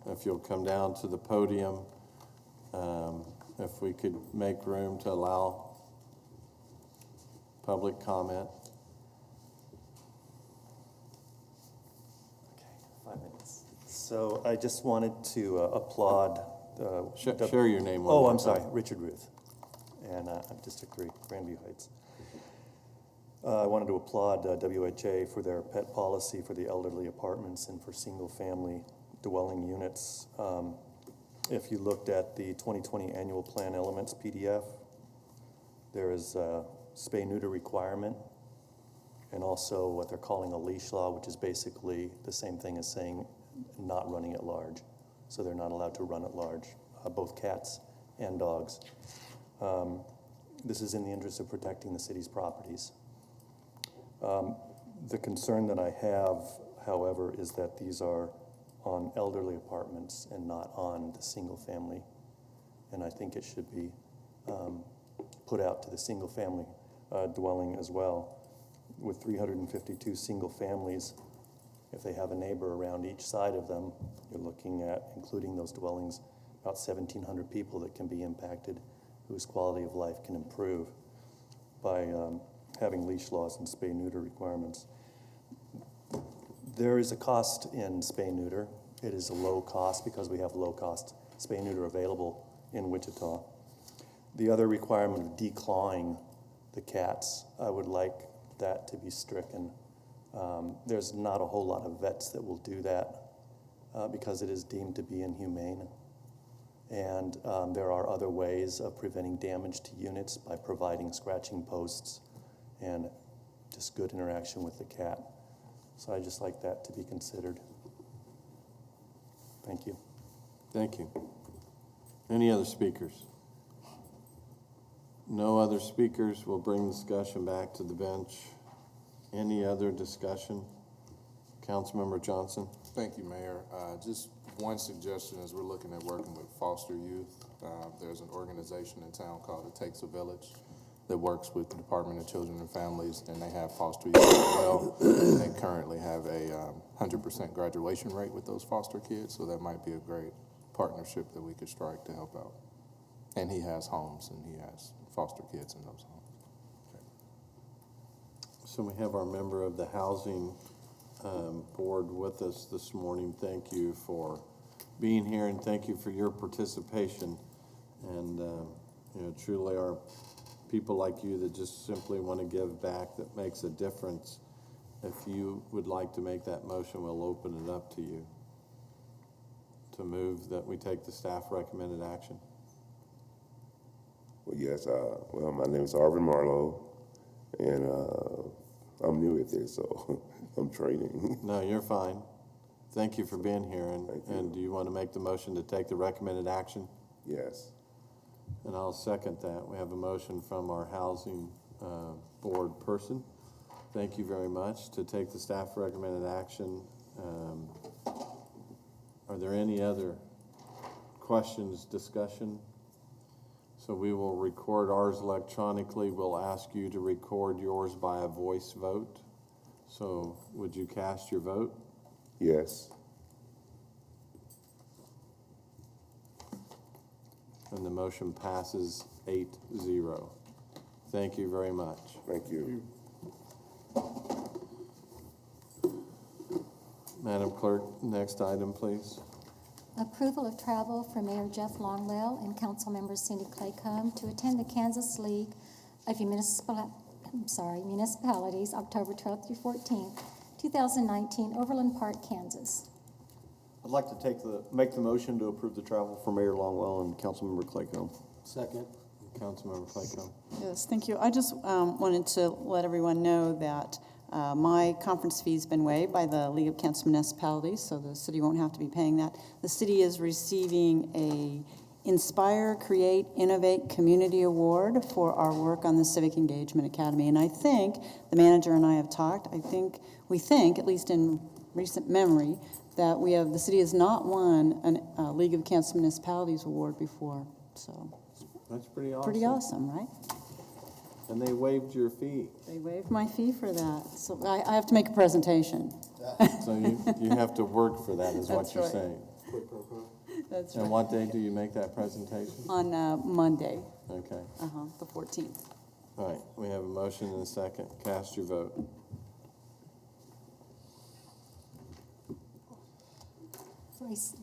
If you'll come down to the podium, if we could make room to allow public comment. Okay, 5 minutes. So I just wanted to applaud. Share your name. Oh, I'm sorry, Richard Ruth, and I'm District 3, Grandview Heights. I wanted to applaud WHA for their pet policy for the elderly apartments and for single-family dwelling units. If you looked at the 2020 annual plan elements PDF, there is a spay-neuter requirement and also what they're calling a leash law, which is basically the same thing as saying not running at large. So they're not allowed to run at large, both cats and dogs. This is in the interest of protecting the city's properties. The concern that I have, however, is that these are on elderly apartments and not on the single family. And I think it should be put out to the single family dwelling as well. With 352 single families, if they have a neighbor around each side of them, you're looking at, including those dwellings, about 1,700 people that can be impacted, whose quality of life can improve by having leash laws and spay-neuter requirements. There is a cost in spay-neuter. It is a low cost because we have low-cost spay-neuter available in Wichita. The other requirement of declawing the cats, I would like that to be stricken. There's not a whole lot of vets that will do that because it is deemed to be inhumane. And there are other ways of preventing damage to units by providing scratching posts and just good interaction with the cat. So I just like that to be considered. Thank you. Thank you. Any other speakers? No other speakers. We'll bring the discussion back to the bench. Any other discussion? Councilmember Johnson. Thank you, Mayor. Just one suggestion as we're looking at working with foster youth. There's an organization in town called It Takes a Village that works with the Department of Children and Families, and they have foster youth as well. They currently have a 100% graduation rate with those foster kids, so that might be a great partnership that we could strike to help out. And he has homes, and he has foster kids in those homes. Okay. So we have our member of the Housing Board with us this morning. Thank you for being here, and thank you for your participation. And you know, truly are people like you that just simply want to give back that makes a difference. If you would like to make that motion, we'll open it up to you to move that we take the staff recommended action. Well, yes, well, my name is Arvin Marlowe, and I'm new at this, so I'm training. No, you're fine. Thank you for being here. And do you want to make the motion to take the recommended action? Yes. And I'll second that. We have a motion from our Housing Board person. Thank you very much to take the staff recommended action. Are there any other questions, discussion? So we will record ours electronically. We'll ask you to record yours by a voice vote. So would you cast your vote? Yes. And the motion passes 8-0. Thank you very much. Thank you. Madam Clerk, next item, please. Approval of travel for Mayor Jeff Longwell and Councilmember Cindy Claycomb to attend the Kansas League of Municipalities, October 12th through 14th, 2019, Overland Park, Kansas. I'd like to make the motion to approve the travel for Mayor Longwell and Councilmember Claycomb. Second. Councilmember Claycomb. Yes, thank you. I just wanted to let everyone know that my conference fee has been waived by the League of Kansas Municipalities, so the city won't have to be paying that. The city is receiving a Inspire, Create, Innovate Community Award for our work on the Civic Engagement Academy. And I think the manager and I have talked. We think, at least in recent memory, that the city has not won a League of Kansas Municipalities Award before. So That's pretty awesome. pretty awesome, right? And they waived your fee. They waived my fee for that. So I have to make a presentation. So you have to work for that, is what That's you're right. saying. That's And right. what day do you make that presentation? On Monday, Okay. the 14th. All right, we have a motion and a second. Cast your vote.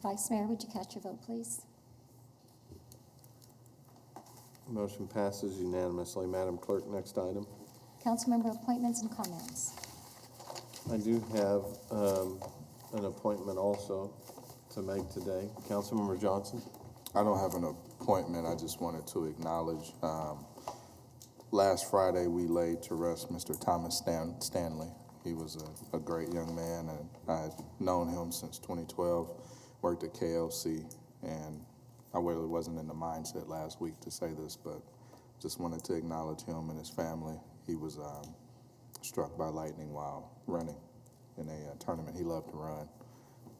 Vice Mayor, would you cast your vote, please? Motion passes unanimously. Madam Clerk, next item. Councilmember appointments and comments. I do have an appointment also to make today. Councilmember Johnson? I don't have an appointment, I just wanted to acknowledge, last Friday, we laid to rest Mr. Thomas Stanley. He was a great young man, and I've known him since 2012, worked at KLC, and I really wasn't in the mindset last week to say this, but just wanted to acknowledge him and his family. He was struck by lightning while running in a tournament he loved to run.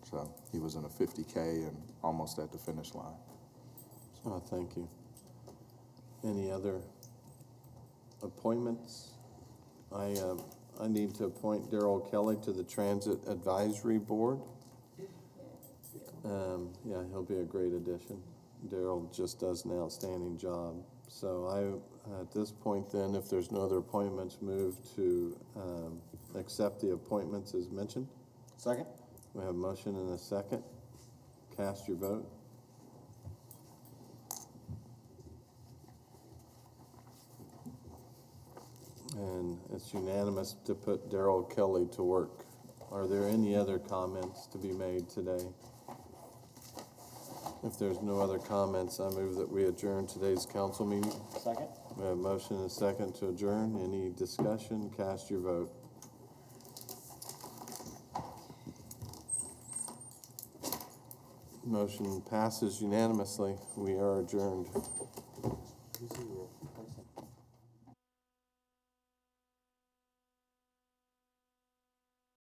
So he was in a 50K and almost at the finish line. Oh, thank you. Any other appointments? I need to appoint Darrell Kelly to the Transit Advisory Board. Yeah, he'll be a great addition. Darrell just does an outstanding job. So at this point then, if there's no other appointments, move to accept the appointments as mentioned. Second? We have a motion and a second. Cast your vote. And it's unanimous to put Darrell Kelly to work. Are there any other comments to be made today? If there's no other comments, I move that we adjourn today's council meeting. Second? We have a motion and a second to adjourn. Any discussion? Cast your vote. Motion passes unanimously. We are adjourned.